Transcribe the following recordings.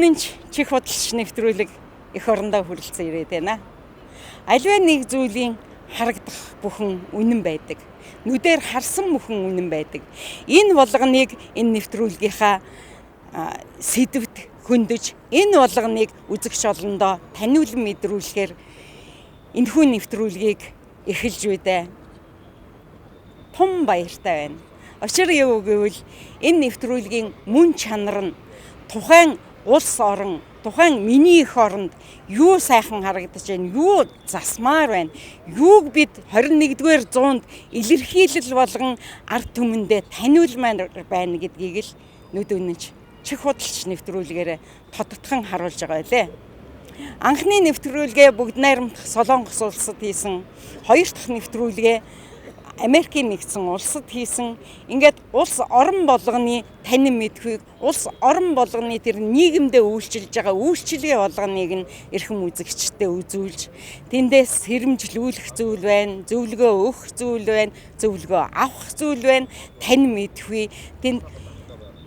үнэнч чих худалдаж нэвтрүүлэг эх орондоо хүрэлцэн ирээд байна. Аливаа нэг зүйлийн харагдах бүхэн үнэн байдаг. Нүдээр харсан бүхэн үнэн байдаг. Энэ болгоныг энэ нэвтрүүлгийнхаа сэдвт хөндөж, энэ болгоныг үзэгч олондоо таниулан мэдрүүлэхээр энэхүү нэвтрүүлгийг эхэлж үедээ тун баяртай байна. Учир юу гэвэл энэ нэвтрүүлгийн мөн чанар нь тухайн улс орон, тухайн миний эх оронд юу сайхан харагдаж байна, юу засмаар байна, юуг бид 21-р зуунд илэрхийлэл болгон ард түмэндээ таниулмаар байна гэдгийг л нүд үнэнч чих худалдаж нэвтрүүлгээр тодтогхон харуулж байгаа байлээ. Анхны нэвтрүүлгээ бүгд найрамдах Солонгос улсад хийсэн, хоёр дахь нэвтрүүлгээ Америкийн нэгдсэн улсад хийсэн. Ингээд улс орон болгоны танин мэдхүйг, улс орон болгоны тэр нийгэмдээ үйлчилж байгаа үйлчилгээ болгоныг нь эрхэм үзэгчдэд үзүүлж, тэндээс сэрэмжлүүлэх зүйл байна, зөвлөгөө өгөх зүйл байна, зөвлөгөө авах зүйл байна, танин мэдхүй. Тэнд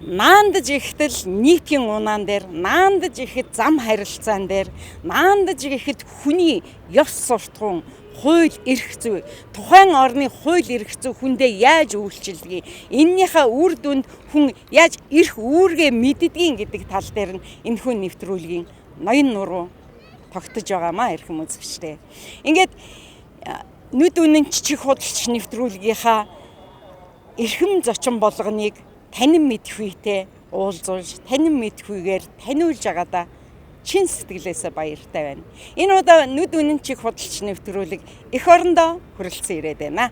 наандаж ихэтэл нийтийн унаан дээр, наандаж ихэд зам харилцаан дээр, наандаж ихэд хүний ёс суртахуун, хууль эрх зүй, тухайн орны хууль эрх зүй хүндээ яаж үйлчилдэг, эннийхээ үр дүнд хүн яаж эрх үүргээ мэддгийг гэдэг тал дээр нь энэхүү нэвтрүүлгийн ноён нуруу тогтож байгаамаа эрхэм үзэгчтэй. Ингээд нүд үнэнч чих худалдаж нэвтрүүлгийнхаа эрхэм зочин болгоныг танин мэдхүйтэй уулзуулж, танин мэдхүйгээр таниулж байгаадаа чин сэтгэлээсээ баяртай байна. Энэ удаа нүд үнэн чих худалдаж нэвтрүүлэг эх орондоо хүрэлцэн ирээд байна.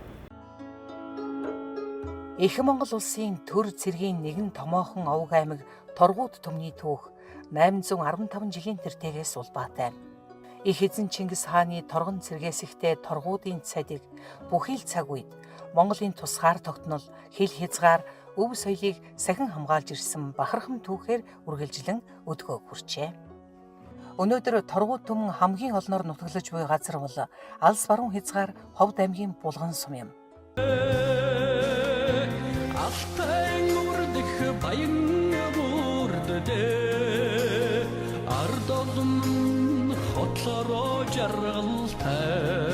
Их Монгол улсын төр цэргийн нэгэн томоохон овг аймаг Торгууд төмний түүх 815 жилийн тэртээрээс улбаатай. Их эзэн Чингис хааны торгон цэргээсэхтэй Торгуудын цадиг бүхий л цаг үед Монголын тусгаар тогтнол хил хязгаар өв соёлыг сахин хамгаалж ирсэн бахархам түүхээр үргэлжлэн өдгөө хүрчээ. Өнөөдөр Торгууд төмөн хамгийн олноор нутаглаж буй газар бол Алс баруун хязгаар Ховд аймгийн Булган сум юм. Алтай үрдэх баян бүрдээ ард олон хотлороо жаргалтай.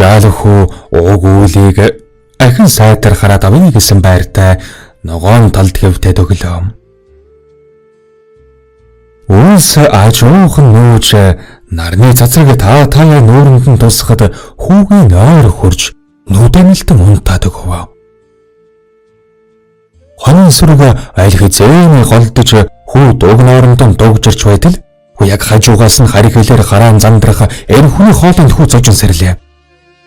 жаалхүү уг үүлийг ахин сайтар хараад авъя гэсэн байртай ногоон талд хэвтээд өглөө. Үүс ажуухан нүүж нарны цацраг таая нүүрэнд нь тусахад хүүгийн ойр хурж нүдэнэлтэн унтаад өгөв. Хонин сүрэг аль хэзээний голдож хүү дуг нооронд дугжирч байтал яг хажуугаас нь харь хэлээр гараан зандрах эрхүний хоолойнд хүү зожин сэрлээ.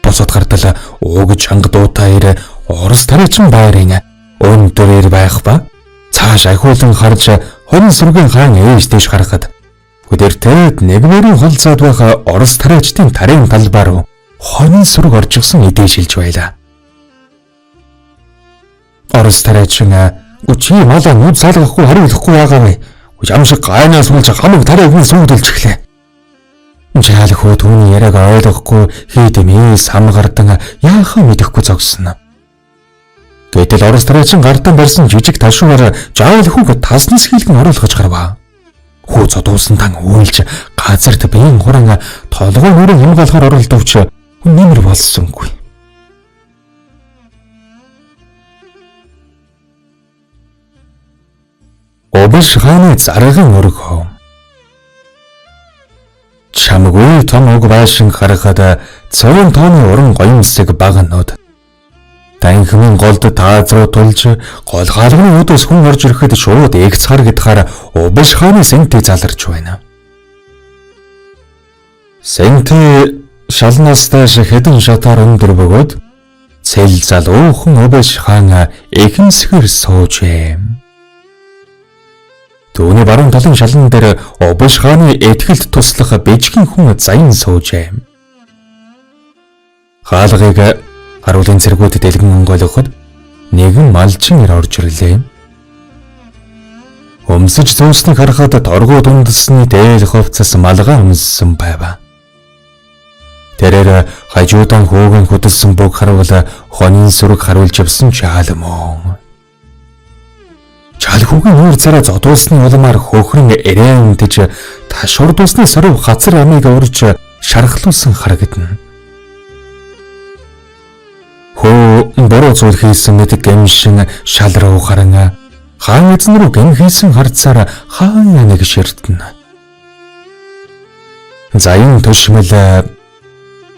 Босод гардал уугж анги дуутаар орос тариачин байрын өндөр байх ба цааш ахиулан харж хонин сүргийн хаан ээж дэш гарахад өдөртөд нэгмэрийн холцоод байх орос тариачдын тарын талбай руу хонин сүрэг орчихсон эдээшилж байлаа. Орос тариачин "Чи малаа нүд салгахгүй хариулахгүй яагаа вэ? Ямшиг гайнаас болж хамаг тариаг нь сүйдэлж эхлэв." Жаалхүү түүний яриаг ойлгохгүй хийдэмээ самгардан яахаа мэдэхгүй зогссон. Гэтэл орос тариачин гардан барьсан жижиг ташуугаар жаалхүүг таснас хийлгэн оруулахж гарваа. Хүү зодуусан тан уйлж газарт биеийн хуран толгой нүрэн хамгаалахаар оролдовч нэмэр болсонгүй. Обиш хааны зарган өргөө. Чамгүй том уг байшин харахад цорын тооны уран гоёмсэг бага нод. Танхимын голд таазруу тулж гол хаалганы өдөөс хүн орж ирэхэд шууд эгц хар гэдгээр Обиш хааны сэнтий заларч байна. Сэнтий шалнаас дэш хэдэн шатаар өндөр бөгөөд цэл залуухан Обиш хаан эхэнсгэр суужээ. Түүний баруун талын шалан дээр Обиш хааны этгэлд туслах бэжгийн хүн заян суужээ. Хаалгыг харуулын цэргүүд дэлгэн онгойлгоход нэгэн малчин ир орж ирлээ. Өмсөж зөөснөг харахад торгуу дундсны дээл ховцос малгай өмссөн байв. Тэрээр хажуудан хөөгөн хөдөлсөн бүг харуул хонин сүрэг харуулж явсан жаалмон. Жаалхүүгийн нүүр царай зодуулсны улмаар хөөхрөн эрээнтэж ташуур дуусны сөрөв хацар амийг урж шархлуулсан харагдана. Хөө буруу зүйл хийсэн мэт гэмшин шал руу харан хаан эзэн рүү гэн хийсэн харцаар хаан нэг ширтэн. Заян төшмөл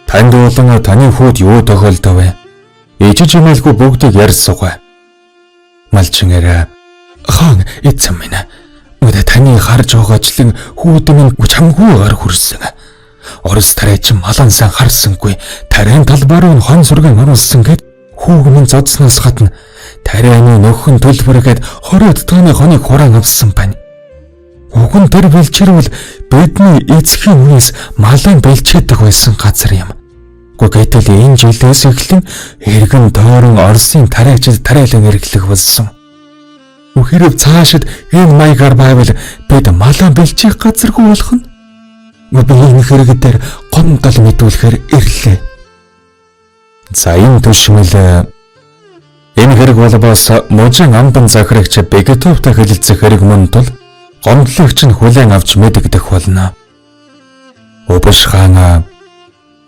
танд болон таны хүүд юу тохиолдов вэ? Ижиж имэлгүй бүгдийг ярьсугай. Малчингаараа "Хаан эзэн минь, өдөө таны харж байгаачлан хүүд минь чамгүй гар хүрсэн. Орос тариачин малан сан харсангүй тариан талбай руу хон сүргэн оруулсан гэд хүүг минь зодсноос гадна тарианы нөхөн төлбөргээд 20 тонны хоныг хураан авсан байна. Уг нь тэр бэлчээрвэл бидний эцгийн үеэс малын бэлчээдэг байсан газар юм. Гэтэл энэ жилээс эхлэн эргэн тойрон Оросын тариачид тариалан эргэлэх болсон. Хэрэг цаашид энэ маягаар байвал бид малаа бэлчих газаргүй болох нь. Би энэ хэрэг дээр гомдол мэдүүлэхээр ирлээ. Заян төшмөл энэ хэрэг болбоос мужийн амбан захирагч Бегетовтай хэлэлцэх хэрэг мөн тул гомдлогч нь хүлээн авч мэдэгдэх болно. Обиш хаан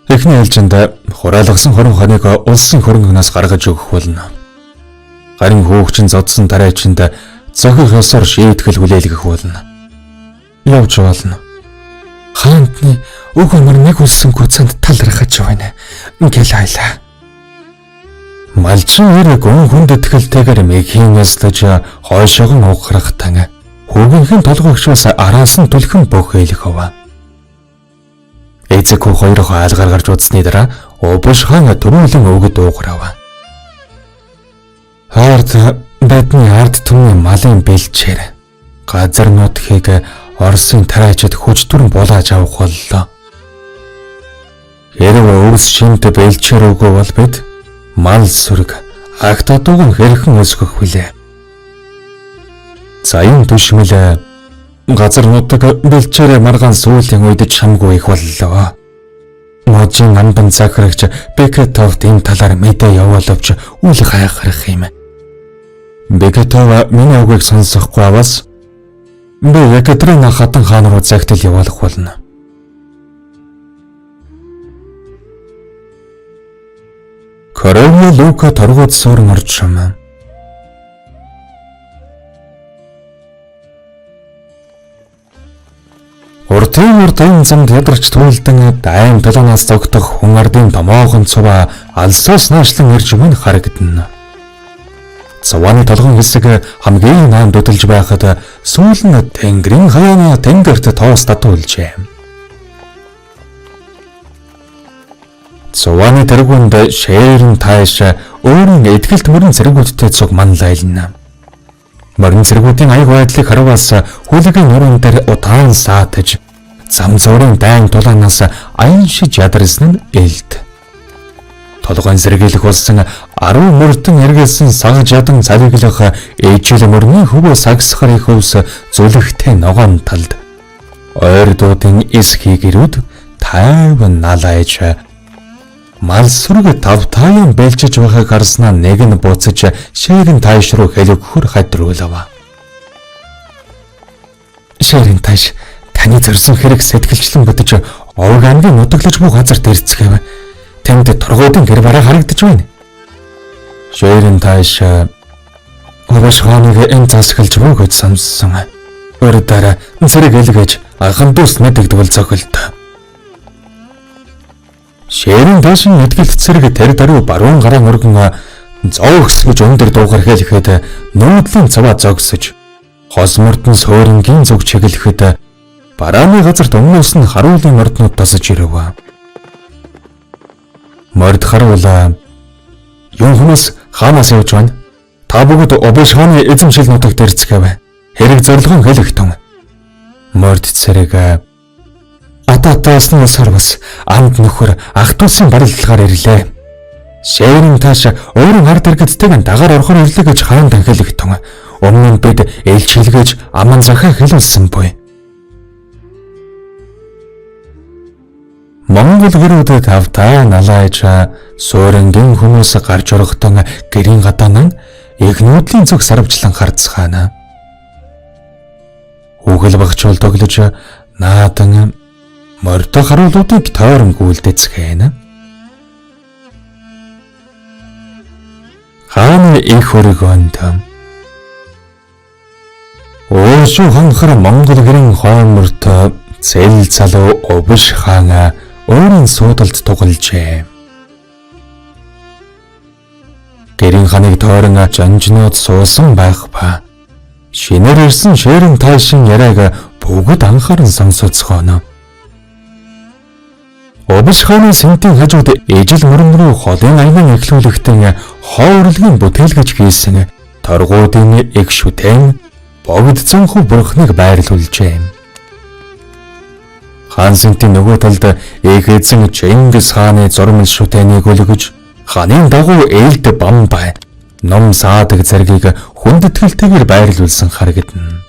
эхний ээлжинд хураалгасан хорон хоныг улсын хөрөнгөнөөс гаргаж өгөх болно. Харин хөөгчин зодсон тариачинд зохих ёсоор шийтгэл хүлээлгэх болно. Явж болно. Хаантны өг өмөр нэг үлсэнгүй цанд талархаж байна. Ингээл хайлаа. Малчин хэрэг өн хүнд итгэлтэйгээр мэхийн яслаж хойшоогон уухрах тан хүүгийнхэн толгойгчоос араас нь түлхэн бөхөөлөх ава. Эцэг хүү хоёр хаалгаар гарч удсны дараа Обиш хаан төрүүлэн өгд ууграв. Хаард бидний ард түмний малын бэлчээр газар нутгийг Оросын тариачид хүчтүрэн булааж авах боллоо. Хэрэг өвс шинт бэлчээр өгөө бол бид мал сүрэг агт одууг нь хэрхэн өсгөх вүлээ. Заян төшмөл газар нутаг бэлчээр маргаан сүүлийн үед чамгүй их боллоо. Мужийн амбан захирагч Бекетовт энэ талаар мэдээ явуулвч үл хайхрах юм. Бекетов миний үгийг сонсохгүй аваас би Екатерина хатан хаан руу загтал явуулах болно. Заян төшмөл энэ хэрэг болбоос мужийн амбан захирагч Бекетовтай хэлэлцэх хэрэг мөн тул гомдлогч нь хүлээн авч мэдэгдэх болно. Обиш хаан эхний ээлжинд Коровье Лука торгууд суурн орж шам. Уртын замд ядарч туйлдан дайм толооноос зогдох хүн ардын томоохон цуваа алсаас наашлан ирж өмнө харагдана. Цувааны толгойн хэсэг хамгийн наанд дуталж байхад сүүл нь тэнгэрийн хаяаны тэнгэрт тоос татуулжээ. Цувааны тэргүүнд шээрэн тааш өөрийн эдгэлт мөрөн зэрэгүүдтэй цуг манлайлна. Морин зэргүүдийн аяг байдлыг харууваас хүлэгийн нуруунд дээр удаан саатаж зам зургийн дайн тулаанаас аян шиж ядарсан нь элд. Толгойн сэргийлэх болсон 10 мөрдөн эргэлсэн сагж ядан цалиглах ээжил мөрний хөвөө сагсахар их өвс зүлэгтэй ногоон талд ойр дуудын эсхий гэрүүд тайван налайж мал сүрэг тавтаян бэлчиж байгааг харснаа нэг нь буцаж шээрэн тааш руу хэлэгхүр хадруулав. Шээрэн тааш таны зорьсон хэрэг сэтгэлчлэн бодож овг ангийн нутаглаж буй газар дэрцгээв. Тэнд торгуудын гэр бараа харагдаж байна. Шээрэн тааш овшгааныг энэ засгалж буй гэж самсан. Өөрөөр зэрэг элгэж анхан дүүс мэдэгдвэл цохилт. Шээрэн таашин эдгэлт зэрэг тэр даруй баруун гараа өргөн зоогс гэж өндөр дуугар хэлэхэд нүүдлийн цаваа зогсож хосмордон суурингийн зүг чиглэхэд барааны газарт өмнөөс нь харуулын морднууд тасаж ирэв. Морд харуулаа. Юу хүмүүс хаанаас явж байна? Та бүгд обошханы эзэмшил нутагт ирцгээв. Хэрэг зорилгон хэлэхтэн. Морд цэрэг ататаас нь сарвас анд нөхөр ах トゥ усын барилгаар ирлээ. Шээрэн тааш өөрийн ард иргэдтэйг дагаар орохоор ирлээ гэж хаан танхилэгтэн. Өмнө нь бид ээлж хэлгээж аман захаа хэлүүлсэн буй. Монгол гэрүүдэд тавтаа налайж суурингийн хүмүүс гарч орохдоо гэрийн гадаан игнүүдлийн зүг сарвчлан харцгаана. Үгэл багчул тоглож наадан мордо харуулуудыг тойрон гүйлдэцгээна. Хааны их өргөнд Өөшөө ханхар Монгол гэрийн хооморт зэл залуу обш хаана өөрийн суудалд тугалжээ. Гэрийн ханыг тойрон жанжнууд суусан байх ба шинээр ирсэн шээрэн таашин яриаг бүгд анхааран сонсоцгооно. Обш хааны сэнтийн хажууд ижил мөрөн рүү холын айман эхлүүлэхдээ хооролгийн бүтээлгэж хийсэн торгуудын эг шүтэн богд цонхоо бурхныг байрлуулжээ. Хаан сэнтийн нөгөө талд эг эзэн Чингис хааны зурмал шүтэнийг өлгөж хааны дагуу ээлд бамбай ном саадаг зэргийг хүндэтгэлтэйгээр байрлуулсан харагдана.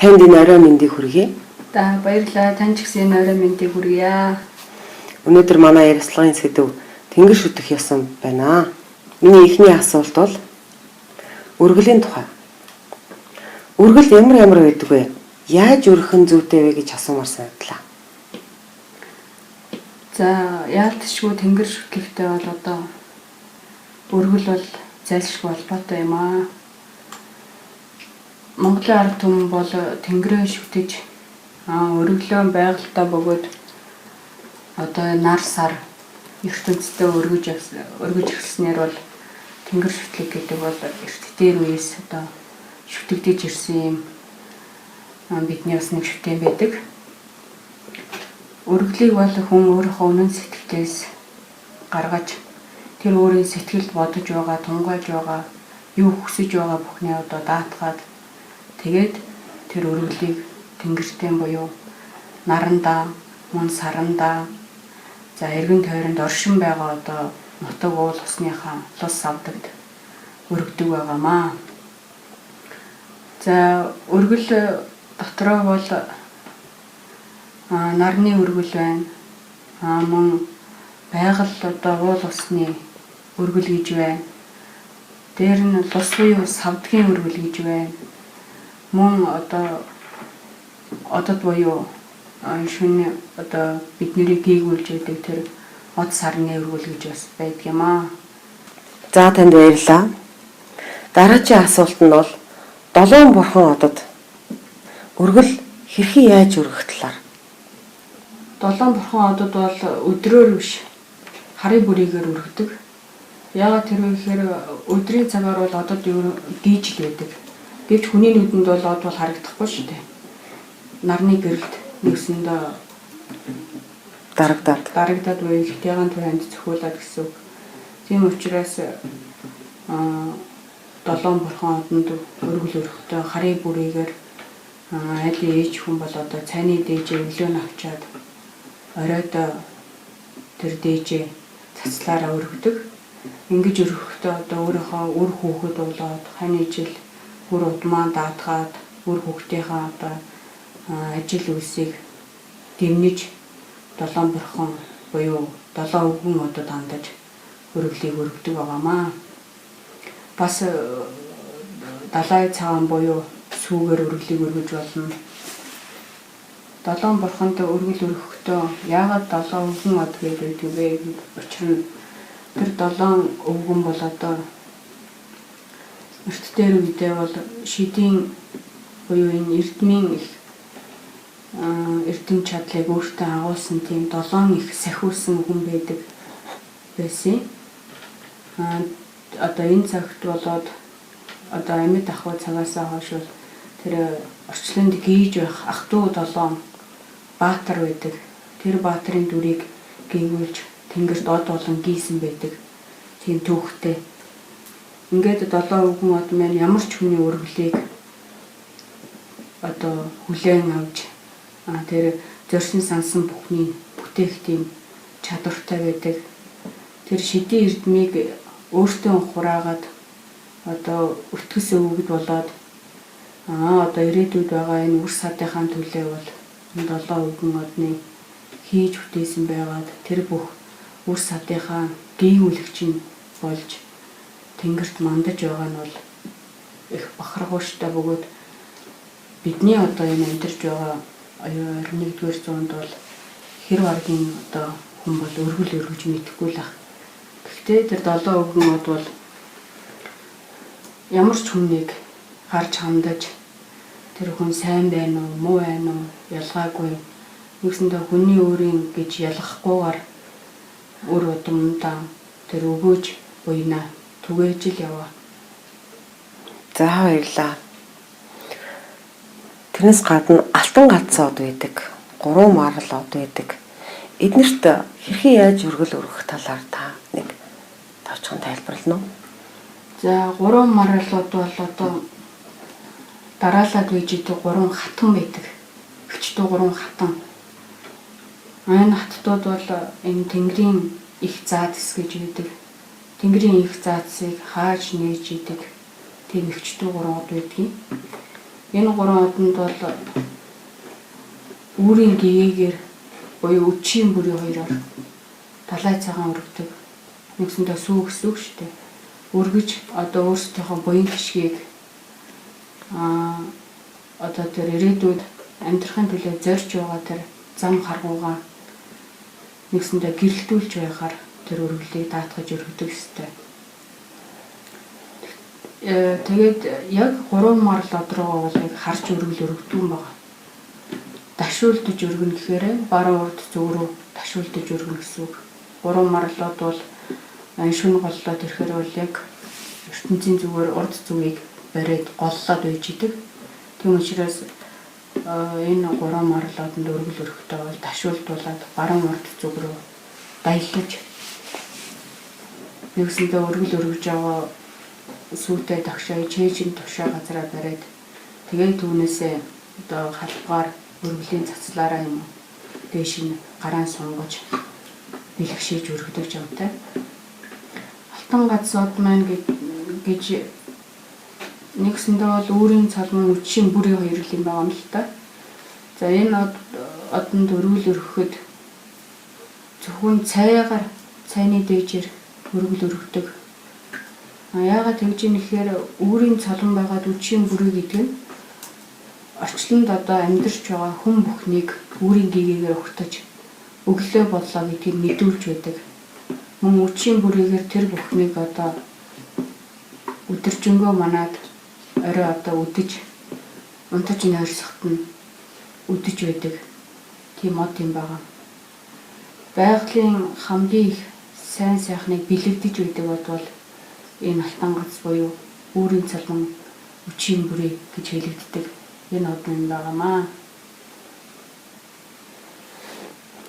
Танд энэ орой мэндийг хүргэе. За баярлалаа. Тань ч гэсэн орой мэндийг хүргье. Өнөөдөр манай ярилцлагын сэдэв тэнгэр шүтэх ёсон байна. Миний эхний асуулт бол үргэлийн тухай. Үргэл ямар байдаг вэ? Яаж өргөх нь зүйтэй вэ гэж асуумаар санагдлаа. За яалтчгүй тэнгэр шүтлэгтэй бол одоо өргөл бол зайлшгүй холбоотой юм аа. Монголын ард түмэн бол тэнгэрээ шүтэж өргөлөө байгальтаа бөгөөд одоо нар сар ертөнцтэй өргөж ирснээр бол тэнгэр шүтлэг гэдэг бол эртдээр үеэс одоо шүтэгдэж ирсэн юм бидний бас нэг шүтэн байдаг. Өргөлийг бол хүн өөрийнхөө үнэн сэтгэлээс гаргаж тэр өөрийн сэтгэлд бодож байгаа, тунгааж байгаа, юу хүсэж байгаа бүхнээ одоо даатгаад тэгээд тэр өргөлийг тэнгэртэн буюу нарандаа, мөн сарандаа за эргэн тойронд оршин байгаа одоо нутаг уул усныхаа лус авдагд өргөдөг байгаамаа. За өргөл дотроо бол нарны өргөл байна. Мөн байгаль одоо уул усны өргөл гэж байна. Дээр нь лус буюу савдгийн өргөл гэж байна. Мөн одод буюу шөнө одоо бидний гээгүүлж байдаг тэр од сарны өргөл гэж бас байдаг юм аа. За танд баярлалаа. Дараагийн асуулт нь бол долоон бурхан одод өргөл хэрхэн яаж өргөх талаар. Долоон бурхан одод бол өдрөөр биш харын бүрийгээр өргөдөг. Яагаад тэр вэ гэхээр өдрийн цагаар бол одод гийж л байдаг. Гэвч хүний нүдэнд бол од бол харагдахгүй шүү дээ. Нарны гэрэлд нэгсэндээ дарагдаад буюу ихтэйгэн түрээнд цохиулаад гэсэн үг. Тийм учраас долоон бурхан одонд өргөл өргөхдөө харын бүрийгээр аль ээж хүн бол одоо цайны дээжээ өглөө нь авчаад оройдоо тэр дээжээ цацлаараа өргөдөг. Ингэж өргөхдөө одоо өөрийнхөө үр хүүхэд болоод хань ижил үр удмаа даатгаад үр хүүхдийнхээ одоо ажил үйлсийг дэмнэж долоон бурхан буюу долоон өвгөн одод хандаж өргөлийг өргөдөг байгаамаа. Бас далай цагаан буюу сүүгээр өргөлийг өргөж болно. Долоон бурханд өргөл өргөхдөө яагаад долоон өвгөн од гэдэг вэ? Учир нь тэр долоон өвгөн бол одоо эрт дээр үедээ бол шидийн буюу энэ эрдмийн их эрдэм чадлыг өөртөө агуулсан тийм долоон их сахиулсан хүн байдаг байсан. Одоо энэ цагт болоод одоо амьд ахуй цагаасаа хойш бол тэр орчлонд гийж байх ах トゥ долоон баатар байдаг. Тэр баатарын дүрийг гээгүүлж тэнгэрт од болон гийсэн байдаг. Тийм түүхтэй. Ингээд долоон өвгөн од маань ямар ч хүний өргөлийг одоо хүлээн авч тэр зорьсон сансан бүхний бүтээх тийм чадвартай байдаг. Тэр шидийн эрдмийг өөртөө хураагаад одоо өртгөс өвгөд болоод одоо ирээдүйд байгаа энэ үр садынхаа төлөө бол энэ долоон өвгөн одны хийж бүтээсэн байгаад тэр бүх үр садынхаа гээгүүлэгч нь болж тэнгэрт мандаж байгаа нь бол их бахаргууштай бөгөөд бидний одоо энэ амьдарч байгаа 21-р зуунд бол хэр баргийн одоо хүн бол өргөл өргөж мэдэхгүй л ах. Гэхдээ тэр долоон өвгөн од бол ямар ч хүнийг харж хандаж тэр хүн сайн байна уу, муу байна уу ялгаагүй нэгсэндээ хүний өөрийн гэж ялгахгүйгээр өр удамдаа тэр өгөөж буйна түгээж л яваа. За баярлалаа. Тэрнээс гадна алтан галзуу од байдаг. 3 марл од байдаг. Эднэрт хэрхэн яаж өргөл өргөх талаар та нэг товчхон тайлбарлана уу? За 3 марл од бол одоо дараалаад үйж идэг 3 хатан байдаг. Өчтөө 3 хатан. Энэ хаттууд бол энэ тэнгэрийн их заадс гэж үүдэг. Тэнгэрийн их заадсыг хааж нээж идэг. Тийм өчтөө 3 од байдгийг. Энэ 3 одонд бол үүрийн гэгээгээр буюу үчийн бүрийн хоёроор талай цагаан өргөдөг. Нэгсэндээ сүү гэсэн үг шүү дээ. Өргөж одоо өөрсдийнхөө буян гişгийг одоо тэр ирээдүйд амьдрахын төлөө зорж байгаа тэр зам харгуугаа нэгсэндээ гэрэлтүүлж байхаар тэр өргөлийг даатгаж өргөдөг ёстой. Тэгээд яг 3 марл од руугаа бол яг харж өргөл өргөдөг юм байна. Ташуулдаж өргөнө гэхээр баруун урд зүг рүү ташуулдаж өргөнө гэсэн үг. 3 марлууд бол шүн голлоод ирэхээр бол яг ертөнцийн зүгээр урд зүгийг бариад голлоод үйж идэг. Тийм учраас энэ 3 марлууданд өргөл өргөхдөө бол ташуулдуулаад баруун урд зүг рүү баялаж нэгсэндээ өргөл өргөж байгаа сүйтэй тогшоо чэйжин тушаа газараа бариад тэгээд түүнээсээ одоо халбгаар өргөлийн цацлаараа юм дээш нь гараан сунгаж бэлгшээж өргөдөг жамтай. Алтан газрууд маань гэж нэгсэндээ бол өөрийн цалмын үчийн бүрийн хоёрл юм байгаа юм л та. За энэ одонд өргөл өргөхөд зөвхөн цайгаар цайны дээжээр өргөл өргөдөг. Яагаад тэгж юм гэхээр өөрийн цалман байгаад үчийн бүрий гэдэг нь орчлонд одоо амьдарч байгаа хүн бүхнийг өөрийн гэгээгээр өгтөж өглөө боллоо гэдгийг мэдүүлж байдаг. Мөн үчийн бүрийгээр тэр бүхнийг одоо өдөржингөө манад орой одоо үдэж унтаж нойрсохт нь үдэж байдаг. Тийм мод юм байгаа. Байгалийн хамгийн их сайн сайхныг бэлэгдэж байдаг бодвол энэ алтан гац буюу өөрийн цалман үчийн бүрий гэж хэлэгддэг. Энэ од юм байгаамаа.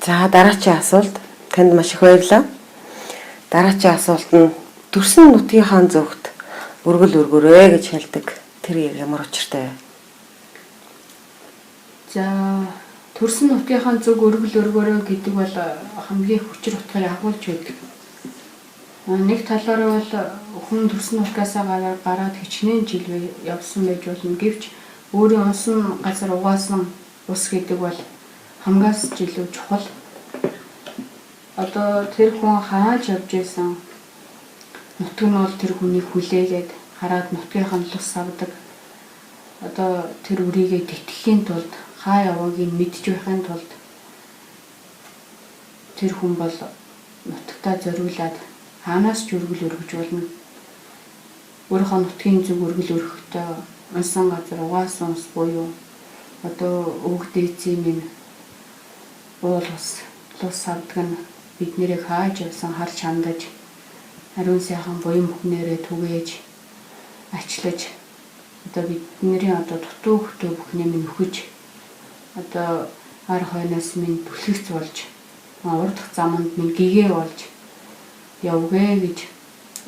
За дараачийн асуулт танд маш их баярлалаа. Дараачийн асуулт нь төрсөн нутгийнхаа зөвхт өргөл өргөрөө гэж хэлдэг. Тэр ямар учиртай вэ? За төрсөн нутгийнхаа зөв өргөл өргөрөө гэдэг бол хамгийн хүчир утгыг агуулж байдаг. Нэг талаараа бол хүн төрсөн нутгаасаа гараад хичнээн жил явсан байж болно гэвч өөрийн унсан газар угаасан ус гэдэг бол хамгаас жилүү чухал. Одоо тэр хүн хааж явж байсан нутг нь бол тэр хүнийг хүлээгээд хараад нутгийнхаа лус авдаг. Одоо тэр үрийгээ тэтгэхийн тулд хаа яваагийг мэдж байхын тулд тэр хүн бол нутагтаа зориулаад хаанаас ч өргөл өргөж болно. Өөрийнхөө нутгийн зүг өргөл өргөхдөө унсан газар угаасан ус буюу одоо өг дээцийн минь уул ус лус авдаг нь бид нэрийг хааж явсан харж хандаж ариун сайхан буян бүхнээрээ түгээж ачлаж одоо бидний одоо дутуу хөтөө бүхнээ минь өхөж одоо ар хойноос минь түлхэгц болж урд дах заманд минь гэгээ болж явгээ гэж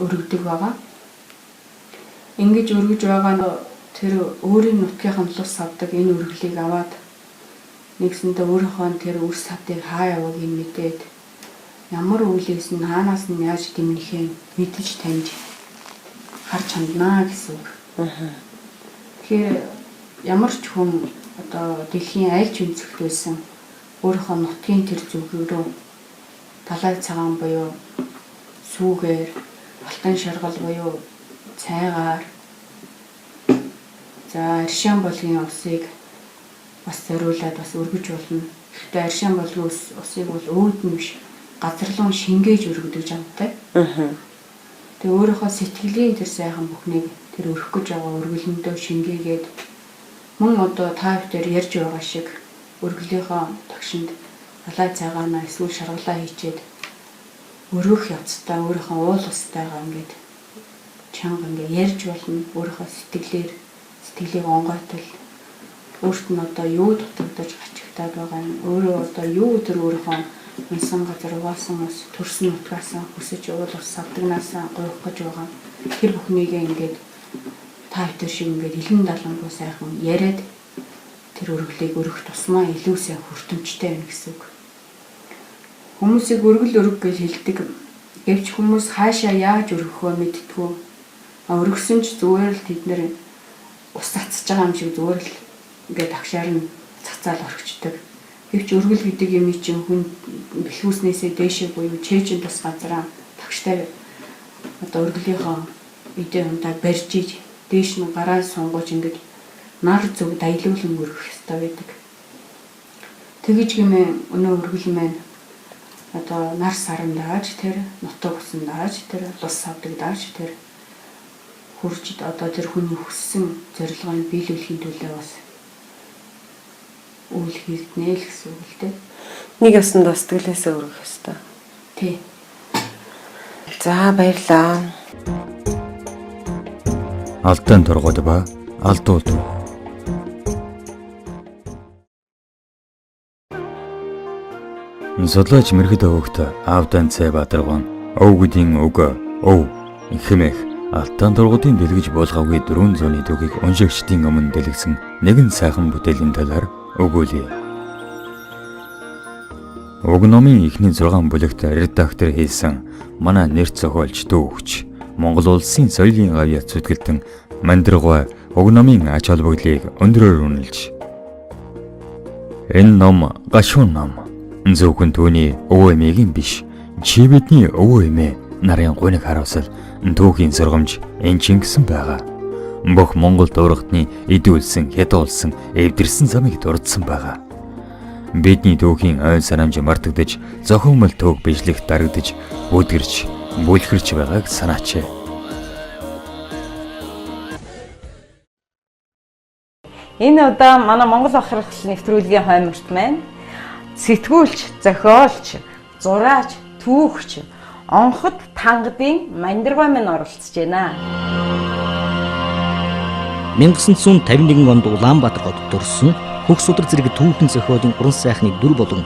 өргөдөг байгаа. Ингэж өргөж байгаа нь тэр өөрийн нутгийнхаа лус авдаг энэ өргөлийг аваад нэгсэндээ өөрийнхөө тэр үр савдыг хаа яваагийг мэдээд ямар үйлээс нь хаанаас нь яаж дэмнэхээ мэдэж таньж харж ханднаа гэсэн үг. Тэгэхээр ямар ч хүн одоо дэлхийн аль ч өнцгт байсан өөрийнхөө нутгийн тэр зүгээрөө талай цагаан буюу сүүгээр алтан шаргал буюу цайгаар за аршин болгын усыг бас зориулаад бас өргөж болно. Гэхдээ аршин болгын усыг бол өөд нь биш газарлуун шингээж өргөдөг жамтай. Тэгээ өөрийнхөө сэтгэлийн тэр сайхан бүхнийг тэр өрөх гэж байгаа өргөлөндөө шингээгээд мөн одоо та бүхэн ярьж байгаа шиг өргөлийнхөө тогшинд талай цагаанаа эсвэл шаргалаа хийчээд өргөх явцдаа өөрийнхөө уул устайгаа ингээд чанга ингээд ярьж болно. Өөрийнхөө сэтгэлийг онгойтол өөрт нь одоо юу дутагдаж гачигтаад байгаа юм. Өөрөө одоо юу тэр өөрийнхөө унсан газар угаасан ус төрсөн нутгаасаа хүсэж уул ус авдагнаасаа гойх гэж байгаа. Тэр бүхнийг ингээд та бүхэн шиг ингээд илэн далангуу сайхан яриад тэр өргөлийг өргөх тусмаа илүү сайн хүртэмжтэй байна гэсэн үг. Хүмүүсийг өргөл өрг гэж хэлдэг. Гэвч хүмүүс хаашаа яаж өргөхөө мэдтгүү. Өргөсөн ч зүгээр л тэд нэр ус цацж байгаа юм шиг зүгээр л ингээд агшаар нь цацаал орхичдаг. Гэвч өргөл гэдэг юм чинь хүн бэлгүүснээсээ дээшээ буюу чэйжин тус газараа тагштай одоо өргөлийнхөө эдээ ундаа барьж иж дээш нь гараа сунгууч ингээд нар зүг дайлуулан өргөх ёстой байдаг. Тэгэж гэмээ өнөө өргөл маань одоо нар саран дааж тэр нутаг усан дааж тэр лус савдаг дааж тэр хурж одоо тэр хүний хүссэн зорилгыг биелүүлэхийн төлөө бас үйл хийгднэ л гэсэн үг л дээ. Нэг ясанд бас сэтгэлээсээ өргөх ёстой. Тий. За баярлаа. Алдаан торгоод ба алдууд. Судлаач мэрхэд өвгт Авдан Цай Баатаргон өвгүүдийн үг өв хэмээх алдаан торгуудын дэлгэж болгоогүй 400-ны төгийг уншигчдын өмнө дэлгэсэн нэгэн сайхан бүтээлийн талаар өгүүлье. Уг номын эхний 6 бүлэгт редактор хийсэн манай нэр зохиолч Дүүгч Монгол улсын соёлын гавьяа зүтгэлтэн Мандрагва уг номын ач холбогдлыг өндрөөр үнэлж энэ ном гашуун ном зөвхөн түүний өвөө эмээгийн биш чи бидний өвөө эмээ нарын гуниг харуулсал түүхийн сургамж энэ ч ингэсэн байгаа. Бүх Монгол дуурхтны идүүлсэн, хядуулсан, эвдэрсэн замыг дурдсан байгаа. Бидний түүхийн ойл санамж мартагдаж, зохиомл төг bijлэх дарагдаж, бүдгэрч, бүлхэрч байгааг санаач. Энэ удаа манай Монгол ахрах нэвтрүүлгийн хойморт маань сэтгүүлч, зохиолч, зураач, түүхч, онхот тангадын Мандрагва минь оролцож байна. 1951 онд Улаанбаатар хотод төрсөн Хөх судар зэрэг түүхэн зохиолын уран сайхны дүр болон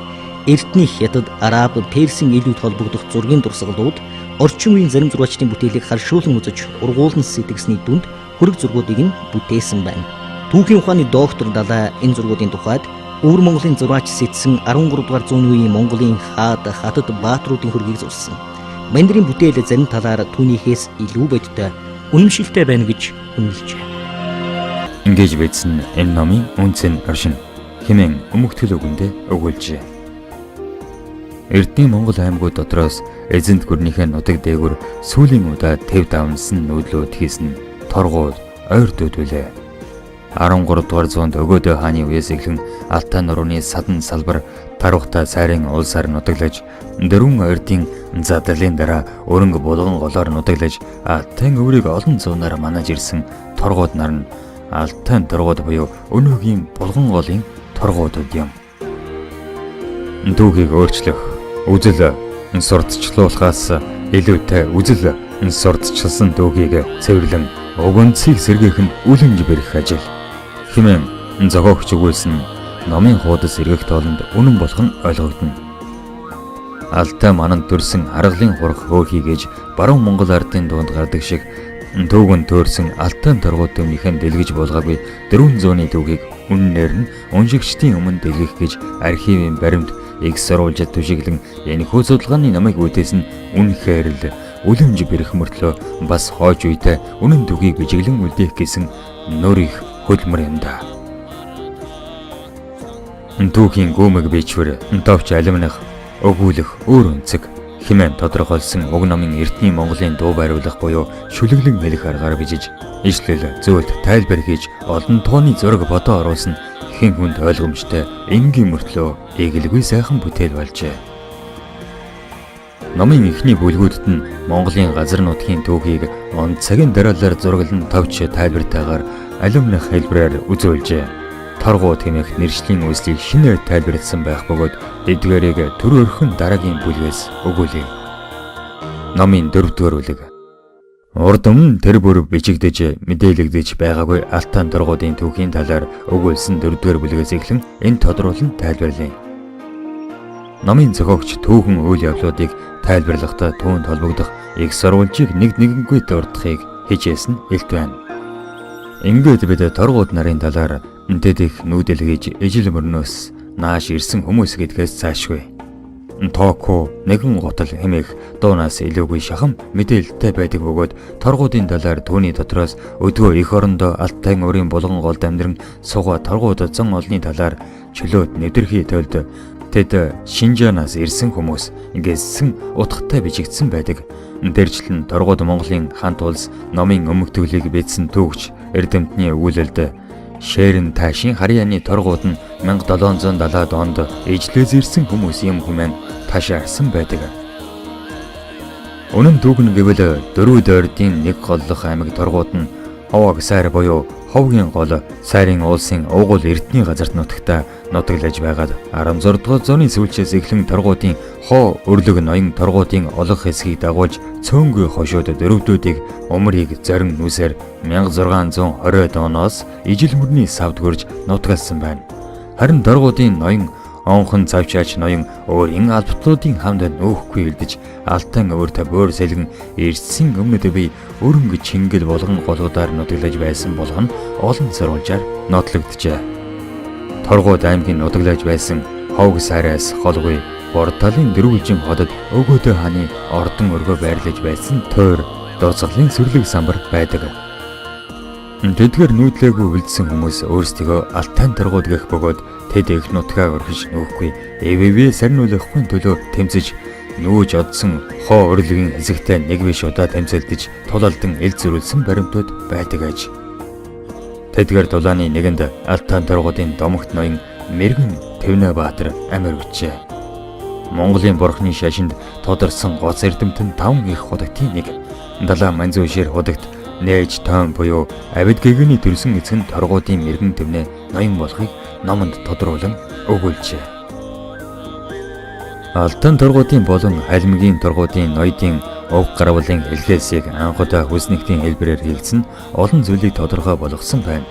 Эрдэнэ хятад, араб, персийн илүүд холбогдох зургийн дурсгалууд орчин үеийн зарим зурагчдын бүтээлийг харшуулан үзэж ургуулсан сэтгэсний дүнд хөрөг зургуудыг нь бүтээсэн байна. Түүхийн ухааны доктор Далай энэ зургуудын тухайд Өвөр Монголын зураач Сэтсэн 13 дугаар зууны үеийн Монголын хаад, хатад баатруудын хөргийг зурсан. Мандрын бүтээл зарим талаар түүнийхээс илүү бодтой, үнэмшилтэй байна гэж үнэлжээ. Ингэж бичсэн энэ номын үнцэн оршин хэмээн өмнөхтөл үгэндээ өгүүлжээ. Эрдэнэ Монгол аймагуд дотроос эзэнт гүрнийхээ нутаг дээгүр сүүлийн удаа тэв давнсан нүүдлүүд хийсэн торгууд ойр дүүдвэлээ. 13 дугаар зуунд Өгөөдөө хааны үеэс эхлэн Алтай нурууны садан салбар Тарухта сайрын улсаар нутаглаж, дөрвөн ойрдын задлалын дараа өрөнгө булган голоор нутаглаж, Алтайн өврийг олон зуунаар манаж ирсэн торгууд нар нь Алтайн торгууд буюу өнөөгийн булган голын торгуудууд юм. Түүхийг өөрчлөх, үзэл сурталчлуулахаас илүүтэй үзэл сурталчилсан түүхийг цэвэрлэн угонцыг сэргээх нь үлэмж бэрх ажил. Хэмээн зохиогч өгүүлсэн номын хуудас сэргэх тоолонд үнэн болох нь ойлгогдно. Алтай мананд төрсэн аргалын хурх хөөхий гэж баруун Монгол ардын дунд гардаг шиг түүгэн төрсэн Алтай торгууд төмнийхэн дэлгэж болгоогүй 400-ны түүхийг үннээр нь уншигчдын өмнө дэлгэх гэж архивын баримт их сурвалжид түшиглэн энэхүү судалгааны намайг үтээсэн үнэхээр л үлэмж бэрх мөртлөө бас хойч үедээ үнэн түүхийг бичиглэн үлдээх гэсэн нөрих хөдөлмөр юм да. Түүхийн гүмэг бичвэр, товч алимнах, өгүүлэх өөр үнцэг хэмээн тодорхойлсон уг номын Эрдэнэ Монголын дуу бариулах буюу шүлэглэн хэлэх аргаар бичиж, ишлэл, зөвлөлт, тайлбар хийж олон тооны зураг бодоо оруулсан хэн хүнд ойлгомжтой энгийн мөртлөө эгэлгүй сайхан бүтээл болжээ. Номын эхний бүлгүүдэд нь Монголын газар нутгийн түүхийг он цагийн дараалал зураглан товч тайлбартайгаар алимнах хэлбэрээр үзүүлжээ. Торгууд хэмээх нэршлийн үслийг шинээр тайлбарласан байх бөгөөд эдгээрийг төр өрхөн дараагийн бүлгээс өгүүлээ. Номын 4-р бүлэг. Урд өмнө тэр бүр бичигдэж мэдээлэгдэж байгаагүй Алтай торгуудын түүхийн талаар өгүүлсэн 4-р бүлгээс эхлэн энэ тодруулан тайлбарлая. Номын зохиогч түүхэн үйл явдлуудыг тайлбарлахдаа түүнд холбогдох их сурвалжийг нэгэнгүй дурдахыг хичээсэн элт байна. Ингээд бид торгууд нарын талаар дэд их нүүдэл хийж ижил мөрнөөс нааш ирсэн хүмүүс гэдгээс цаашгүй. Току нэгэн гутал хэмээх дуунаас илүүгүй шахам мэдээлэлтэй байдаг бөгөөд торгуудын талаар түүний дотроос өдгөө эх орондоо алтайн өрийн булган голд амьдран суугаа торгууд зан олны талаар чөлөөт нэвтрхий тойлд тэд Шинжаанаас ирсэн хүмүүс ингэсэн утгатай бичигдсэн байдаг. Дэржлэн торгууд Монголын хант улс номын өмгтөлийг бичсэн түүхч Эрдэмтний өгүүлэлд Шэрэн таашийн харьяаны торгууд нь 1770 онд ижлээс ирсэн хүмүүс юм хэмээн ташаарсан байдаг. Үнэн түүхэн гэвэл дөрвөн дойрдын нэг голлох аймаг торгууд нь Ховог сайр буюу Ховгийн гол сайрын уулсын уугуул эрдний газарт нутагтаа нутаглаж байгаад 16 дугаар зууны сүүлчээс эхлэн торгуудын хоо өрлөг ноён торгуудын олох хэсгийг дагуулж цөөнгүй хошууд дөрөвдүүдийг умрыг зорин нүсээр 1620 оноос ижил мөрний савд хөрж нутгалсан байна. Харин торгуудын ноён онхон цавчаач ноён өөрийн албатлуудын хамд нөөхгүй илдэж алтан өөртөө бөөр сэлгэн эрссэн өмнөд би өрөнгө чингэл болгон голуудаар нутаглаж байсан болгон олон сурвалжаар нотлогджээ. Торгууд аймгийн нутаглаж байсан Ховг сайраас холгүй Борталын дөрвөлжин хотод өгөөдөө хааны ордон өргөө байрлаж байсан тойр дууцгалын сүрлэг самбар байдаг. Тэдгээр нүүдлээгүй үлдсэн хүмүүс өөрсдөө алтан торгууд гэх бөгөөд тэд их нутгаа өрхөж нөөхгүй эвэвэ сарниулахгүй төлөө тэмцэж нүүж одсон хоо өрлөгийн хэсэгтээ нэг биш удаа тэмцэлдэж тулалдан ил зөрүүлсэн баримтууд байдаг аж. Тэдгээр дулааны нэгэнд алтан торгуудын домогт ноён Мэргэн Тэвнэбаатар амир өчээ. Монголын бурхны шашинд тодорсон гоц эрдэмтэн 5 их худагтын нэг далаа манзуу шир худагт нээж тоон буюу авид гэгэний төрсөн эцэг нь торгуудын Мэргэн Тэвнэ ноён болохыг номонд тодруулан өгүүлжээ. Алтан торгуудын болон алимгийн торгуудын ноёдын уг гарвалын хэлхээсийг анхудаа хүснэгтийн хэлбэрээр хийгдсэн олон зүйлийг тодорхой болгосон байна.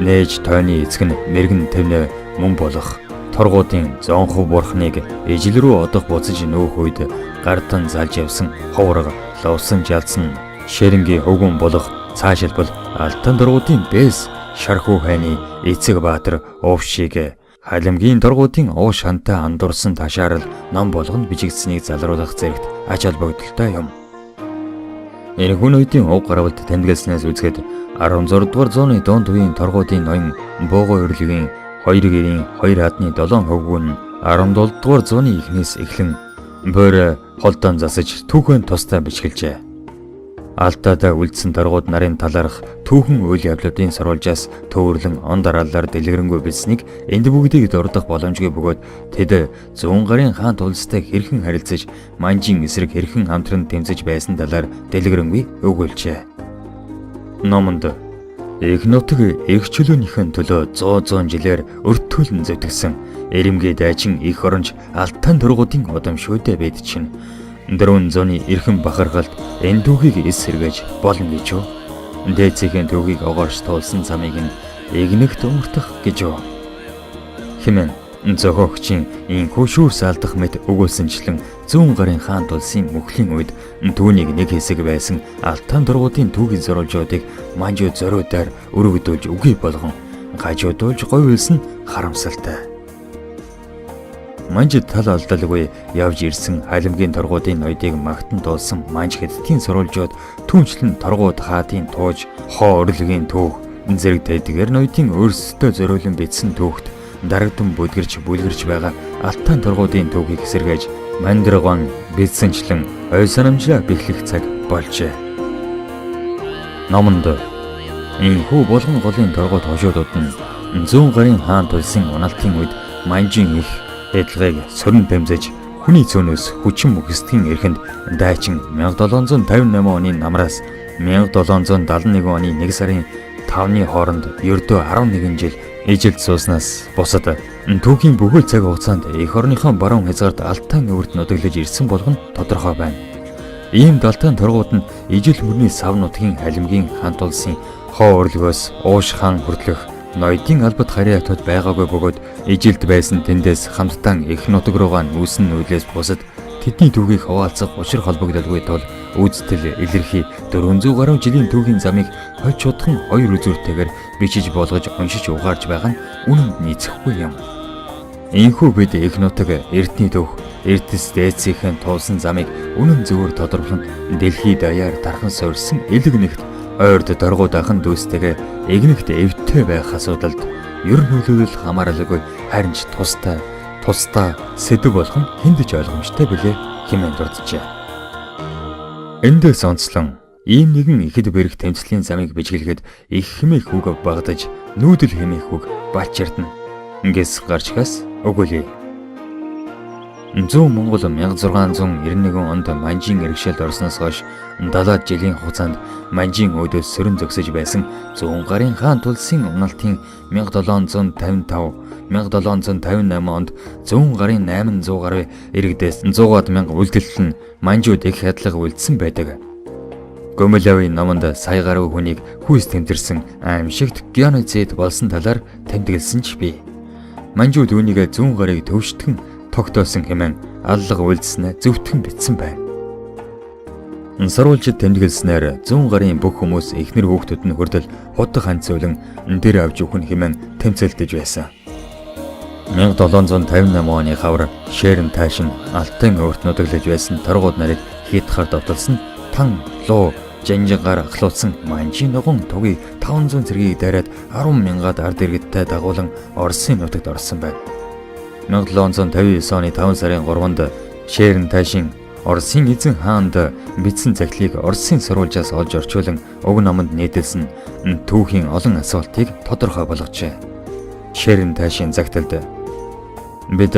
Нээж тооны эцэг нь Мэргэн Тэвнэ мөн болох торгуудын зонхов бурхныг ижил рүү одох буцаж нөөх үед гартан залж явсан ховрог ловсон жалсан шэрэнгийн хөвгүн болох цаашилбал алтан торгуудын бэс шархуу хайны эцэг баатар уувшиг халимгийн торгуудын уу шантай андуурсан ташаарл ном болгонд бичигдсэнийг залруулах зэрэгт ач холбогдолтой юм. Энэхүү ноёдын уг гарвалд тэмдэглэснээс үзэхэд 16 дугаар зууны дунд үеийн торгуудын ноён бууган өрлөгийн 2 гэрийн 2 хадны 7 хөвгүүн 17 дугаар зууны эхнээс эхлэн бөөр холдон засаж түүхэн тустай бичгэлжээ. Алтаадаа үлдсэн торгууд нарын талаарх түүхэн үйл явдлуудын сурвалжаас төвөрлөн он дараалалаар дэлгэрэнгүй бичсэнийг энд бүгдийг дурдах боломжгүй бөгөөд тэд зүүн гарын хаант улстай хэрхэн харилцаж манжин эсрэг хэрхэн хамтран тэмцэж байсан талаар дэлгэрэнгүй өгүүлжээ. Номонд их нутаг их чөлөөнийхэн төлөө 100 жилээр өртөөлн зөвтгсөн эрэмгээ дайчин их оронж алтан торгуудын удамшөөдөө байд чинь 400-ны эрхэм бахархалт энэ түүхийг эс сэргээж болно гэж юу? Дээцгийн түүхийг огоорч туулсан замыг нь игнэгт өмөртөх гэж юу? Хэмээн зохиогчийн инхүү шүүрс алдах мэт өгүүлсэнчлэн зүүн гарын хаант улсын мөхлийн үед түүнийг нэг хэсэг байсан алтан торгуудын түүхийн зорилжуудыг манжуу зориудаар өргөдүүлж үгүй болгон гажуудуулж говьлсэн харамсалтай. Манж тал алдалгүй явж ирсэн халимгийн торгуудын ноёдыг магтан дуулсан манж хэдтийн сурвалжууд түүнчлэн торгууд хаадын тууж хоо өрлөгийн түүх зэрэг тэдгээр ноёдын өөрсдөө зориулан бичсэн түүхт дарагдан бүдгэрч бүлгэрч байгаа алтан торгуудын түүхийг эсэргээж мандраган бичсэнчлэн ой санамжлаа бэхлэх цаг болжээ. Номонд энэхүү болгон голын торгууд хошуудууд нь зүүн гарын хаант улсын уналтын үед манжин их эдлгийг сөрн тэмцэж хүний цөөнөөс хүчин мөхсдгийн эрхэнд дайчин 1758 оны намраас 1771 оны 1 сарын 5-ны хооронд ердөө 11 жил ижил сууснаас бусад түүхийн бүхэл цаг хугацаанд эх орныхон баруун хязгаарт алтан өвөрт нутаглаж ирсэн болгон тодорхой байна. Ийм алтан торгууд нь ижил мөрний сав нутгийн халимгийн хант улсын хоо өрлөгөөс ууш хаан хүртэлх ноёдын албат харьяатууд байгаагүй бөгөөд ижилд байсан тэндээс хамттан их нутаг руугаа нүүсэн нүүлээс бусад тэдний түүхийг хуваалцах учир холбогдолгүй тул үүстэл илэрхий 400 гаруй жилийн түүхийн замыг хойд чудхан хоёр үзүүртэйгээр бичиж болгож уншиж угаарж байгаа нь үнэнд нийцэхгүй юм. Ийхүү бид их нутаг эрдний төвх эрдэс дээдсийн туулсан замыг үнэн зөвөр тодорхойлон дэлхийд даяар тархан суурьсан элэг нэгт ойрд доргууд ахын дүүстэйгээ игнэгт эвттэй байх асуудалд ер нь нөлөөлөл хамааралгүй харин ч тусдаа сэдв болгон хиндэж ойлгомжтой билээ хэмээн дурджээ. Эндээс онцлон ийм нэгэн ихэд бэрх тэмцлийн замыг бичгэлэхэд их хэмээх үг багдаж нүүдэл хэмээх үг баачирдна. Ингээс гарчгаас өгүүлье. Зүүн Монгол 1691 онд Манжийн иргэшэлд орсноос хойш 70 жилийн хугацаанд Манжийн өөдөөс сөрөн зөксөж байсан зүүн гарын хаан тулсын уналтын 1758 онд зүүн гарын 800 гаруй иргэдээс 100-аад мянга үлдэлтэн манжууд их хядлага үлдсэн байдаг. Гомелавын номонд сая гаруй хүнийг хүйс тэмдэрсэн аимшигт геноцид болсон талаар тэмдэглэсэн ч бий. Манжууд үүнийг зүүн гарыг төвшдгөн тогтоосон хэмээн аллага үйлдснээ зөвтгөн бичсэн байна. Сарвалжид тэмдэглэснээр зүүн гарын бүх хүмүүс эхнэр хүүхдүүд нь хүртэл хутаг ханцуулан дээр авч өгөх хэмээн тэмцэлдэж байсан. 1758 оны хавар Шэрэн Тайшин Алтан өөрт нутаглаж байсан торгууд нарыг хийдхаар довтолсон тан луу жанжигаар ахлуулсан Манжийн ногоон тугийг 500 цэргийг дайраад 10,000-аад ард иргэдтэй дагуулan Оросын нутагт орсон байна. 1759 оны 5 сарын 3-нд Шэрэн Тайшин Оросын эзэн хаанд бичсэн захидлыг Оросын сурвалжаас олж орчуулан уг номонд нийтэлсэн түүхийн олон асуултыг тодорхой болгожээ. Шэрэн Тайшин загталд бид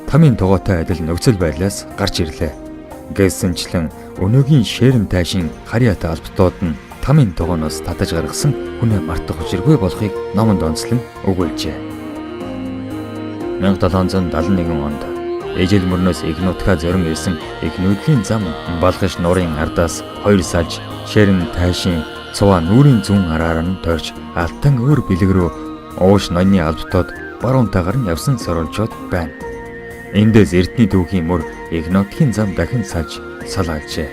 тамийн тогоотой адил нөхцөл байдлаас гарч ирлээ гэсэнчлэн өнөөгийн Шэрэн Тайшин харьяатай албатууд нь тамийн тогооноос татаж гаргасан хүнээ мартах учиргүй болохыг номонд онцлон өгүүлжээ. 1771 онд ижил мөрнөөс их нутгаа зорин ирсэн их нүдлийн зам балгаш нурын ардаас 2 саж Шэрэн Тайшин цуваа нүрийн зүүн араар нь тойрч алтан өөр бэлэг рүү ууш ноёны албатууд баруунтайгаар нь явсан соролжууд байна. Эндээс эрдний түүхийн мөр их нутгийн зам дахин саж салаалжээ.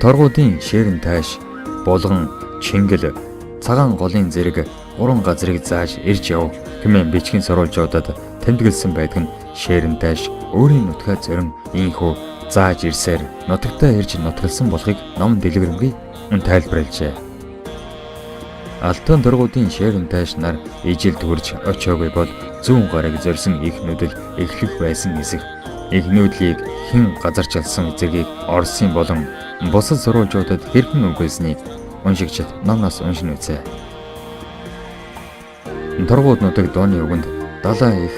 Торгуудын Шэрэн Тайш булган Чингэл цагаан голын зэрэг 3 газрыг зааж ирж яв хэмээн бичгийн сурвалжуудад тэмдэглэсэн байдаг нь Шэрэн Тайш өөрийн нутгаа зорин ийхүү зааж ирсээр нутагтаа ирж нутгалсан болохыг ном дэлгэрэнгүй тайлбарлажээ. Алтан торгуудын Шэрэн Тайш нар ижил төрж очоогүй бол зүүн гарыг зорьсон их нүдэл эхлэх байсан хэсэг их нүдлийг хэн газарчилсан зэргийг Оросын болон бусад сурвалжуудад хэрхэн үгэлсэнийг уншигчид номноос уншин үзье. Торгууд нутаг дооны үгэнд далаа их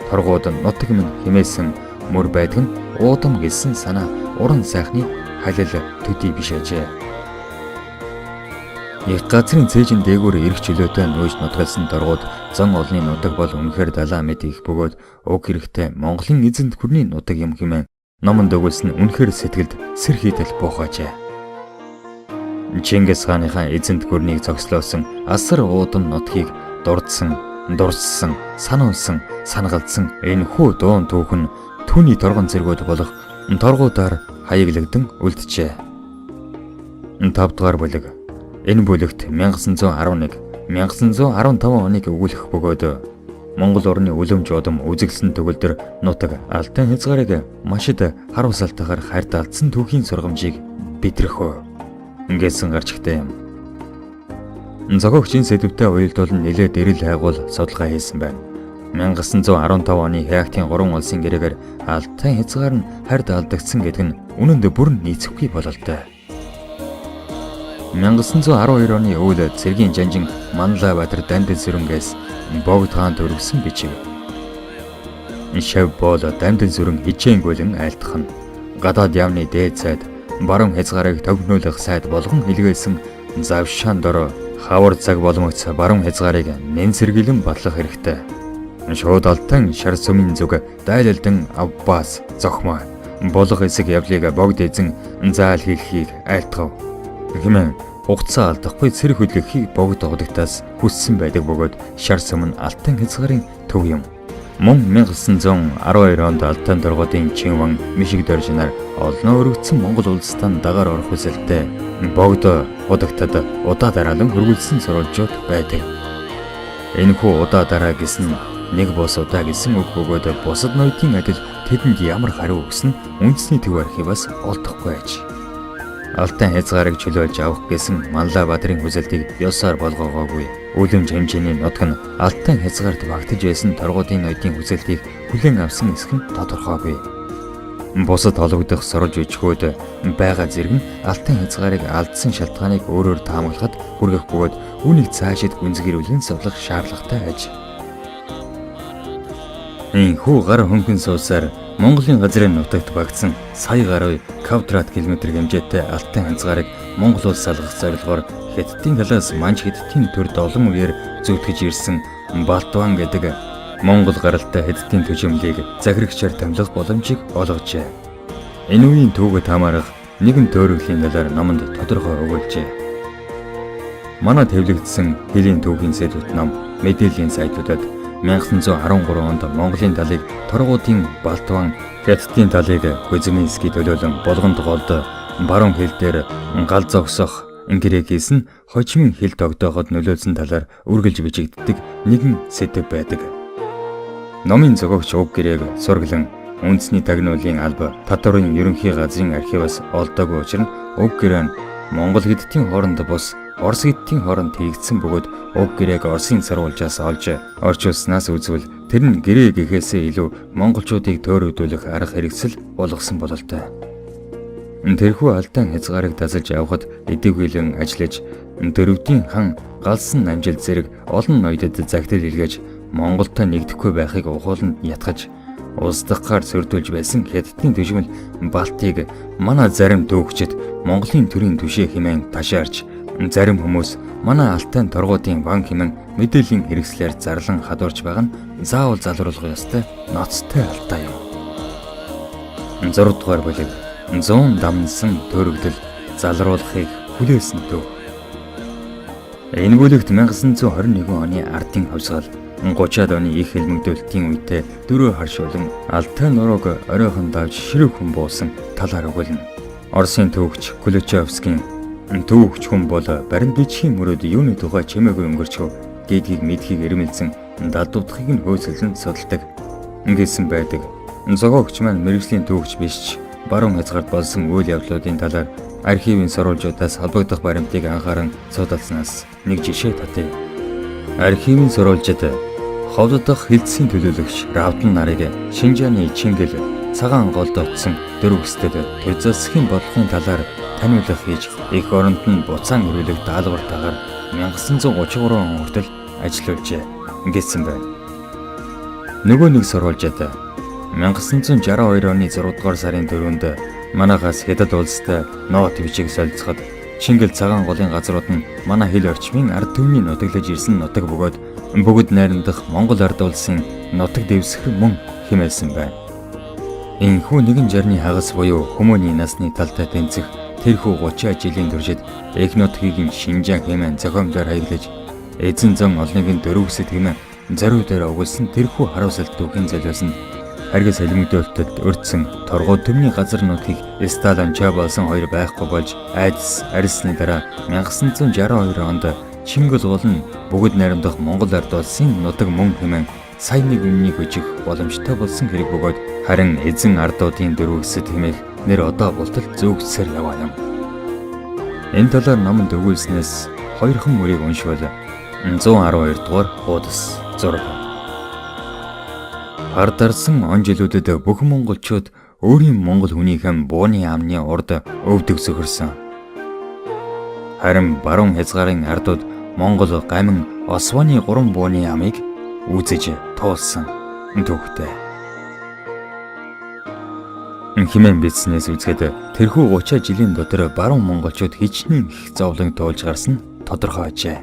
торгууд нутаг минь хэмээсэн мөр байдаг нь уудам гэсэн санаа уран сайхны халил төдий биш ажээ. Их газрын цээжин дээгүүр эрх чөлөөтэй нөөж нутгалсан торгууд зан олны нутаг бол үнэхээр далаа мэд их бөгөөд уг хэрэгтэй Монголын эзэнт гүрний нутаг юм хэмээн номонд өгүүлсэн үнэхээр сэтгэлд сэр хийтэл буухажээ. Чингис хааныхаа эзэнт гүрнийг зогслоосон асар уудам нутгийг дурдсан, сануулсан, сангалдсан энэ хүү дуун түүхэн түүний торгон зэргүүд болох торгуудаар хаяглагдан үлджээ. 5 дугаар бүлэг. Энэ бүлэгт 1911-1915 оныг өгүүлэх бөгөөд Монгол орны үлэмж удам үзэглэсэн төгөлдөр нутаг Алтан хязгаарыг машид харуулсалтайгаар хайрт алдсан түүхийн сургамжийг битрэх ингэсэн гарчигтай юм. Зохиогчийн сэдвтэй уялдуулан нэлээд эрэл хайгуул судалгаа хийсэн байна. 1915 оны Хяактын 3 улсын гэрээгээр Алтан хязгаар нь хайрт алдагдсан гэдэг нь үнэндээ бүрэн нийцэхгүй бололтой. 1912 оны үйл цэргийн жанжин Манлайбаатар Дамдын сүрэнгээс богд хаан төрөгсөн бичиг. Шав бол Дамдын сүрэн хичээнгүйлэн айлтгах нь гадаад яамны дээд сайд баруун хязгаарыг төвнүүлэх сайд болгон илгээсэн завшаан дор хавар цаг боломогц баруун хязгаарыг нэн сэргийлэн батлах хэрэгтэй. Шууд Алтан шар сүмийн зүг дайлалдан Аббас зохмоо болох эсэг явлыг богд эзэн заал хийхийг айлтгав. Хэмээн хугацаа алдахгүй цэрэг хөдлөхийг богд одогтаас хүссэн байдаг бөгөөд шар сүм нь Алтан хязгаарын төв юм. Мөн 1912 онд Алтан торгуудын Чинван мишиг доржинаар олноо өргөцсөн Монгол улстай дагаар орох хүсэлтэй богд одогтод удаа дараалан хөрвүүлсэн сурвалжууд байдаг. Энэхүү удаа дараа гэсэн нэг бос удаа гэсэн үг бөгөөд бусад ноёдын адил тэдэнд ямар хариу өгсөн үндэсний төв архиваас олдохгүй аж. Алтан хязгаарыг чөлөөлж авах гэсэн Манлайбаатарын хүсэлтийг ёсоор болгоогоогүй. Үлэмж хэмжээний нутаг нь алтан хязгаарт багтаж байсан торгуудын ноёдын хүсэлтийг хүлээн авсан эсэх нь тодорхойгүй. Бусад холбогдох сурж өчгөөд байгаа зэрэг нь алтан хязгаарыг алдсан шалтгааныг өөрөөр таамаглахад хүргэх бөгөөд үүнийг цаашид гүнзгийрүүлэн суулгах шаардлагатай аж. Энэхүү гар хөнгөн суусаар Монголын газрын нутагт багтсан сая гаруй квадрат километр хэмжээтэй алтан хязгаарыг Монгол улс салгах зорилгоор Хятадын талаас Манж Хятадын төрд олон үеэр зүтгэж ирсэн Балтван гэдэг Монгол гаралтай Хятадын төжимлийг захирагчаар томилох боломжийг олгожээ. Энэ үеийн түүхэт хамаарах нэгэн төөрөглийн талаар номонд тодорхой өгүүлжээ. Манай төвлөгдсөн хэлийн түүхийн сэдвт ном мэдээллийн сайтуудад 1913 онд Монголын талыг торгуудын Балтван, Хятадын талыг Кузьминский төлөөлөн болгонд голд баруун хил дээр гал зогсох грекээс нь хожимын хил тогтооход нөлөөлсөн талаар үргэлж бичигддэг нэгэн сэдэв байдаг. Номын зохиогч уг гэрээг сургалан үндэсний тагнуулын алба Татварын ерөнхий газрын архиваас олдоогүй учраас уг гэрээ нь Монгол Хятадын хооронд бус Орос Хятадын хооронд хийгдсэн бөгөөд уг гэрээг Оросын сурвалжаас олж орчуулснаас үзвэл тэр нь гэрээ гэхээсээ илүү монголчуудыг төөрөгдүүлэх арга хэрэгсэл болгосон бололтой. Тэрхүү алтан хязгаарыг дасалж авахд эдэгвэлэн ажиллаж дөрөвдийн хан галсан амжилт зэрэг олон ноёдод загтал илгээж Монголтой нэгдэхгүй байхыг ухуулан ятгаж улс дахгаар сөрдүүлж байсан Хятадын төжмөл Балтийг манай зарим дүүгчид Монголын төрийн түшээ хэмээн ташаарч зарим хүмүүс манай алтан торгуудын банк хэмээн мэдээллийн хэрэгслээр зарлан хадуурч байгаа нь заавал залруулах ёстой ноцтой алдаа юм. 6 дугаар бүлэг 100 дамнсан төрөгдөл залруулахыг хүлээсэн төв. Энэ бүлэгт 1921 оны ардын хувьсгал 30-аад оны их хэлмэгдүүлэлтийн үедээ дөрөв харшуулан алтан нурууг оройхон давж ширүүх хүн буусан талаар өгүүлнэ. Оросын төвөгч Клучевскийн төвөгч хүн бол барин бичгийн мөрөд юуны тухай чимээгүй өнгөрчөө гэдгийг мэдхийг эрмэлзэн далдуудахыг нь хөөцөлн судалдаг гэсэн байдаг. Зогоогч маань мэргэжлийн төвөгч биш ч баруун хязгаарт болсон үйл явдлуудын талаар архивын сурвалжуудаас холбогдох баримтыг анхааран судалснаас нэг жишээ татъя. Архивын сурвалжид ховддох хилцсийн төлөөлөгч Равдан нарыг Шинжааны Чингэл цагаан голд очсон дөрвөстэд төзөлсхийн бодлогын талаар таниулах хийж их оронд нь буцаан ирүүлэх даалгавартаагаар 1933 он хүртэл ажиллаулжээ гэсэн байна. Нөгөө нэг сурвалжид 1962 оны 6 дугаар сарын 4-нд манайхаас Хятад улстай ноот бичиг солилцоход Чингэл цагаан голын газрууд нь манай хил орчмын ард түмний нутаглаж ирсэн нутаг бөгөөд бүгд найрамдах Монгол ард улсын нутаг дэвсгэр мөн хэмээсэн байна. Энэхүү нэгэн жарны хагас буюу хүмүүний насны талтай тэнцэх тэрхүү 30 жилийн туршид их нутгийг нь Шинжаан хэмээн зохиомжоор хаягдаж эзэн зан олныг дөрвөсөд хэмээн зориу дээр өгүүлсэн тэрхүү харуулсалт түүхийн золиосонд харгас хэлмэгдүүлэлтэд өртсөн торгууд төмний газар нутгийг Сталин чабалсан хоёр байхгүй болж айдас арилсны дараа 1962 онд Чингэл гол нь бүгд найрамдах Монгол ард улсын нутаг мөн хэмээн сая нэг үннийг өжих боломжтой болсон хэрэг бөгөөд харин эзэн ардуудын дөрвөсөд хэмээх нэр одоо болтол зөөгцсээр яваа юм. Энэ талаар номонд өгүүлснээс хоёрхан мөрийг уншвал 112 дугаар хуудас 6. Ардарсан он жилүүдэд бүх монголчууд өөрийн монгол хүнийхэн бууны амны урд өвдөг сөхөрсөн. Харин баруун хязгаарын ардууд Монгол гамин Осваны 3 бууны амыг үзэж туулсан төвхтэй. Хэмээн бичснээс үзэхэд тэрхүү 30 жилийн дотор баруун монголчууд хичнээн их зовлон туулж гарсан тодорхойжээ.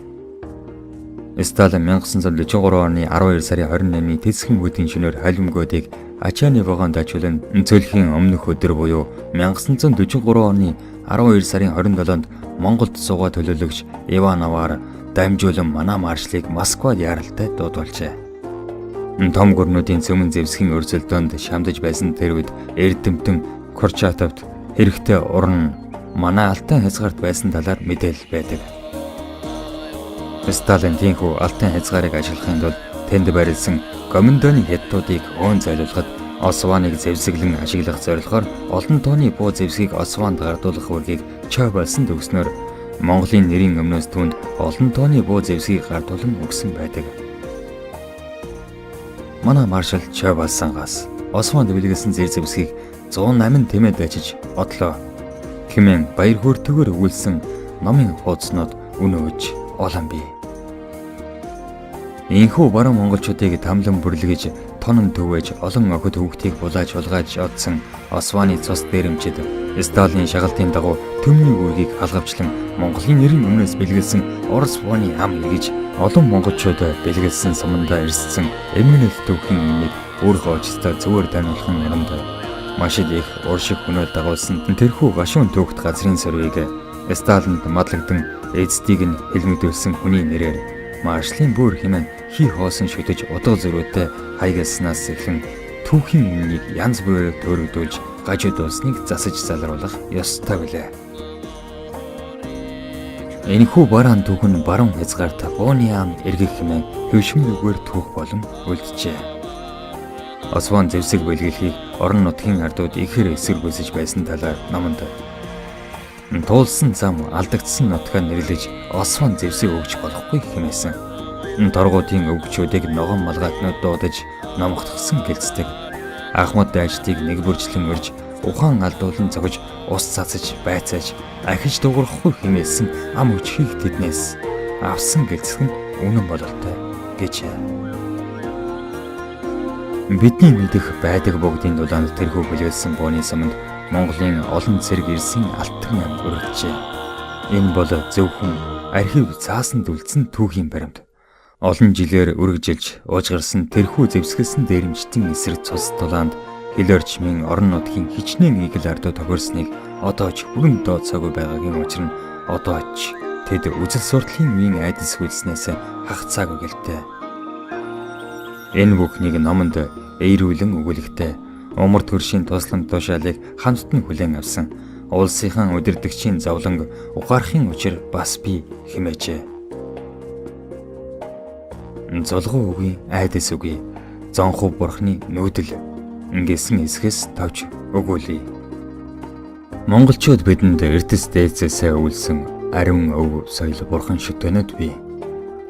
Сталин 1943 оны 12 сарын 28-ны Тэсхэн бүдгийн шөнөөр халимгуудыг ачааны вагонд ажуулан цөлхийн өмнөх өдөр буюу 1943 оны 12 сарын 27-нд Монголд суугаа төлөөлөгч Ивановаар дамжуулан манай маршлыг Москвад яаралтай дуудуулжээ. Том гүрнүүдийн цөмөн зэвсгийн өрсөлдөөнд шамдаж байсан тэр үед Эрдэмтэн Курчатовд хэрэгтэй уран манай алтан хязгаарт байсан талаар мэдээлэл байдаг. Сталин тийхүү алтан хязгаарыг ашиглахын тулд тэнд барилсан гоминдооны хятадуудыг уун зайлуулахад Осваныг зэвсэглэн ашиглах зорилгоор олон тооны буу зэвсгийг Осванд гардуулах үргийг Чойбалсан төгснөөр Монголын нэрийн өмнөөс түүнд олон тооны буу зэвсгийг гардуулан өгсөн байдаг. Манай маршал Чойбалсангаас Осванд бэлгэлсэн зэр зэвсгийг 108 тэмээд ажиж одлоо хэмээн баяр хөөртэйгээр өгүүлсэн номын хуудснууд өнөөж олон бий. Инхүү баруун монголчуудыг тамлан бүрлэгэж тонон төвөөж олон охид хүүхдийг булааж улгааж одсон Осваны цус дээрэмчид Сталины шагалтын дагуу төмний үргийг халгавчлан Монголын нэрийн өмнөөс бэлгэлсэн Орос бууны ам эргэж олон монголчууд бэлгэлсэн сумандаа ирссэн эмгэнэл төвхийн өмнөд өөрөө очтой зүгээр таниулхан нарамд маш их уршиг хөнөө дагуулсан тэрхүү гашуун төвхт газрын сөрвийг Сталинд мадлагдан эцдийг нь хэлмэгдүүлсэн хүний нэрээр маршлын бүр хэмээн хий хоосон шүтэж удаа зөрүүтэй хайгалснаас эхлэн түүхийн өмнөнийг янз бүрээр төрөгдүүлж гажууд улсныг засаж залруулах ёстой билээ. Энэхүү бараан түүхэн баруун хязгаарт бууны ам эргэх хэмээн хөвшмөлөөр түүх болон үлджээ. Осван зэвсэг бэлгэлхийг орон нутгийн ардууд ихээр эсэргүүцэж байсан талаар номонд туулсан зам алдагдсан нутгаа нэрлэж Осван зэвсэг өгч болохгүй хэмээсэн. Торгуудын өвгчүүдийг ногоон малгайтнууд дуудаж номготгсон гэлцдэг. Ахмад дайчдыг нэг бүрчлэн өрж ухаан алдуулан зогж ус цацаж байцааж ахиж дуурахгүй хэмээсэн ам өчхийг тэднээс авсан гэлцэх нь үнэн бололтой гэж. Бидний мэдэх байдаг бүгдийн дулаанд тэрхүү бэлгэлсэн бууны саманд Монголын олон цэрэг ирсэн алтан ам өргөжжээ. Энэ бол зөвхөн архив цаасан дүлцэн түүхийн баримт. Олон жилээр үргэлжилж уужгарсан тэрхүү зэвсгэлсэн дээрэмчтэн эсрэг цус дулаанд хэлэрчмийн орон нутгийн хичнээн игэл ардуу тохирсныг одоо ч бүрэн дооцоогүй байгаагийн учир нь одоо ч тэд үзэл сурталын үеийн айдас хүлснээс хагацаагүй гэлтэй. Энэ бүхнийг номонд эерүүлэн өгүүлэхтэй умар төршийн тусламж тушаалыг хамтд нь хүлээн авсан улсынхан удирдагчийн зовлонг ухаарахын учир бас би хэмээжээ. Золгоо үгүй айдас үгүй зонхуу бурхны нүүдэл ингэсэн эсгэс тавж өгүүлье. Монголчууд бидэнд эрдэс дээдсээсээ өвлсөн ариун өв соёл бурхан шүтэнэд бий.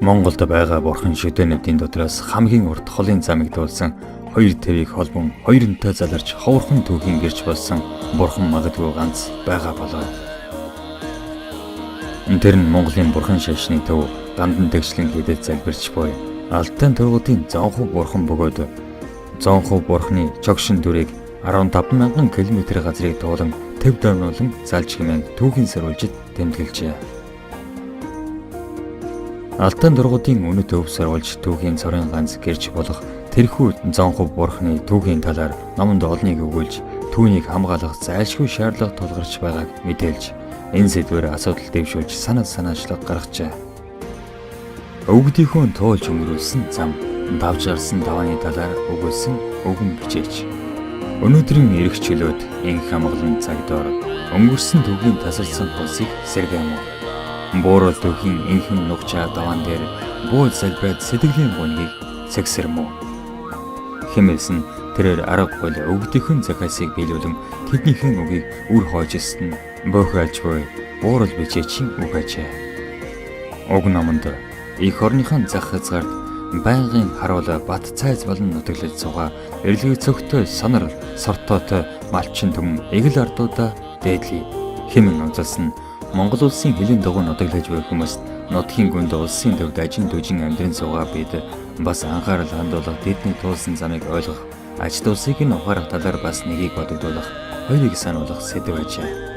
Монголд байгаа бурхан шүтэнэдийн дотроос хамгийн урт холын замыг дуулсан хоёр твийг холбон хоёрынтой заларч ховорхон түүхийн гэрч болсон бурхан магадгүй ганц байгаа болоо. Тэр нь Монголын бурхан шашны төв гандан тэгшлэн хийдэд залбирч буй Алтан тургуудын зонхуу бурхан бөгөөд зонхуу бурханы чогшин дүрийг 15,000 км газрыг дуулан төв дөрнүүлэн залж хэмээн түүхийн сөрүүлжид тэмдэглэжээ. Алтан тургуудын үнэт өв сөрүүлж түүхийн цорын ганц гэрч болох тэрхүү зонхуу бурханы түүхийн талаар номонд олныг өгүүлж түүнийг хамгаалах зайлшгүй шаардлага тулгарч байгааг мэдээлж энэ сэдвээр асуудал дэвшүүлж санаачлаг гаргажээ. Өвгдийнхөө туулж өнгөрүүлсэн зам давж гарсан давааны талаар өгүүлсэн өгөн бичээч. Өнөөдрийн эрх чөлөөт инх хамгаалан цагдаар өнгөрсөн түүхийн тасарсан хөлсийг сэргээн. Буурал түүхийн инхэн нухчаа даваан дээр буу залбираад сэтгэлийн гунгийг цэгсэрмүү. Хэмээсэн тэрээр аргагүй өвгдийнхөө захиасыг биелүүлэн тэднийхэн үгийг үр хоожилсан бөхөөлж буй буурал бичээчийн үг ажээ. Уг номонд их орныхон зах хязгаарт байнгын харуул бат цайз болон нутаглаж суугаа эрлэг цогтой сонор сортоотой малчин төм эгэл ардуудаа дээдлий хэмээн онцолсон Монгол улсын хилийн дагуу нутаглаж буй хүмүүс нутгийн гүнд улсын төвд ажин дүжин амьдрын суугаа бид бас анхаарал хандуулах тэдний туулсан замыг ойлгох ач тусыг нь ухаарах талаар бас нэгийг бодогдуулах хоёрыг сануулах сэдв ажээ.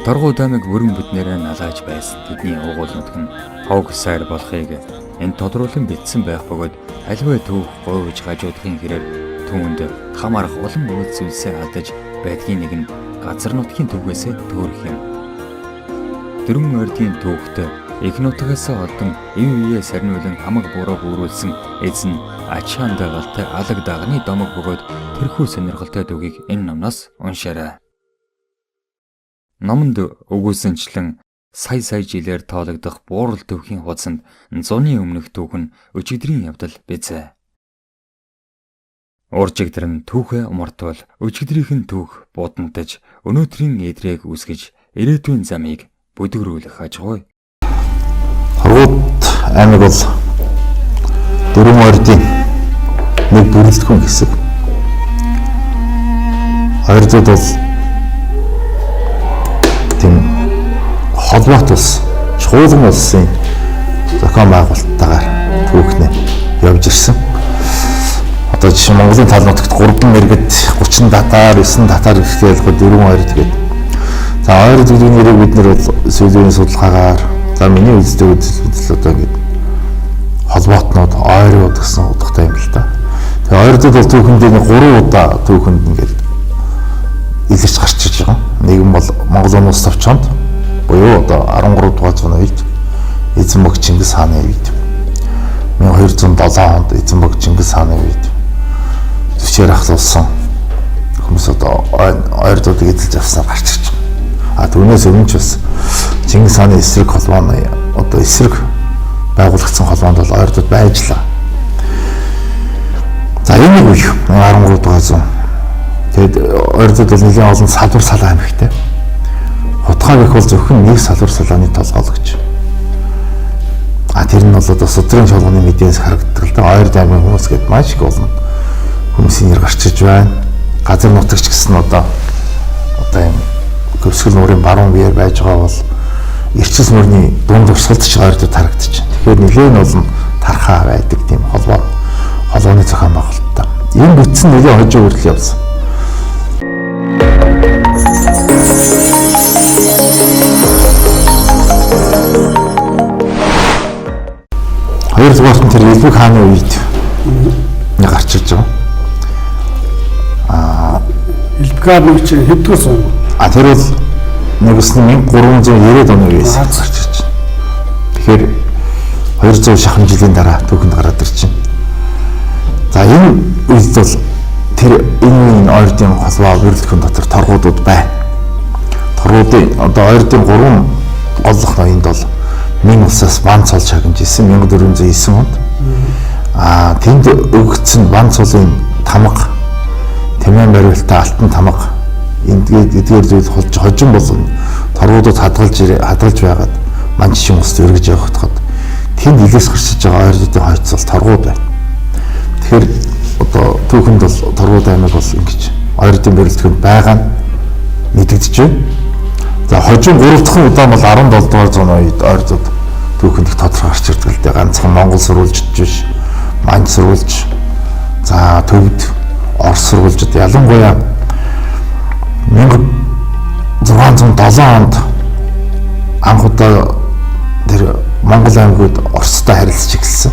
Торгуу дамыг бүрэн бүтнээрээ налааж байсан тэдний уугуулнууд нь хог сайр болохыг энэ тодруулан бичсэн байх бөгөөд аливаа төв гоовж гажуудахын хэрээр түүнд хамаарах олон үйл зүйлсээ алдаж байдгийн нэг нь газар нутгийн төвгөөсөө төөрөх юм. Дөрвөн ордын төвхт их нутгаас олдон ив ивээ сарниулан хамаг буруу бүрүүлсэн эзэн ачаан дагалтай алаг дагны домог бөгөөд тэрхүү сонирхолтой төвгийг энэ номноос уншаарай. Номонд өгүүлсэнчлэн сая жилээр тоологдох буурал төвхийн хуудсанд зуны өмнөх түүх нь өчигдрийн явдал бизээ. Уржигдрын түүхээ умартвал өчигдрийнх нь түүх буудантаж өнөөдрийн эдрийг үүсгэж ирээдүйн замыг бүдгэрүүлэх ажгүй. Торгууд аймаг бол Дөрвөн ордын нэг бүрэлдэхүүн хэсэг. Хоёрдуд бол тийм холбоот улс, чуулган улсын зохион байгуулалттайгаар түүхнээ явж ирсэн. Одоо жишээ нь Монголын тал нутагт 3 мэргэд 30 татар, 9 татар гэхтэй ялгаа дөрвөн хоёр тэгээд. За хоёр зүйлийн нэрийг бид нэр бол сүүлийн судалгаагаар за миний үздэг үзэл одоо ингэ холбоотнууд ойрууд гэсэн утгатай юм л да. Тэгээ ойрууд бол түүхэндээ 3 удаа түүхэнд ингээд илэрч гарч ирж байгаа. Нэг нь бол Монгол улс товчонд буюу одоо 13 дугаар зууны үед Эзэн бог Чингис хааны үед 1207 онд Эзэн бог Чингис хааны үед төвчээр ахлуулсан хүмүүс одоо ойрдуудыг эзэлж авснаар гарч ирж байгаа. Түүнээс өмнө ч бас Чингис хааны эсрэг холбооны одоо эсрэг байгуулагдсан холбоонд бол ойрдууд байжлаа. За энэ үе 13 дугаар зуун. Тэгэд ойрдууд бол нэлийн олон салбар салаа аймагтай. Хутгаа гэх бол зөвхөн нэг салбар салааны толгойлогч. Тэр нь бол одоо судрын чуулганы мэдээс харагддаг л да. Ойрд аймгийн хүмүүс гээд маш их олон хүмүүсийн нэр гарч иж байна. Газар нутагч гэсэн одоо юм Көвсгөл нуурын баруун биеэр байж байгаа бол эрчил мөрний дунд урсгалд ч ойрдод харагдаж байна. Тэгэхээр нэлээд олон тархаа байдаг тийм холбооны зохион байгуулалттай. Энэ бүтсэн нэлээд хожуу хүртэл явсан. Хоёрдугаар нь тэр Элбэг хааны үед гарч ирж байгаа. Элбэг хааны чинь хэдгээр сон? Тэр бол нэгсэн 1390 оны үеэс гарч ирж байна. Тэгэхээр 200 шахан жилийн дараа түүхэнд гараад ирж байна. За энэ үед бол тэр энэ ойрдын холбоо бүрэлдэхүүн дотор торгуудууд байна. Торгуудын одоо ойрдын 3 голлох ноёнд бол Мин улсаас Ван цол шагнаж исэн 1409 онд. Тэнд өгөгдсөн Ван цолын тамга Тэмээн барилтаа алтан тамга эдгээр зүйл хожим болон торгуудад хадгалж байгаад манчшин улсад өргөж явахдахад тэнд илээс гарчиж байгаа ойрдуудын хойцол торгууд байна. Тэгэхээр одоо түүхэнд бол торгууд аймаг бол ингэж ойрдын бүрэлдэхүүнд байгаа нь мэдэгдэж байна. За хожим 3 дахь удаа бол 17 дугаар зууны үед ойрдууд түүхэнд их тодорхой гарч ирдэг л дээ. Ганцхан Монгол сурвалжч биш, Манж сурвалж, за Төвд Орос сурвалжид ялангуяа 1607 онд анх удаа тэр Монгол аймагуд Оростой харилцаж эхэлсэн.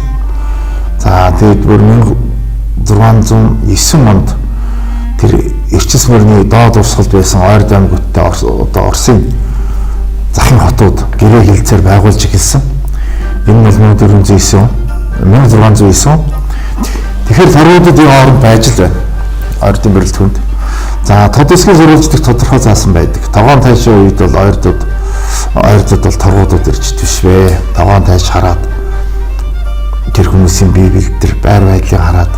За тэгээд бүр 1609 онд тэр эрчил мөрний доод урсгалд байсан ойрд аймагуудтай одоо Оросын захын хотууд гэрээ хэлцээр байгуулж эхэлсэн. Энэ бол 1409 1609. Тэгэхээр торгуудын хооронд байж л байна. Ойрдын бүрэлдэхүүнд. За тодосгийн сурвалждах тодорхой заасан байдаг. Тогоон тайшийн үед бол ойрдууд бол торгуудууд ирж төвшвэ. Тогоон тайш хараад тэр хүмүүсийн бие бэлтэр байр байдлыг хараад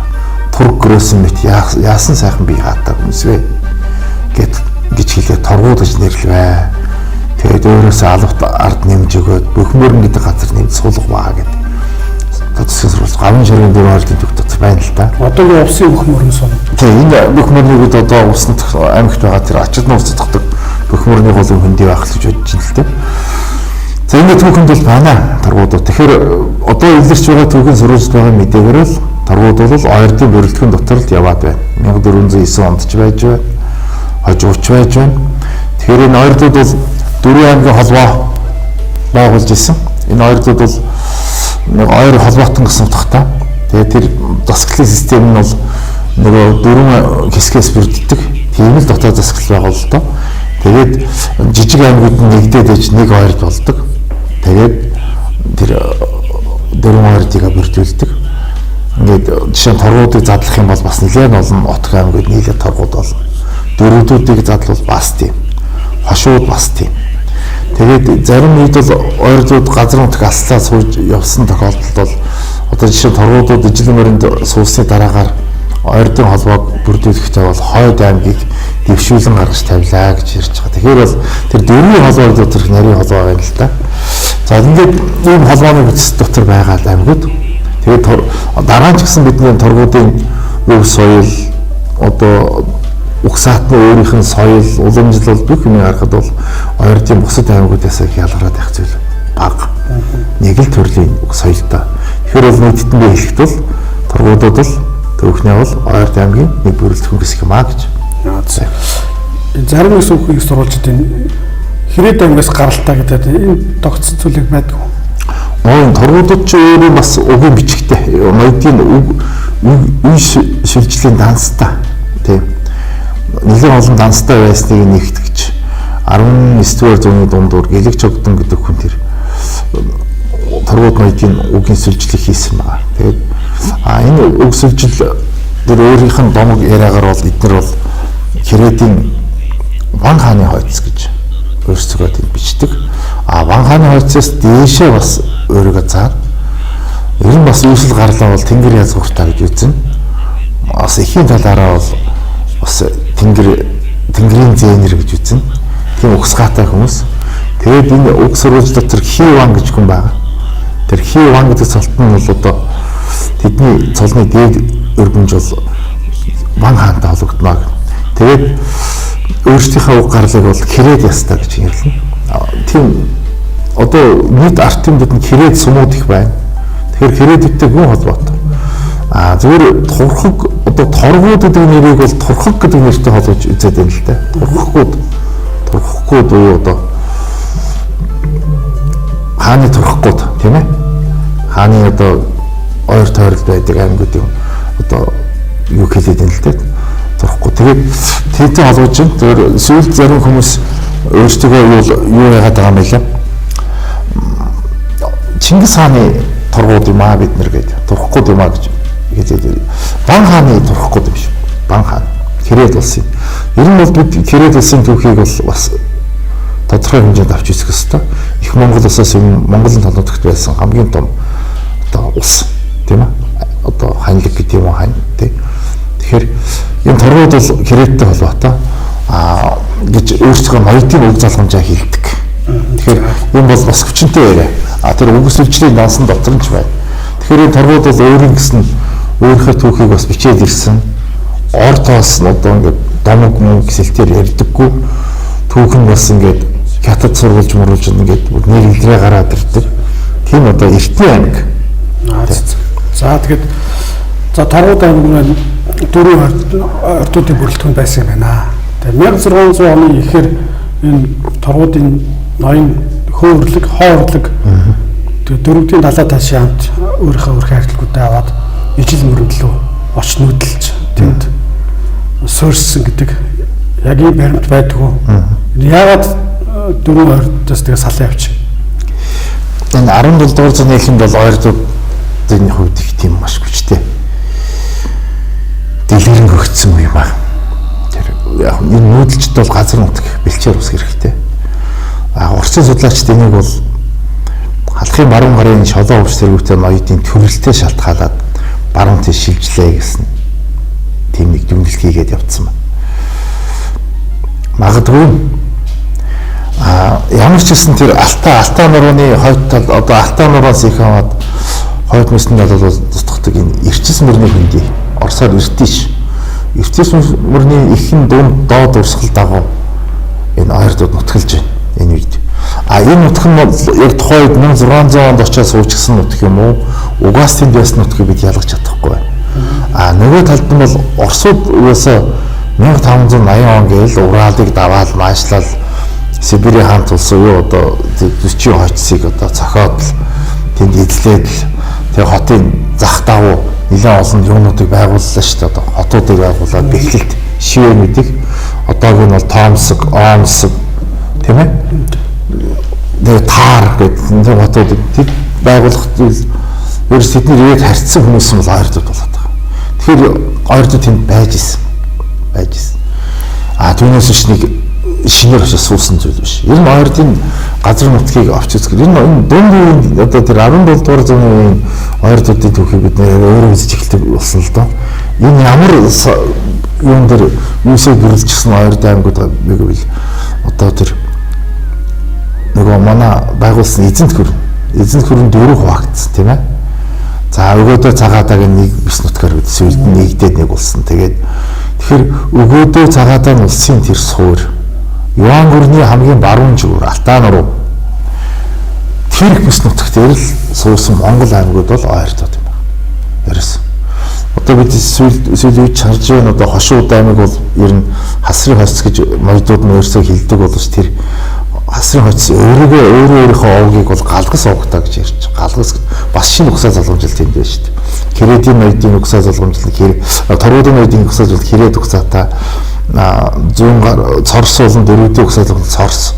тург грөөсөн мэт яасан сайхан бие хатаа хүмүүс вэ гэж хэлээ торгууд гэж нэрлэвэ. Тэгээд өөрөөсөө албат ард нэмж өгөөд Бөхмөрн гэдэг газар нэмж суулгаваа гэдэг. Тодосгийн сурвалж гавн ширүүн дээр ойрдын төв дотор байна л да. Одоогийн Увсын Бөхмөрн сон. Тийм энэ Бөхмөрнийгүүд одоо Увсанд аймагт байгаа тэр ачид нууцддаг Бөхмөрний гол хөндий байх л гэж бодож байна л да. За энэ түүхэнд бол байна торгуудууд. Тэгэхээр одоо илэрч байгаа түүхийн сурвалжд байгаа мэдээгээр л торгууд бол ойрдын бүрэлдэхүүн дотор л яваад байна. 1409 онд ч байж байна. Хожууч байж байна. Тэгэхээр энэ ойрдууд бол 4 аймгийн холбоо байгуулж исэн. Энэ ойрдууд бол нэг ойр холбоотон гэсэн утгатай. Тэгээд тэр засаглалын систем нь бол нөгөө 4 хэсгээс бүрддэг. Тийм л дотоод засаглал байгаа л доо. Тэгээд жижиг аймагуд нэгдээд ээж нэг ойрд болдог. Тэгээд тэр 4 ойрдыг бүрдүүлдэг. Ингээд жишээ нь торгуудыг задлах юм бол бас нэлээд олон отг аймагуд нийлээд торгууд болно. Дөрөвдүүдийг задлал бас тийм. Хошууд бас тийм. Тэгээд зарим үед бол ойрдууд газар нутаг алслаа сууж явсан тохиолдолд бол одоо жишээ нь торгуудууд ижил мөрөнд суусны дараагаар ойрдын холбоог бүрдүүлэхдээ бол Хойд аймгийг дэвшүүлэн гаргаж тавилаа гэж ярьж байгаа. Тэгэхээр бол тэр дөрвийн холбоог дотор нарийн холбоо байна л да. За ингээд ийм холбооны бүтэц дотор байгаа аймагуд тэгээд дараа нь ч гэсэн бидний торгуудын өв соёл одоо угсаатны өөрийнх нь соёл уламжлал бүх юм харахад бол ойрдын бусад аймагуудаас их ялгараад байх зүйл бага. Нэг л төрлийн соёлтой. Тэгэхээр бол нийтэдээ хэлэхэд бол торгуудууд л Төвхний бол Ойрд аймгийн нэг бүрэлдэхүүн хэсэг юм аа гэж. Зарим их хүүхдийн сурвалжуудын Хэрээд аймгаас гаралтай гэдэг энэ тогтсон зүйлийг байдаг уу? Торгуудад ч өөрөө бас угийн бичгтэй. Ноёдын үе шилжлийн данстай. Тийм. Нэгэн олон данстай байсныг нэгтгэж 19-р зууны дундуур Гэлэг Чогдон гэдэг хүн тэр торгууд ноёдын үгийн шилжлийг хийсэн байгаа. Тэгээд энэ үг шилжил тэр өөрийнх нь домог яриагаар бол эдгээр бол Хэрээдийн Ван хааны хойц гэж өөрсдөө тийм бичдэг. Ван хааны хойцоос дээшээ бас өөрийгөө заа. Ер нь бас үүсэл гарлаа бол тэнгэр язгууртаа гэж үзнэ. Бас эхийн талаараа бол бас тэнгэрийн зээнэр гэж үзнэ. Тийм угсгаатай хүмүүс. Тэгээд энэ уг сурвалж дотор Хи Ван гэж хүн байгаа. Тэр Хи Ван гэдэг цолтон нь бол одоо тэдний цолны дээд өргөмж бол Ван хаантай холбогдно. Тэгээд өөрсдийнхөө уг гарлыг бол Хэрээд ястаа гэж ярьлаа. Тийм одоо нийт артын дэдэн Хэрээд сумууд их байна. Тэгэхээр Хэрээдтэй гүн холбоотой. Зүгээр турхаг одоо торгууд гэдэг нэрийг бол турхаг гэдэг нэртэй холбож үзээд байна л да. Турхагууд уу одоо хааны турхагууд тийм ээ. Хааны одоо ойр тойрол байдаг аймагуудын одоо юу хэлээд байна л да. Турхгүй. Тэгээд тэдний холбож байна. Тэр сүүлд зарим хүмүүс өөрсдөө юу яагаад байгаа юм бэ лээ? Чингис хааны торгууд юм аа бид нэр гэдэг. Турхгүй юм аа гэж хэлээд. Ван хааны турхгүй юм биш. Ван хаан. Хэрээд улсын. Ер нь бол бид Хэрээд улсын түүхийг бол бас тодорхой хэмжээнд авч үзэх ёстой. Их Монгол улсаас энэ Монголын толгойд байсан хамгийн том одоо улс тийм ээ. Одоо ханилэг гэдэг юм хань тийм. Тэгэхээр энэ торгууд бол Хэрээдтэй холбоотой гэж өөрсдөө ноёдын үг залгамжаа хийдэг. Тэгэхээр энэ бол бас хүчинтэй яриа. Тэр үгсэлжлийн дансан дотор нь ч байна. Тэгэхээр энэ торгууд бол өөрийн гэсэн өөрийнхөө түүхийг бас бичээд ирсэн. Ортоос нь одоо ингээд домог мөн гэсэлтээр ярьдаггүй. Түүх нь бас ингээд хятад сурвалж мөрүүлж ингээд нэр илрээ гараад ирдэг. Тийм одоо эртний аймаг. За тэгээд торгууд аймаг дөрвөн ордуудын бүрэлдэхүүн байсан юм байна. Тэгээд 1600 оны ихээр энэ торгуудын ноён хөөрлөг, хоорлог дөрвдийн далаа таашийн хамт өөрийнхөө хайртлагуудаа аваад ижил мөрөнд лөө оч нүүдэлж тэнд суурьсан гэдэг яг ийм баримт байдгүй. Яагаад дөрвөн ордоос тэгээ салан явчих. Энэ 17 дугаар зууны эхэнд бол ойрдуудын хувьд их тийм маш хүчтэй дэлгэрэнг өгсөн юм байна. Тэр яг энэ нүүдэлчд бол газар нутаг бэлчээр ус хэрэгтэй. Урчин судлаачид энийг бол халахын баруун гарын шолоо өвч зэрэгтэй ноёдын төрөлтэй шалтгаалаад баруун тийш шилжлээ гэсэн тийм нэг дүгнэлт хийгээд явцсан байна. Магадгүй ямар ч гэсэн тэр Алтай нурууны хойд тал одоо Алтай нураас их аваад хойд мэсний бол тусдахдаг энэ Эрчис мөрний хөндөй Оросоор Эрчис мөрний ихэн дунд доод урсгал дагуу энэ ойрдууд нутгалж байна энэ үед. Энэ нутг нь яг тухайн үед 1600 онд очиж суучсан нутг юм уу? Угастинд байсан нутгийг бид ялгаж чадахгүй байна. Нөгөө талд нь бол Оросууд угаасаа 1580 он гээл Уралыг даваал maaшлал Сибирийн хаант улс уу одоо 40 хойцсыг одоо цохоод тэнд эзлээд тэр хотын зах давуу нэлээд олон юунуудыг байгууллаа шүү дээ. Одоо хотуудыг байгуулад бэхлэлт шивэ мэдих одоогийн нь бол Томск, Омск тийм ээ. Тэгээ таар гэдэг энэ хотуудыг тэр байгуулах ерөөс тэдний яг харьцсан хүмүүс нь бол ойрдууд болоод байгаа. Тэгэхээр ойрдууд тэнд байж исэн. Түүнээс биш нэг шинээр очиж суусан зүйл биш. Ер нь ойрдын газар нутгийг авч үзэх. Ер нь дунд үеийн одоо тэр 17 дугаар зууны үеийн ойрдуудын түүхийг бид өөрөө үзэж эхэлдэг болсон л доо. Энэ ямар юун дээр юусаа гэрэлжсэн ойрд аймагуд байгааг одоо тэр нөгөө манай байгуулсан эзэнт хөрөн 4 хуваагдсан тийм ээ. За өгөөдөө цагаатаг нэг бис нутгаар сүйд нэгдээд нэг болсон. Тэгэхээр өгөөдөө цагаатаа нь улсын тэр суур Юан гүрний хамгийн баруун зүгүүр Алтан руу тэр бис нутагт л суусан Монгол аймагуд бол ойртууд юм байна. Ярээс. Одоо бид сүүлийн үед харж байна одоо хошууд аймаг бол ер нь хасрын хоц гэж моёдууд нь өөрсдөө хэлдэг боловч тэр хасрын хоц өөрийнхөө овгийг бол галгас овгтаа гэж ярьж галгас бас шинэ угсаа залгамжил тэнд байна шүү дээ. Кредийн моёдын угсаа залгамжил торгуудын моёдын угсаа залгамжил кредит угсаатай зүүн цорс болон дөрвөдийн угсаа залгамжил цорс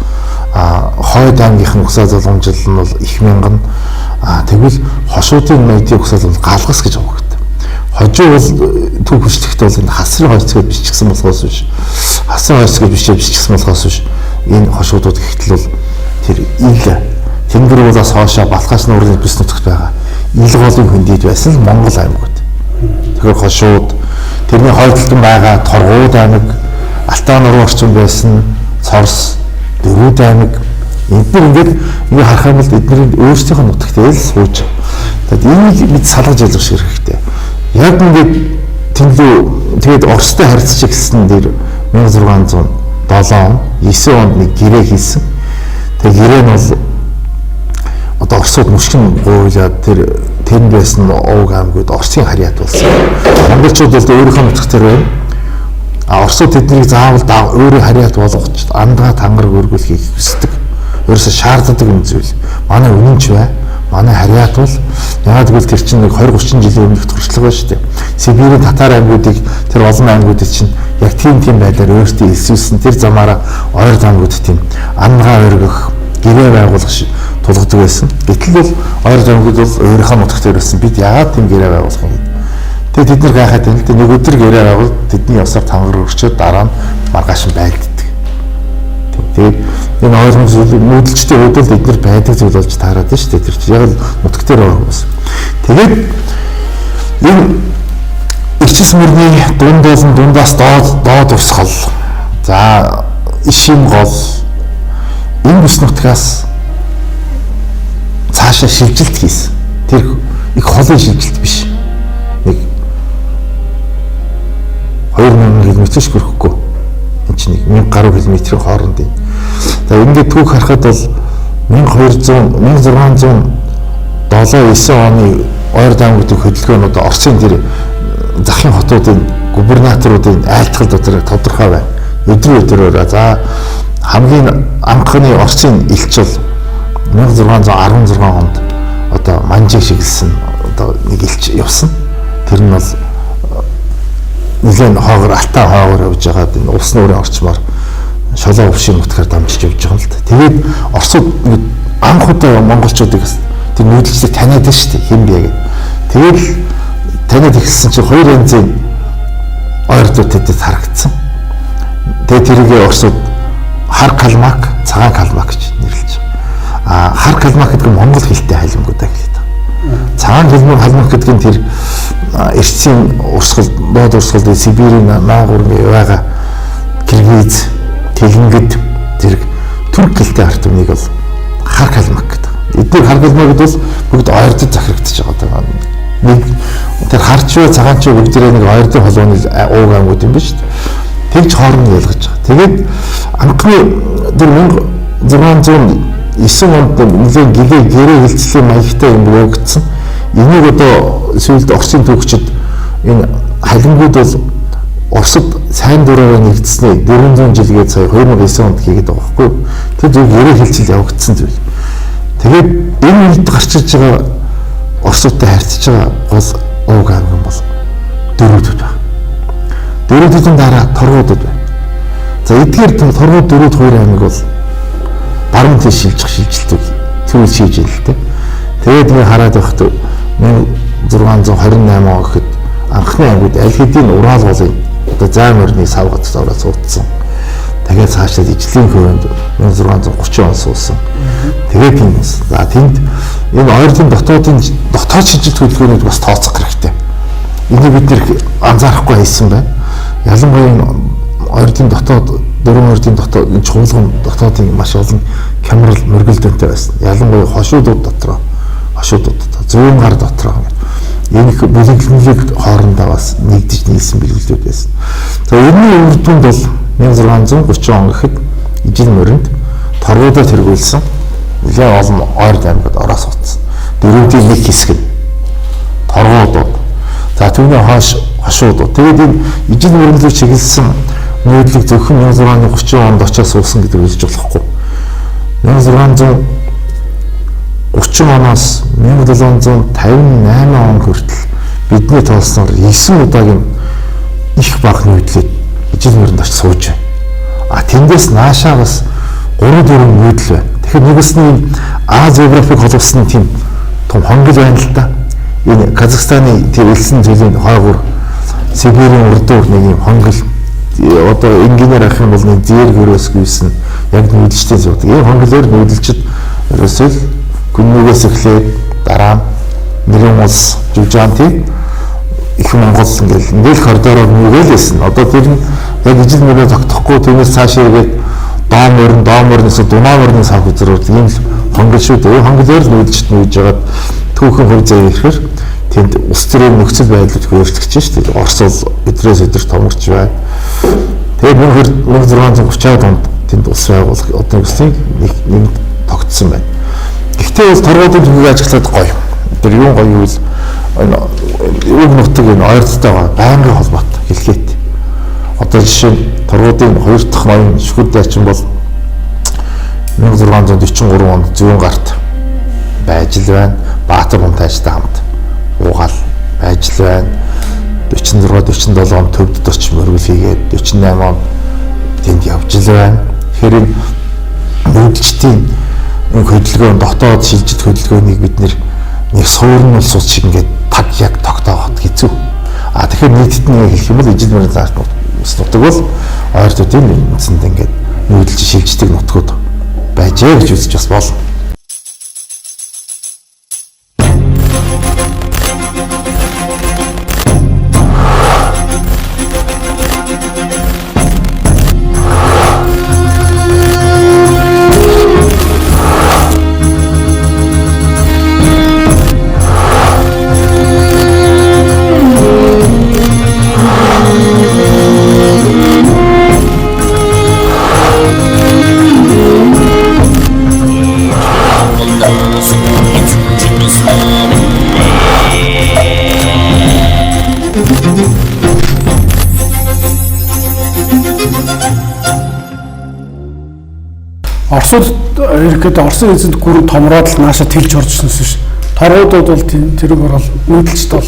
хойд аймгийнхын угсаа залгамжил нь бол их мянган тэгвэл хошуудын моёдын угсаа залгамжил галгас гэж овгт. Хожуу бол төв хүчлэгт бол энэ хасрын хойц гэж биччихсэн болохоос биш. Хасрын хойц гэж биччихсэн болохоос биш. Энэ хошуудууд гэхтэл бол тэр ил тэнгэр уулаас хоошоо балхаас нуурын бис нутагт байгаа. Ил голын хөндөд байсан Монгол аймагуд. Тэгэхээр хошууд тэрний хойдолтон байгаа Торгууд аймаг, Алтан нуруу орчин байсан Цорс, Дөрвөд аймаг эдгээр ингээд харах юм бол эдний өөрсдийнхөө нутагт л сууж. Тэгэхээр энийг бид салгаж ойлгох хэрэгтэй. Яг ингээд тэгээд Оростой харьцаж гисэн дээр 1607 он 9 онд нэг гэрээ хийсэн. Тэгээд гэрээ нь бол одоо Оросууд мөшгөн гуйлаад тэнд байсан овг аймагуд Оросын харьяат болсон. Монголчууд бол өөрийнхөө нутагт тэр байна. Оросууд тэднийг заавал өөрийн харьяат болгож андгаа тангар өргүүлэхийг хүсдэг. Ерөөсө шаарддаг юм зүйл. Манай үнэнч бай. Манай харьяат бол яагаад гэвэл тэр чинь нэг 20-30 жилийн өмнөх туршлага байна шүү дээ. Сибирийн татар аймагуудыг тэр олон аймагуудыг чинь яг тийм байдлаар өөртөө илсүүлсэн тэр замаараа ойр аймагууд тийм ангаа өргөх, гэрээ байгуулах тулгадаг байсан. Гэтэл бол ойр аймагууд бол өөрийнхөө нутагт ирсэн. Бид яагаад тийм гэрээ байгуулах юм бэ? Тэгээд тэд нар гайхаад байна л да. Нэг өдөр гэрээ байгуул тэдний явсаар тангар өргөчөөд дараа нь маргааш нь байлддаг. Тэгээд энэ ойлгомж нүүдэлчтэй хөдөлд эдгээр байдаг зүйл болж таарад нь шүү дээ. Тэр чинь яг л нутаг дээр байгаа хүмүүс. Тэгээд энэ эрчис мөрний дунд болон дундаас доод урсгал. За ишим гол энэ бүс нутгаас цаашаа шилжилт хийсэн. Тэр их холын шилжилт биш. Нэг 2000 км-ч хүрэхгүй. Энэ чинь 1000 гаруй км-ийн хооронд юм. За ингээд түүх харахад бол 1607-9 оны ойр аймагуудын хөдөлгөөнүүд Оросын тэр захын хотуудын губернаторуудын айлтгал дотор тодорхой байна. Өдрөөр за хамгийн анхны Оросын элч бол 1616 онд одоо манжиг шиглсэн одоо нэг элч явсан. Тэр нь бол нэгэн хоогоор алтан хоогоор явж байгаа энэ улс нуурын орчмоор шолоо өвшийн нутгаар дамжиж явж байгаа юм л да. Тэгээд Оросууд анх удаа монголчуудыг тэр нүүдэлчдийг таниад байна шүү дээ. Хэн бэ гэдэг. Тэгээд таниад ихсэн чинь хоёр янзын ойртууд тэдэд харагдсан. Тэгээд тэрийг Оросууд хар калмак, цагаан калмак гэж нэрлэж байгаа. Хар калмак гэдэг нь монгол хэлтэй хайлмгуудаа хэлээд байгаа. Цагаан калмак гэдэг нь тэр эрчсийн урсгал, доод урсгал, Сибирийн наагуурны байгаа Киргиз, Тэгэнгэд зэрэг түрк хэлтэй ард түмнийг бол хар калмак гэдэг. Эдгээр хар калмакд бол бүгд ойрдод захирагдаж байгаа. Нэг тэр харч бай, цагаанч бай бүгдээ нэг ойрдын холбооны ууг аймагуд юм ба шүү дээ. Тэгж хооронд ялгаж байгаа. Тэгээд анхны тэр 1609 онд нэгэн гэрээ хилцлийн маягтай юм өгөгдсөн. Энийг одоо сүүлд Оросын түүхчид энэ халимгууд бол Оросд сайн дураараа нэгдснээ 400 жилгээд сая 2009 онд хийгээд байгаа байхгүй. Тэр зөв гэрээ хилцэл явагдсан зүйл. Тэгээд энэ үед гарч иж байгаа Оростой харьцаж байгаа гол ууг аймаг бол дөрвөдөд байна. Дөрвөдөдийн дараа торгуудад байна. За эдгээр торгууд дөрвөд хоёр аймаг бол баруун тийш шилжилтүүд түүл хийж байна л дээ. Тэгээд ингэ хараад байхад 1628 он гэхэд анхны аймагуд аль хэдийн Урал голын одоо зайн морины сав газар ороод суудсан. дахиад цаашлаад ижлийн хувьд 1630 он суусан. Тэгээд тийм бас. За тэнд энэ ойрын дотоод шилжилт хөдөлгөөнийг бас тооцох хэрэгтэй. Энийг бид нэр анзаарахгүй хийсэн байна. Ялангуяа ойрын дотоод дөрвөн ойрын дотоод энэ чуулган дотоодын маш олон камерал мөргөлдөнтэй байсан. Ялангуяа хошуудууд дотроо зүүн гар дотроо энэ их бүлэглэлийг хоорондоо бас нэгдэж нийлсэн бэлгэлүүд байсан. За ерний үр дүнд бол 1630 он гэхэд ижил моринд торгуудад тэргүүлсэн нэлээд олон ойр аймагт ороос утсан. Дөрөвдийн нэг хэсэг нь торгуудууд. За түүний хошуудууд. Тэгээд энэ ижил моринд чиглэсэн нөөдлөг зөвхөн 1630 онд очиж суусан гэдэг үзэж болохгүй. 1630 оноос 1758 он хүртэл бидний тоолсноор 9 удаагийн их бага нөөдлөд ижил моринд очиж сууж байна. А тэндээс наашаа бас 3-4 нүүдэл байна. Тэгэхээр нэгээс нь Аз географик холбосон тийм том хонгил байна л да. Энэ Казахстаны тэр элсэн зүйлийн хойгуур Сибирийн урдуур нэг юм хонгил одоо инженеэр ах юм бол нэг зээг өрөөс гүйсэн яг нүүдэлчтэй зурдаг. Энэ хонглоор нүүдэлчд ерөөсөө гүннээс эхлээд дараа нь нэрэн улс Жүжаанти их Монгол ингээл коридороор нүүгэлсэн. Одоо тэр нь яг ижил мөрөө тогтохгүй түүнээс цаашаа игээд дооморноос дунаа мөрний сав үзрүүд ийм хонгол шүү дээ. Хонглоор нүүдэлчд нүүж байгаад түүхэн хөв зээ ирэхээр тэнд ус төрийн нөхцөл байдлыг өөрчлөгдөж шүү дээ. Орос бол өдрөөс өдөр томорч байна. Тэгээд 1630-аад онд тэнд улс байгуулах одоо үсгийг нэг тогтсон байна. Гэхдээ бол торгуудын төвийг ажиглаад гоё. Тэр юу гоё юу л энэ үг нутаг энэ ойролцоотойгоо байнгын холбоотой хэлхээт. Одоо жишээ нь торгуудын 2 дахь ноён шүхэр дайчин бол 1643 онд зүүн гарт байж л байна. Баатар Мунтайчтай хамт уугаал байж л байна. 46-47 он төвдөд очиж мөргөл хийгээд 48 он тэнд явж л байна. Тэгэхээр энэ нүүдэлчдийн энэ хөдөлгөөн дотоод шилжилт хөдөлгөөнийг бид нэг суурин улс шиг ингээд таг яг тогтооход хэцүү. А тэгэхээр нийтэд нь хэлэх юм бол ижил мөрийн заалт нутаг бол ойртуудын үндсэнд ингээд нүүдэлж шилждэг нутгууд байжээ гэж үзэж бас болно. Оросд ирэхэд Оросын эзэнт гүрэн томроод л нааша тэлж оржсноос биш. Торгуудууд бол тэрэг орол нүүдэлчд бол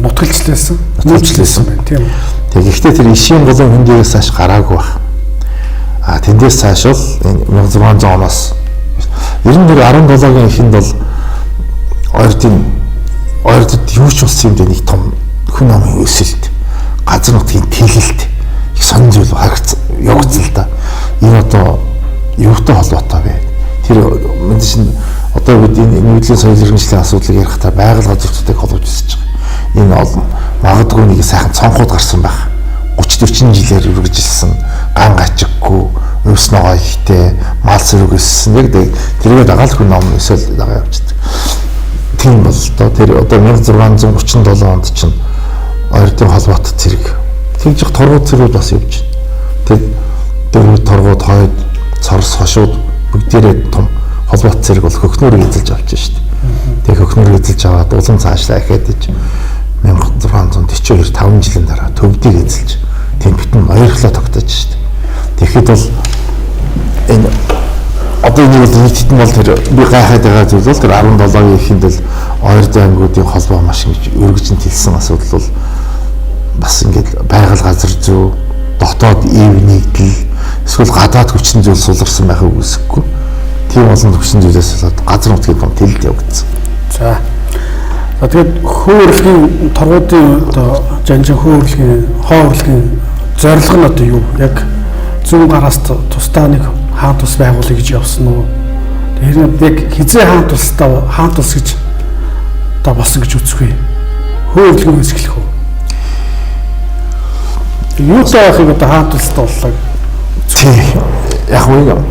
нутгалчлээсэн, нүүдэлчлээсэн байна тийм. Тэгэхдээ тэр ишийн голын хөндийгээс цааш гараагүй баг. А тэндээс цааш бол 1600 оноос 94-17-гийн эхэнд бол ойрдод юу ч болсон юм дэ нэг том хүн амын өсөлт, газар нутгийн тэлэлт их сонин зүйл харагц явагдсан л да. Энэ одоо юутай холбоотой вэ? Тэр мэдээж нь одоо бид энэ нүүдлийн соёл иргэншлийн асуудлыг ярихдаа байгаль газруудыг холбож үзэж байгаа. Энэ олон магадгүй нэг сайхан цонхууд гарсан байх. 30-40 жилээр үргэлжилсэн ган гачиггүй, өвс ногоо ихтэй, мал зэрэг өссөн. Яг тэргээ дагаал хүн ном эсвэл дагаа явчихдаг. Тийм бол тэр одоо 1637 онд чинь ойртын холбоотой зэрэг тэгж их торгууд зэрэг бас явж байна. Тэр торгууд хойд цорс хошууд бүгдээрээ том холбоот зэрэг бол хөхнөрийг эзэлж авч шүү дээ. Тэгээ хөхнөрийг эзэлж аваад улам цаашлаа ихэд 1642 5 жилийн дараа төвдийг эзэлж тийм бүтэн баярлалаа тогтоож шүү дээ. Тэгэхэд бол энэ одоо энэ бол нийтэд нь бол тэр би гайхаад байгаа зүйл бол тэр 17-гийн эхэнд л ойрд аймагуудын холбоо маш ингэж өргөжин тэлсэн асуудал бол бас ингээд байгаль газар зүй, дотоод ив нэгдэл эсвэл гадаад хүчин зүйл суларсан байхыг үсэхгүй. Тийм олон хүчин зүйлээс болоод газар нутгийн том тэлд явагдсан. За тэгээд хөөрөлгийн торгуудын одоо жанжин хөөрөлгийн хоо хөөрөлгийн зорилго нь одоо юу? Яг зүүн гараас тусдаа нэг хаан тус байгуулъя гэж явсан уу? Тэгэхээр яг хизээ хаан тус гэж одоо болсон гэж үзэх вэ? Хөөвлөгөөс эхлэх үү? Юу таахыг одоо хаан тустай боллоо. Тийм. Яг уу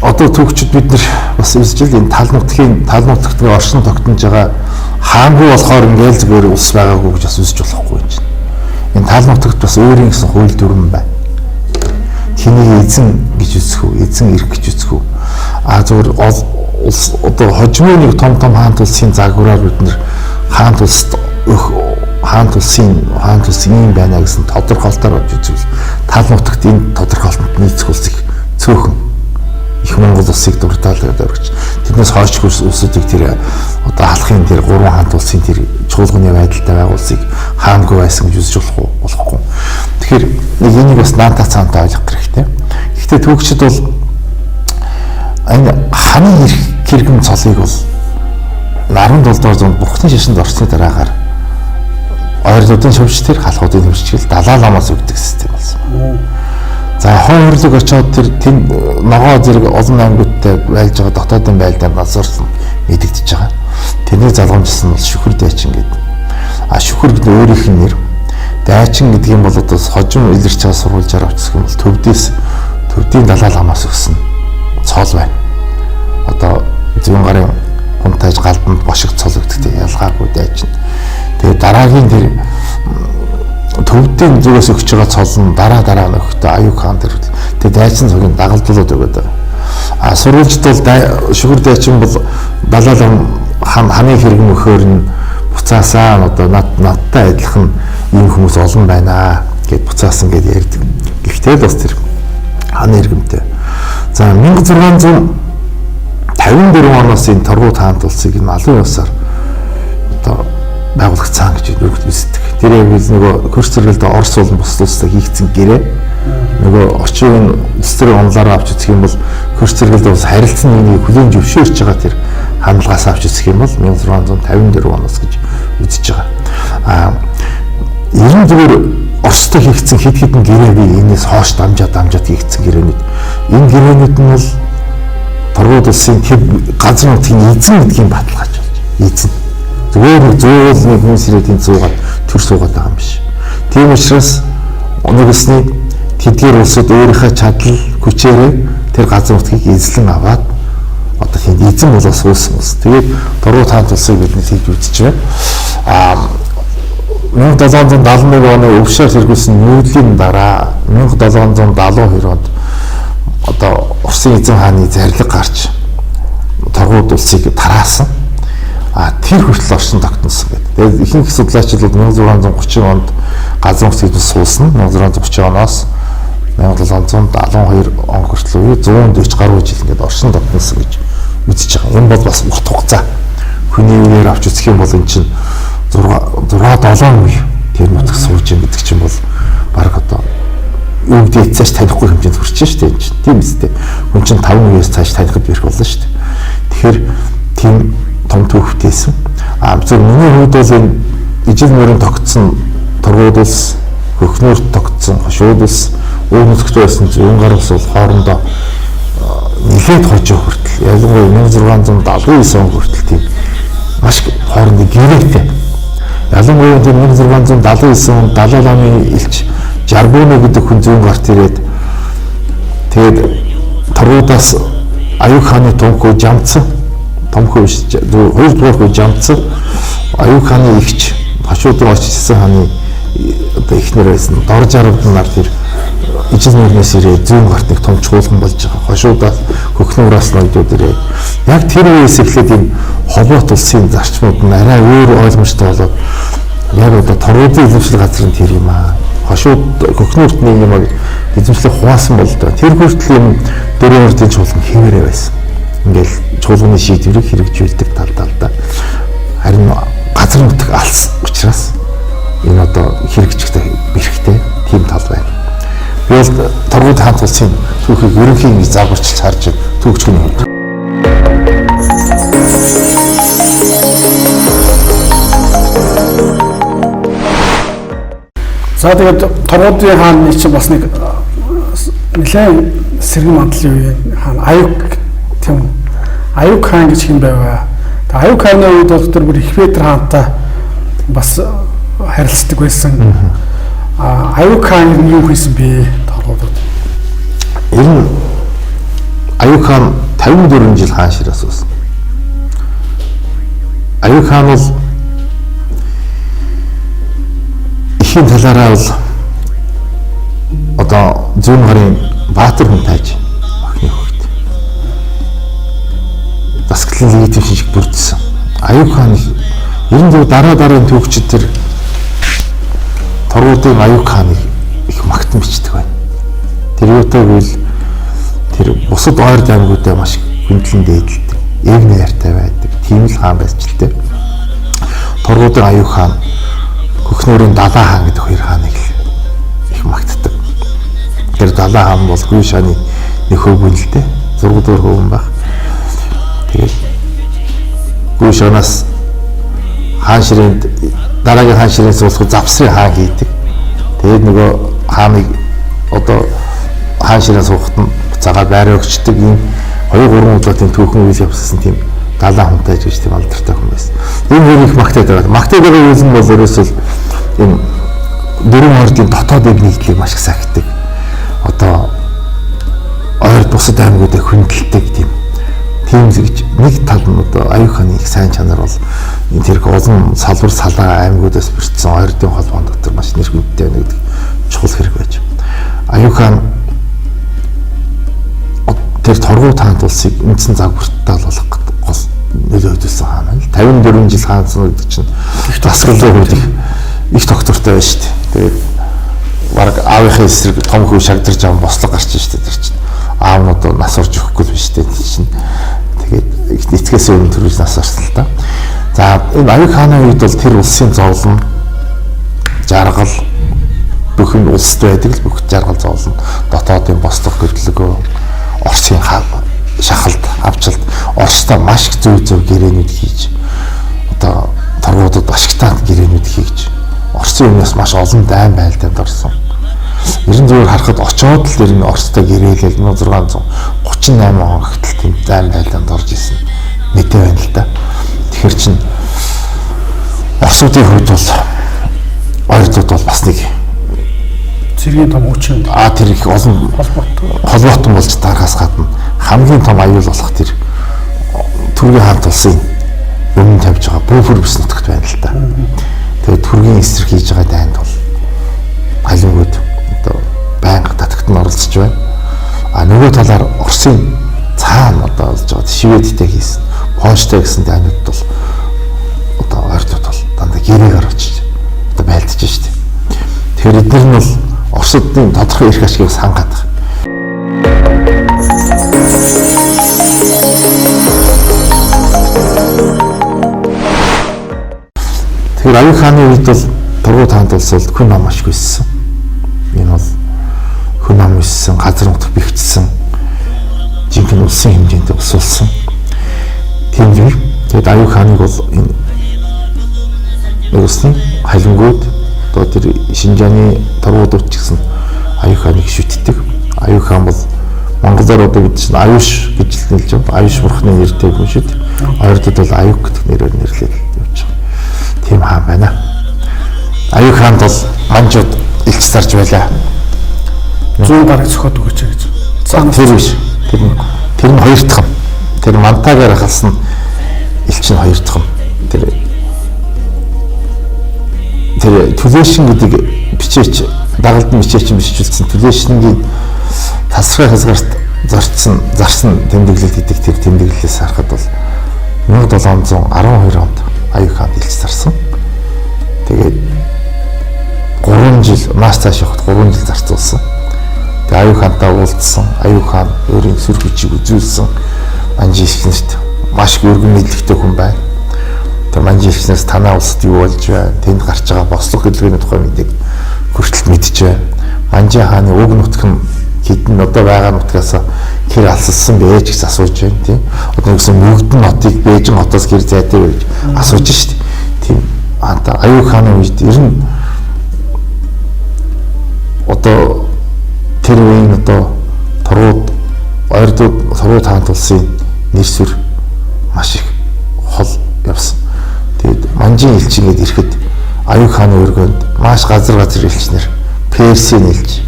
одоо төгчд бид нар бас үзжил энэ тал нутагт оршин тогтнож байгаа хаангүй болохоор ингээл зүгээр улс байгаагүй гэж бас үзэж болохгүй юм чинь. Энэ тал нутагт бас өөрийн гэсэн хууль дүрм байна. Тэнийг эзэн гэж үзэх үү, эзэн ирэх гэж үзэх үү. Зүгээр улс одоо хожимын нэг том хаан тулсын загвараар бид нар хаан тулсын юм байна гэсэн тодорхойлолтоор болж үзвэл тал нутагт энэ тодорхойлолтод нийцэх улсыг цөөхөн их Монгол улсыг дуртаалаад өргөж тэднээс хойш улсуудыг тэр одоо халахын тэр 3 хаан тулсын тэр чуулганы байдалтай байгуулсыг хаангүй байсан гэж үзэж болохгүй. Тэгэхээр нэг энийг бас наантаа цаантаа ойлгох хэрэгтэй. Гэхдээ төгчд бол энэ ханы хэрэгм цолыг бол 17 дугаар зуунд Бурхны шашинд орсны дараагаар ойрлуудын шөвч тэр халахуудын хөвчгөл Далай ламаас өгдөг систем болсон. За хойно хөрлөг очоод тэр ногоо зэрэг олон аймагуудтай байлж байгаа дотоодын байлдаанд насарсан мэдэгдэж байгаа. Тэрний залгамжсан бол шүхэр дайчин гэдэг. Шүхэр гэдэг өөрийнх нь нэр. Дайчин гэдэг юм бол одоо хожим илэрч байгаа сурвалжаар очсон юм бол төвдийн Далай ламаас өгсөн цол байна. Одоо зүүн гарын хунтайж галданд бошиг цол өгдөгтэй ялгаагүй дайчин. Тэгээ дараагийн тэр төвдийн зүгээс өгч байгаа цол нь дараа нөхөд аюу хаан тэр тэгээ дайчин цагийн дагалдуулаад өгöd байгаа. Сурвалжт бол шүхэр дайчин бол Далай лам ханы хэрэгм өгөхөөр нь буцаасаа одоо надтай адилхан ийм хүмүүс олон байна гэд буцаасан гэд ярьдаг. Гэхдээ бас тэр ханы хэрэгмтэй. За 1654 оноос энэ Торгууд хаан тулсыг энэ алын ёсоор одоо байгуулагдсан гэж үздэг. Тэр яг нөгөө хөрс зэрэгэлд Орос болон бус улстай хийгдсэн гэрээ нөгөө орчин улс төрийн онлоор авч үзэх юм бол хөрс зэрэгэлд бас харилцсан нэг хүлээн зөвшөөрч байгаа тэр хандлагаас авч үзэх юм бол 1654 оноос гэж үзэж байгаа. Ер нь зүгээр Оростой хийгдсэн хэд хэдэн гэрээ би энэс хойш дамжаад хийгдсэн гэрээнүүд. Энэ гэрээнүүд нь бол Торгууд улсын тэр газар нутгийн эзэн гэдгийг баталгааж болж эзэн. Зүгээр нэг зөөл нэг хүмүүс ирээд энэ зуугаад төр суугаад байгаа юм биш. Тийм учраас өнөөсний тэдгээр улсууд өөрийнхөө чадал хүчээрээ тэр газар нутгийг эзлэн аваад одоо тийм эзэн болоос уусан ус. Тэгээд Торгууд хаан тулсыг бид нэг хийж үзэж байна. 1771 оны өвшөөр хэрэглэсэн нүүдлийн дараа 1772 онд одоо Оросын эзэн хааны зарлиг гарч Торгууд улсыг тараасан. Тэр хүртэл оршин тогтносон гэдэг. Тэгээд ихэнх судлаачид бол 1630 онд газар нутгийг суулсан. 1630 оноос 1772 он хүртэл үе 140 гаруй жил ингээд оршин тогтносон гэж үзэж байгаа. Энэ бол бас урт хугацаа. Хүний үеэр авч үзэх юм бол эн чинь 6-7 үе тэр нутаг сууж юм гэдэг чинь бол баг одоо юу гэдэг цааш танихгүй хэмжээнд хүрч шүү дээ энэ чинь. Тийм үстэй. Хүн чинь 5 үеэс цааш танихад бэрх болно шүү дээ. Тэгэхээр тийм том төвхтэйсэн. Зөв миний хувьд бол энэ ижил мөрөнд тогтсон Торгууд улс, Хөхнөөрт тогтсон Хошууд улс, өөр нутагт байсан зүүн гар улс бол хоорондоо нэлээд хожоо хүртэл ялангуяа 1679 он хүртэл тийм маш хоорондын гэрээтэй. Ялангуяа 1679 онд Далай ламын элч Жарбуно гэдэг хүн зүүн гарт ирээд тэгээд Торгуудаас Аюуг хааны томхөө жамцсан хоёрдугаар хөө жамцсан Аюуг хааны ихч Хошуудын очсон хааны одоо ихнэр байсан дор жаргад нар тэр ижил мөрнөөс ирээд зүүн гарт нэг том чуулган болж байгаа. Хошуудаас Хөхнөөраас ноёдууд ирээд яг тэр үеэс эхлээд энэ Ховоот улсын зарчмууд нь арай өөр ойлгомжтой болоод яг одоо Торгуудын эзэмшил газар нь тэр юм аа. Хошууд Хөхнөөрт нэг юм эзэмшлийг хуваасан болдог. Тэр хүртэл юм дөрвөн урдын чуулган хэвээрээ байсан. Ингээл чуулганы шийдвэрийг хэрэгжүүлдэг талдаа. Харин газар нутаг алс учраас энэ одоо хэрэгжихтэй бэрхтэй тийм тал байна. Би бол Торгууд хаан тулсын түүхийг ерөнхийн ингэж загварчилж харж түүхчгийн хувьд. За тэгээд Торгуудын хааны чинь бас нэг нэлээд сэргэн мандлын үеийн хаан Аюк тийм Аюк хаан гэж хэн байваа. Тэгээ Аюк хааны үед доктор бүр их Петр хаантай бас харилцдаг байсан. Аюк хаан юу хийсэн бэ? Торгуудад. Энэ Аюк хаан 54 жил хаан шираас уусан. Аюк хаан бол ихийн талаараа бол одоо зүүн гарын Баатар хүн тааж охины хөвгт. Дасгалын легитим шиг бүрдсэн. Аюк хаан 94 дараа түүхчид тэр торгуудын Аюк хааныг их магтан бичдэг байна. Тэр юутай гэвэл тэр бусад ойр аймагуудаа маш хүндлэн дээдэлдэг, ээг нээртэй байдаг. Тийм л хаан байж л дээ. Торгуудын Аюк хаан Хөхнөрийн Далаа хаан гэдэг хоёр хааныг их магтдаг. Тэр Далаа хаан бол Гүн шааны нэг хөвгөн л дээ. 6 дугаар хөвгөн баг. Тэгээд Гүн шанаас хаан ширээнд дараагийн хаан ширээнээс болох завсрын хаан хийдэг. Тэгээд нөгөө хааныг одоо хаан ширээн суухад нь цагаар байраа өгчдөг ийм 2-3 удаагийн түүхэн үйл явсан тийм Далаа хүнтэй гэж тийм алдартай хүн байсан. Энэ хоёр их магтаад байгаа. Магтаад байгаа үйл нь бол ерөөсөө энэ дөрвөн ордын дотоод эв нийтлийг маш их сахидаг. Одоо ойр бусад аймагуудыг хүндэлдэг тийм гэж нэг тал нь одоо Аюк хааны их сайн чанар бол энэ тэрх олон салбар салаа аймагуудаас бүрдсэн ойрдын холбоон дотор маш нэр хүндтэй байна гэдэг чухал хэрэг байж. Аюк хаан тэр торгууд хаант улсыг үндсэн загвартаа болгох гол нөлөөдсөн хаан байна. 54 жил хаансан гэдэг чинь дасгалын үед их доктортой байна шүү дээ. Тэгээд баг аавынхаа эсрэг том хүү шагдарч аван бослог гарч шүү дээ тэр чинь. Аав нь одоо нас орж өгөхгүй биш дээ чинь. Тэгээд эцгээс өмнө төрөж нас орсон л та. За энэ Аюк хааны үед бол тэр улсын зовлон жаргал бүхэн улсд байдаг л бүх жаргал зовлон дотоодын бослог хөдөлгөөн Орсын шахалт авчилт Оростой маш их зөв гэрээнүүд хийж одоо торгуудад ашигтай гэрээнүүд хийж Оросын өмнөөс маш олон дайн байлдаанд орсон. 94 харахад очоод л тэр нь Оростой гэрээлэл 1638 он хүртэл тийм дайн байлдаанд орж исэн мэдээ байна л да. Тэгэхээр чин Оросуудын хувьд бол ойртууд бол бас нэг цэргийн том хүчин тэр их олон холбоотон болж дарахаас гадна хамгийн том аюул болох тэр Түргийн хаант улсын өмнө тавьж байгаа бөөхөр бүс нутагт байна л да. Тэгээд Түргийн эсрэг хийж байгаа дайнд бол халингууд одоо байнга татагтанд оролцож байна. Нөгөө талаар Оросын цаана одоо болж байгаа Шведтэй хийсэн, Польштой гэсэн дайнууд бол одоо ойртууд бол дандаа гэрээгээр очиж одоо байлдаж штеп. Тэгэхээр эдгээр нь бол Оросдын тодорхой эрх ашигыг сангаад байгаа. Тэгэхээр Аюк хааны үед бол торгууд хаанд улс бол хүн ном ашиг өссөн. Энэ бол хүн ном өссөн, газар нутаг бэхжсэн, жинхэнэ улсын хэмжээнд ус болсон. Тийм юм. Тэгээд Аюк хааныг бол энэ улсын халингууд одоо тэр Шинжааны торгуудууд ч гэсэн Аюк хааныг шүтдэг. Аюк хаан бол монголоор одоо бид чинь Аюш гэж нэрлэж байгаа. Аюш бурхны нэртэй хүн шүү дээ. Ойрдод бол Аюк гэдэг нэрээр нэрлээд явж байгаа. Тийм хаан байна. Аюк хаанд бол манжууд илч зарж байлаа. 100 гараг зөхиод өгөөч гэж. Тэр биш. Тэр нь хоёр дахь. Тэр мантагаар халсан илч нь хоёр дахь. Тэр түлээшин гэдэг бичээч дагалдан бичээч бичүүлсэн түлээшингийн тасрын хязгаарт зарсан тэмдэглэл гэдэг тэр тэмдэглэлээс харахад бол 1712 онд Аюк хаанд илч зарсан. Тэгээд 3 жил мас цааш явахад 3 жил зарцуулсан. Тэгээд Аюк хаантай уулзсан. Аюк хаан өөрийн сүр хүчийг үзүүлсэн. Манжи ихнэрт маш их өргөн мэдлэгтэй хүн байна. Тэр манжи ихнээс танаа улсад юу болж байна? Тэнд гарч байгаа бослог хөдөлгөөний тухай мэдээг хүртэл мэдж байна. Манжи хааны уг нутг нь хэдэн одоо байгаа нутгаас хэр алсалсан бэ гэж асууж байна тийм. Одоо нэгсэн мөгдөн нотыг Бээжин хотоос гэр зайтай байж асууж штт. Тийм Аюк хааны үед ер нь одоо тэр үеийн одоо Торгууд хаан тулсын нэр сүр маш их хол явсан. Тэгээд Манжин элч ингээд ирэхэд Аюу хааны өргөнд маш газар элчнэр Персийн элч,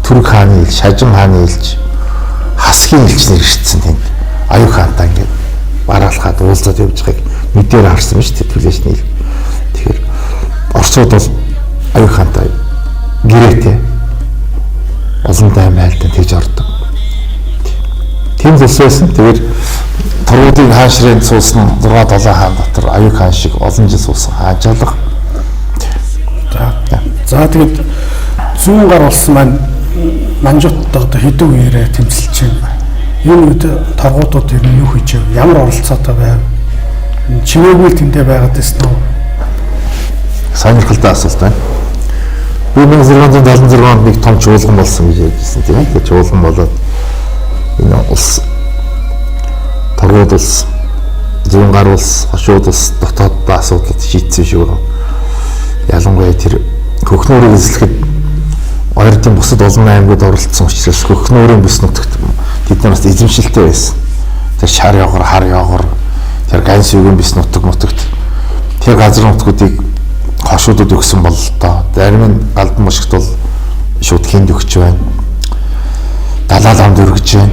Түрк хааны элч, Шажин хааны элч, Хасгийн элчнэр ирсэн тэнд. Аюу хаантаа ингээд бараалхаад уулзаад явж байгааг мэдээр харсан шүү дээ түлээшний ил. Тэгэхээр орцууд бол Аюу хаантай гэрээтэй олон дайм байлдан тэгж ордог. Тийм л байсан. Тэгээд Торгуудын хаан ширээнд суусан 6-7 хаан дотор Аюу хаан шиг олон жил суусан хаажаалга. За тэгээд зүүн гар болсон маань Манжуудтай одоо хэдэн үеэрээ тэмцэлж байна. Энэ үед торгуудууд ер нь юу хийж вэ? Ямар оролцоотой байв? Чимээгүй тэндээ байгаад байсан уу? Сонирхолтой асуулт байна. Би 1676 онд нэг том чуулган болсон гэж ярьжсэн тийм ээ. Тэгээд чуулган болоод энэ улс Торгууд улс, зүүн гар улс, хошууд улс дотооддоо асуудлууд шийдсэн шүү. Ялангуяа тэр Хөхнөөрийг эзлэхэд Ойрдын бусад олон аймагуд оролцсон учраас Хөхнөөрийн бүс нутагт тэд нараас эзэмшилтэй байсан. Тэр шар ёгор, хар ёгор, тэр Ганьсүгийн бүс нутагт тэр газар нутгуудыг хошуудад өгсөн бололтой. Зарим нь Галдан бошгт бол шууд хинд өгч байна. Далаа ламд өргөж байна.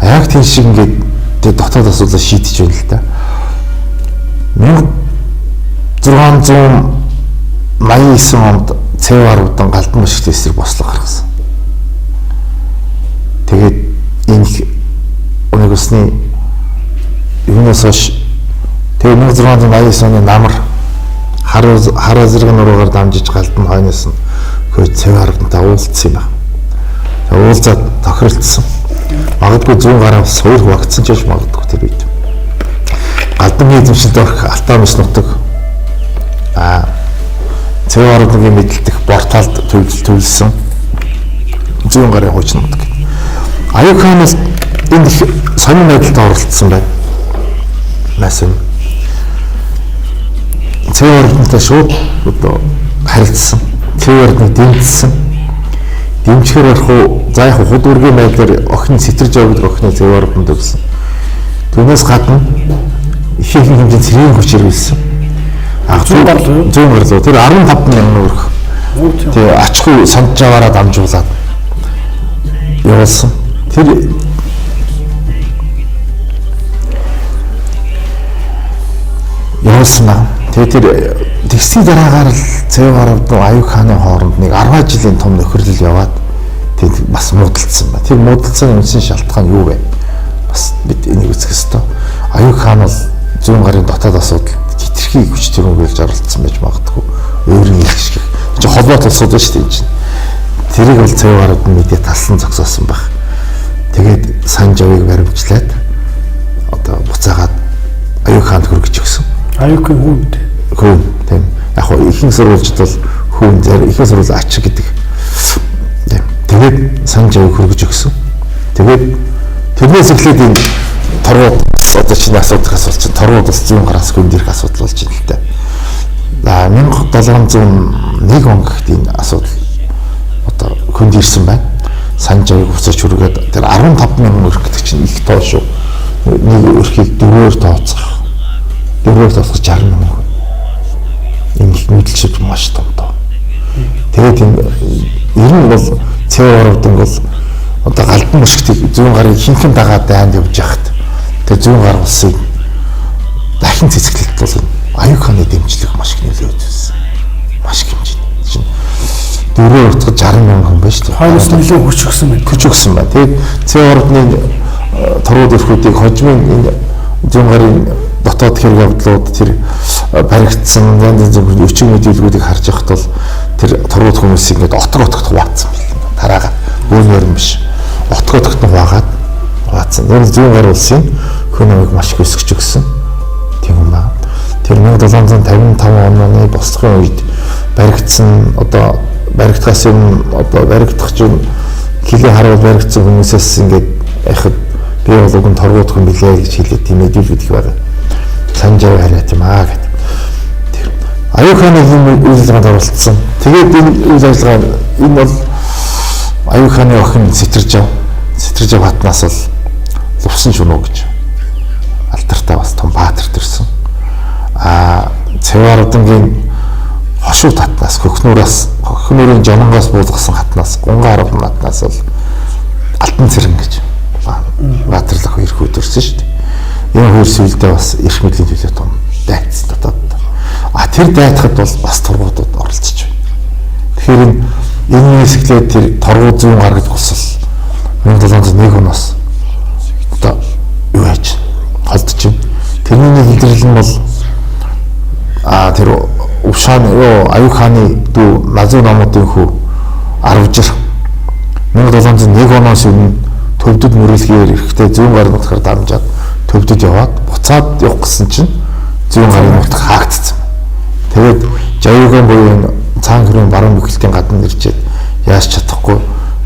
Яг тийм шиг ингээд тэр дотоод асуудлыг шийдэж байна л да. 1689 онд Цэваруудан Галдан бошгт эсрэг бослого гаргасан. Тэгээд энэ өнөг усны юунаас хойш тэгээд 1689 оны намар хар зэрэг нуруугаар дамжиж Галдан хойноос нь хөөж Цэваруудантай уулзсан юм байна. Тэгээд уулзаад тохиролцсон. Магадгүй зүүн гараа суур хуваагдсан ч гэж магадгүй тэр үед. Галдан эзэмшилд орох Алтамс нутаг Цэваруудагийн мэдлэлдэх порталд төлсөн зүүн гарын хуучин нутаг. Аюу хаанаас энэ сонин байдалд оролцсон байна. Насин Цэваруудантай шууд одоо харилцсан. Цэваруудыг дэмжсэн. Дэмжихэр орох уу, за яг худ үргийн байдлаар охин сэтэрж явдаг охиныг Цэварууданд өгсөн. Түүнээс гадна их хэмжээнд цэргийн хүч хэрэглэсэн. Зүүн гар тэр 15,000 өрх. Тэгээ ачгүй сонджаваараа дамжуулаад явуулсан. Тэр явуулсан ба. Тэгээ тэр тэгсний дараагаар л Цэварууд Аюу хааны хооронд нэг 10 жилийн том нөхөрлөл яваад тэнд бас муудалцсан ба. Тэр муудалцсан юмсын шалтгаан юу вэ? Бас бид энийг үзэх ёстой. Аюу хаан бол зүүн гарын дотоод асуудал хитрхи хүч төрөмгөлж оролцсон байж магадгүй. Өөрийн их шиг. Чи холбоот улсууд ба шүү дээ. Тэрийг бол Цэварууд нь мэдээ талсан зогсоосон баг. Тэгээд Санжавыг баримтлаад одоо буцаагаад Аюу хаанд хүргэж өгсөн. Аюугийн хүн тийм. Яг хоо ихэнх сурвалжид бол хүн ихэнх сурвалж ач гэдэг. Тийм. Тэгээд Санжавыг хүргэж өгсөн. Тэгээд тэрнээс эхлээд энэ Торгууд одоо чиний асуудал чинь Торгууд бас зүүн гараас хүнд ирэх асуудал болж байна л да. 1701 он гэхэд энэ асуудал одоо хүнд ирсэн байна. Санжавыг буцааж хүргээд тэр 15,000 өрх гэдэг чинь их тоо шүү. Нэг өрхийг 4-оор тооцох. 4-оор тооцох 60,000 хүн. Энэ их мэдлэлшүүд маш том тоо. Тэгээд энэ ер нь бол Цэваруудын бол одоо Галдан бошгтыг зүүн гарыг хинхэн дагаад дайнд явж яхад тэр зүүн гар улсыг дахин цэцгэлэлт бол Аюу хааны дэмжлэг маш их нөлөөж байсан. Маш их хэмжээний. 4-оор утгад 60,000 хүн байна шүү дээ. Хойноос нөлөө хүч өгсөн байна. Хүч өгсөн байна. Тэгээд Цэваруудны Торгууд өрхүүдийг хожмын энэ зүүн гарын дотоод хэрэг явдлууд тэр баригдсан янз бүрийн өчиг мэдээлгүүдийг харж байхад бол тэр Торгууд хүмүүсийг ингээд отгот хуваацсан байна. Тараага өөрөөр юм биш. Отгот хуваагаад хуваацсан. Энэ зүүн гар улсын хүн амыг маш их өсгөж өгсөн. Тийм юм байна. Тэр 1755 оны босдохын үед баригдсан одоо баригдахаас өмнө одоо баригдах чинь хилийн харуул баригдсан хүмүүсээс ингээд яхад би бол уг нь Торгууд хүн билээ гэж хэлээд тийм мэдээлүүд их байна. Санжав хараад юм аа гэдэг. Тэр Аюу хааны үйл ажиллагаанд оролцсон. Тэгээд энэ үйл ажиллагаа энэ бол Аюу хааны охин Сэтэржав Сэтрэж Баатнаас бол Лувсан Шунуу гэж алдартай бас том баатар төрсөн. Цэвэр Удангийн хошуу татнаас хөхнүүрийн жоннгоос буулгасан хатнаас гунгаар орон хатнаас бол Алтан цэрэн гэж баатарлах хоёр хүү төрсөн шүү дээ. Энэ хоёр сүлдээ бас эрх мэдлийн төлөө том дайц дотоод. Тэр дайцахад бол бас тургуудад оролцож байна. Тэгэхээр энэ хэсэглээ тэр торгууд зүүн гаргаж гусал 1701 оноос одоо юу яаж холдож байна. Тэрний нэг илэрлэл нь бол тэр Өвшаан Аюу хааны дүү Назуу намуудын хүү Арвжир 1701 оноос өмнө төвдөд мөрөлгээр эрэхтэй зүүн гарын нутгаар дамжаад төвдөд яваад буцаад явах гэсэн чинь зүүн гарын нутаг хаагдсан. Тэгээд Жавиган буюу цаан хүрийн баруун бүхэлтийн гадна ирчээд яаж чадахгүй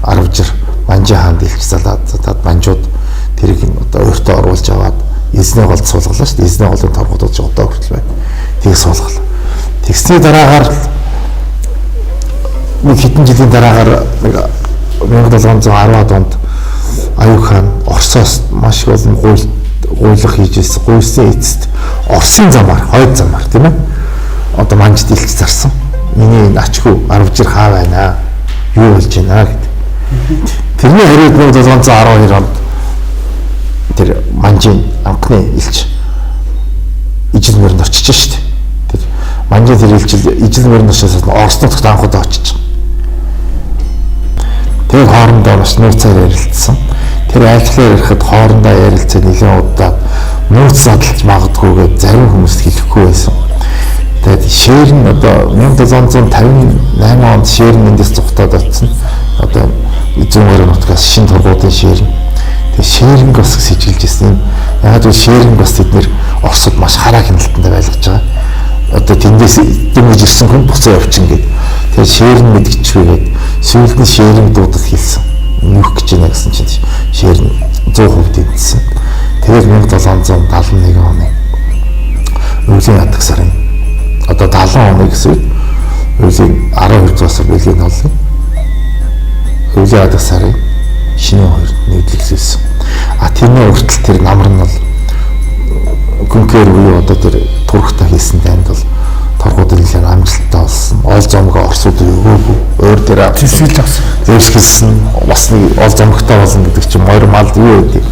Арвжир Манжи хаанд илч залаад манжууд тэрийг одоо өөртөө оруулж аваад эзний голд суулгалаа шүү дээ. Эзний голын торгуудад одоо хүртэл байна. Тийг суулгалаа. Тэгсний дараагаар нэг хэдэн жилийн дараагаар 1710-ад онд Аюу хаан Оросоос маш их олон гуйлах хийж ирсэн. Гуйсны эцэст Оросын замаар, хойд замаар тийм ээ. Одоо манжид илч зарсан. Миний ачгүй Арвжир хаа байна? Юу болж байна гэдэг. Тэрний хэрэг 1712 онд тэр манжийн анхны илч ижил мөрөнд очиж штэ. Тэр манжийн тэр илч ижил мөрөнд очиж Орос нутагт анх удаа очиж. Тэр хоорондоо бас нууцаар ярилцсан. Тэр айлчлаар ирэхэд хоорондоо ярилцаад нэлээд удаа нууц задлж магадгүйгээд зарим хүмүүст хэлэхгүй байсан. Тэгээд шээр нь одоо 1758 онд шээр нь эндээс зугатаад очсон. Одоо зүүн гарын нутгаас шин тургуудын шээр. Тэгээд шээринг бас сэжилж ирсэн. Яг л шээринг бас тэднэр Оросд маш хараа хяналттай байлгаж байгаа. Одоо тэндээс дөнгөж ирсэн хүн буцаа явчихна гэд. Тэгээд шээринг мэдгэчвэгээд сүүлд нь шээринг дуудаж хэлсэн. Нүүх гэж байна гэсэн чинь шээр нь 100% дэмжсэн. Тэгээд 1771 оны өвлийн ядах сарын одоо 70 оны гэсэн өвлийн 12 дугаар сар бэлгийн толгой өвлийн ядах сарын шинэ хоёр нийтлэгдсэн. Тэрний уртл тэр намар нь бол гүнхээр буюу одоо тэр турхтаа хийсэн танд бол торгууд нэлээд амжилттай болсон. Ол зомгоо Оросууд өгөөгүй. Өөр дээр тэсгэлж авсан. Зэвсгэлсэн бас нэг ол зомгтой болно гэдэг чинь морь малд юу гэдэг.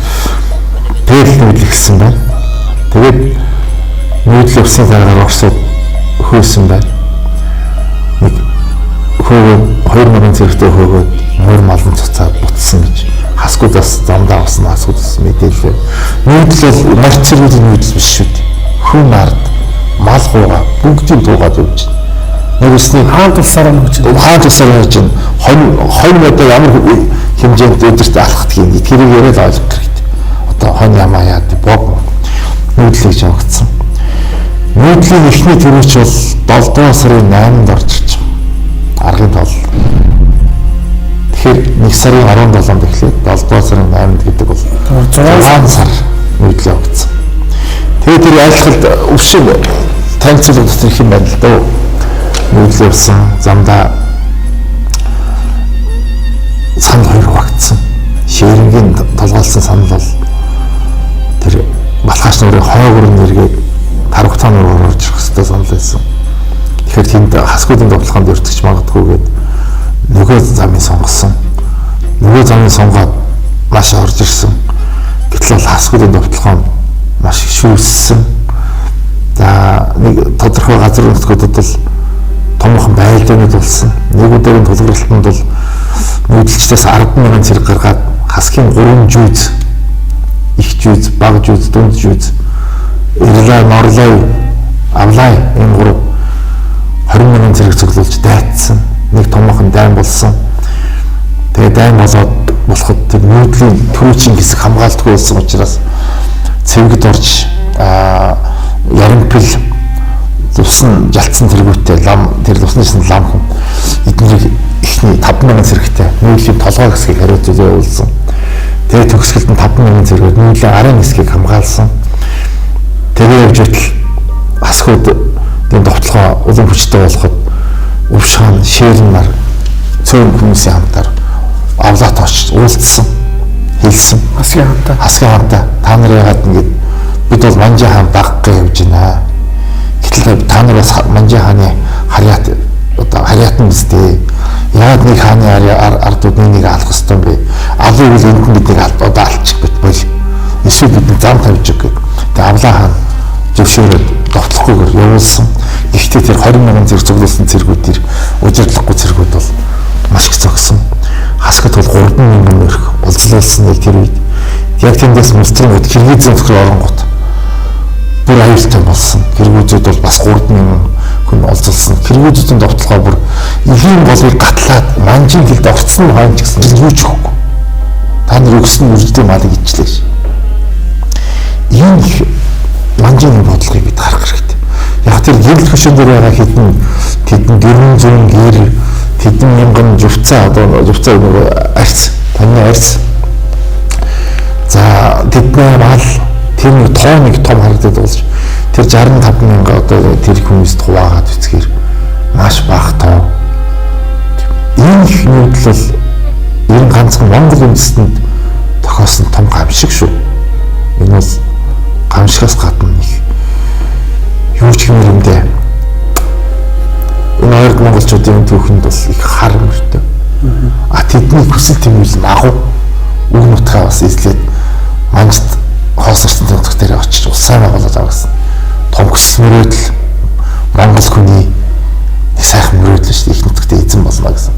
Тэгэл нийлэгсэн байна. Тэгээд нийтлэл авсан цагаар Оросууд хөөсөн байна. Нэг хөөгөө 2000 зэрэгтэй хөөгөөд морь малын цуцаад бутсан гэж хасгуудаас замдаа авсан хасгуудаас мэдээлээ. Нийтлэл морь цэргүүдийн нийтлэл биш шүү дээ. Хүн ард мал хуугаа бүгдийг дуугаад явж байна. Нэгсний хаан тусаар нь хаан тусаар нь хонь одоо ямар хэмжээнд өдөрт алхах гэдгийг тэрийг яриад ойлгох хэрэгтэй. Одоо хонь ямаа яа бог нийтлэлж явагдсан. Нийтлийн эхний төрөч бол 7 дугаар сарын 8-нд орж ирж байгаа. Аргын тол. Тэгэхээр 1 сарын 17-нд эхлээд 7 дугаар сарын 8-нд гэдэг бол 6 сар нийтлэл явагдсан. Тэгээд тэр айлхалд өвшин танилцуулга дотор их юм байна л дөө. Нийтлэл явсан замдаа сан хоёр хуваагдсан. Шээрингийн толгойлсон санал бол тэр балхааш нуурын хойгор нэргээд тархтаа нуур орж ирэх хэвээр санал байсан. Тэгэхээр тэнд хасгуудын довтлохонд өртөгч магадгүйгээд нөгөө замыг сонгосон. Нөгөө замыг сонгоод маш орж ирсэн. Гэтэл бол хасгуудын довтлохонд маш их шүүссэн. За нэг тодорхой газар нутгуудад бол томхон байлдаанууд болсон. Нэг удаагийн тулгуурлалтанд бол нүүдэлчдээс 10,000 зэрэг гаргаад хасхийн 3 жүүз, их жүүз, бага жүүз, дунд жүүз, ирлаа, норлоо, авлаа энэ 3 20,000 зэрэг цуглуулж дайцсан. Нэг томхон дайн болсон. Тэгээ дайн болоод болоход тэр нүүдлийн төрүүчийн хэсэг хамгаалтгүй болсон учраас цэвгд орж ярампил туссан жалтсан тэргүүтээ лам тэр туснажсан лам хүн эднийг ихний 5,000 зэрэгтэй нүүдлийн толгой хэсгийг хариуцуулж явуулсан. Тэгээ төгсгөлд нь 5,000 зэрэг нүүдлийн арын хэсгийг хамгаалсан. Тэгээ явж итэл хасгууд энэ довтлогоо улам хүчтэй болоход өвшхан шээрнээр цөөн хүмүүсийн хамтаар авлаат очиж уулзсан. хэлсэн. Хасгийн хаантай та нар яагаад ингэж бид бол Манжи хаан багга явж байна. Гэтэл та нараас Манжи хааны харьяат одоо харьяат нь үстэй. Яагаад нэг хааны ардууд нэг алах ёстой юм бэ? Алуу үл энэ хүн бидний одоо алчих бит бол эсвэл бидний зам тавьж өгөх. Тэгээ Авлаа хаан зөвшөөрөд довтлохгүйгээр явуулсан. Гэхдээ тэр 20,000 зэрэг цуглуулсан цэргүүдээр удирдлахгүй цэргүүд бол маш их зогсон. Хасгад бол 3,000 өрх болцлуулсан яг тэр үед. Яг тэндээс мустрын үед Киргизийн нөхөр оронгот бүр аюултай болсон. Киргизүүд бол бас 3,000 хүн олзолсон. Киргизүүдийн довтлогоо бүр эхийн болыг гатлаад Манжийн хилд орцсон нь хойно ч гэсэн юу ч өгөхгүй. Та нар өгсөн үржтэй малыг ичлээ. Ийм их Манжийн бодлогыг бид харах хэрэгтэй. Яг тэр гэрэл хөшөө дээр байгаа хэдэн 400 гэр тэдэн мянган жувцаа одоо жувцаа нэг арц таны арц за тэдний мал тэр нэг том харагдаад болж тэр 65,000 одоо тэр хүмүүст хуваагаад үцхээр маш бага тоо энэ их нүүдэл бол ер нь ганцхан Монгол үндэстэнд тохиосон том гамшиг шүү. Энэ бол гамшигаас гадна их юу ч юм юм дээ. Энэ хоёр монголчуудын түүхэнд бол их харамжтай. Тэдний хүсэл тэмүүлэн агуу үг нутгаа бас эзлээд Манжид хоосорсон төгтөх дээр очиж сайн байгуулад авсан. Том хүсэл мөрөөдөл Монгол хүний нэг сайхан мөрөөдөл шүү дээ. Их нутагт эзэн болно гэсэн.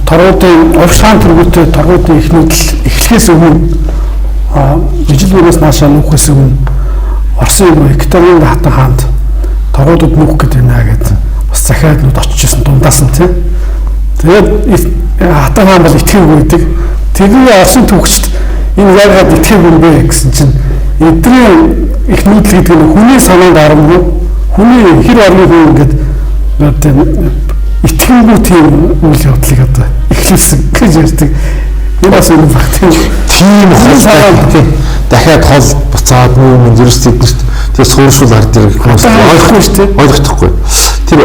Торгуудын уршаан тэргүүтэй торгуудын их нүүдэл эхлэхээс өмнө ижил бүрээс наашаа нүүхээс өмнө Орсын Екатерин хатан хаанд торгуудад нүүх гэдэг наа гэдэг бас захиад нүд очижсэн дундаас нь тийм. Тэгээд хатан хаан бол итгэв гэдэг. Тэгээ Орсын түүхчд энэ яагаад итгэв юм бэ гэсэн чинь эдний их нүүдэл гэдэг нь хүний санаанд оромгүй хүний хэр орны хүн гэдэг итгэнгүү тийм үйл явдлыг одоо эхлүүлсэн гэж ярьдаг. Энэ бас энэ багт тийм хөлтэй дахиад хол буцаад нүүн ерөөс тэднэрт тэр сууршуул ард ирэх хүмүүс ойлгохгүй шүү дээ. Ойлгохгүй. Тэр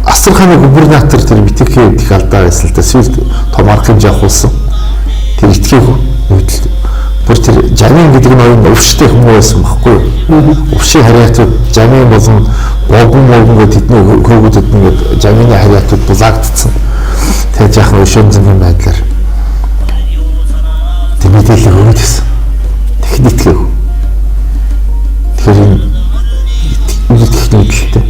Астраханы губернатор тэр битгий их алдаа байсан л да. Сүүлд том арга хэмжээ авахулсан. Тэр итгэв нүүдэлд бүр тэр Жамин гэдэг нь оюун өвчтэй хүмүүс байсан байхгүй юу? Өвчийн харьяатууд Жамин болон гогон тэдний хөөгүүдэд ингээд Жамины харьяатууд булаагдсан. Тэгээд яхан өшөөнзөнгийн байдлаар тэр мэдээлэл өгөөд байсан. Тэгэхэд итгэв. Тэгэхээр энэ техниктэй.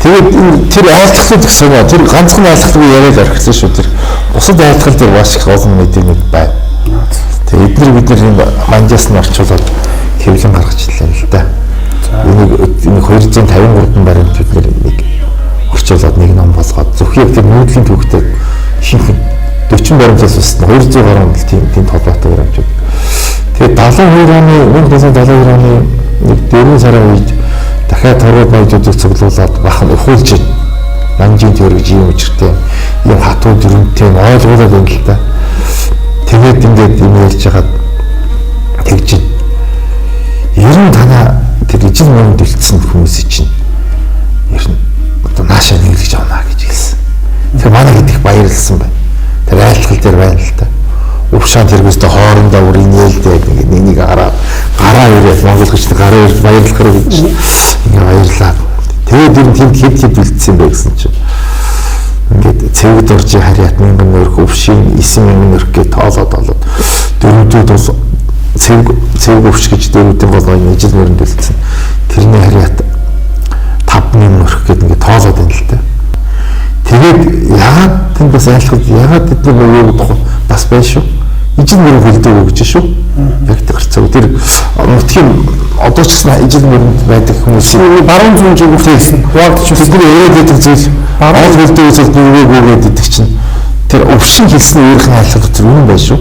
Тэгээд тэр айлтгалууд их сонио. Тэр ганцхан айлтгалыг яриад орхисон шүү. Тэр бусад айлтгал дээр маш их олон мэдээлэл байна. Тэгээд бид нар Манжаас нь орчуулад хэвлэн гаргаж ирлээ л да. Энийг 253 баримт бид нэг орчуулад нэг ном болгоод зөвхөн тэр нүүдлийн түүхтэй шинхэн 40 баримтаас устна 200 гаруй тийм толгойтой баримтууд. Тэгээд 72 оны 1972 оны 4 сарын үед дахиад торгууд ноёдуудыг цуглуулад бахан ухуулж Манжийн төр гэж юм учиртай юм хатуу дөрөнтэй ойлгуулад байна л да. Тэгээд ингээд юм ярьж хагаад тэгж байна. Ер нь танаа тэр ижил мөрөнд үлдсэн хүмүүс чинь ер нь одоо наашаа нэглэж авна гэж хэлсэн. Тэр манай гэдих баярлсан байна. Тэр айлтгал дээр байна л та. Өвшаан тэргүүстэй хоорондоо бүр инээлдээ ингээд нэг гараа ирээд Монгол хүчтэй гараа ирж баярлах хэрэг гэж ингээд баярлаа. Тэгээд ер нь тэнд хэд үлдсэн бэ гэсэн чинь ингээд цэвэд оржи харьяат 1000 өрх өвшийн 9000 өрх гэж тоолоод дөрөвдүүд бол цэвэг өвч гэж дөрөвдийн гол ижил мөрөнд үлдсэн. Тэрний харьяат 5000 өрх гэдэг ингээд тоолоод байна л та. Тэгээд яагаад тэнд бас айлхад яагаад тэдний юу бодох бас байна шүү. ижил мөрөнд хөлдөөгөө гэж шүү. Яг тэр гарцаа. Тэр нутгийн одоо ч гэсэн ижил мөрөнд байдаг хүмүүс баруун зүүн зүгт хэлсэн. Хуваагдчих бид нар яриад байдаг зүйл баруун хөлдөө үзэл нүгөөгээд идэх чинь тэр өвшин хэлсний өөрхөн айлтгал тэр үнэн байна шүү.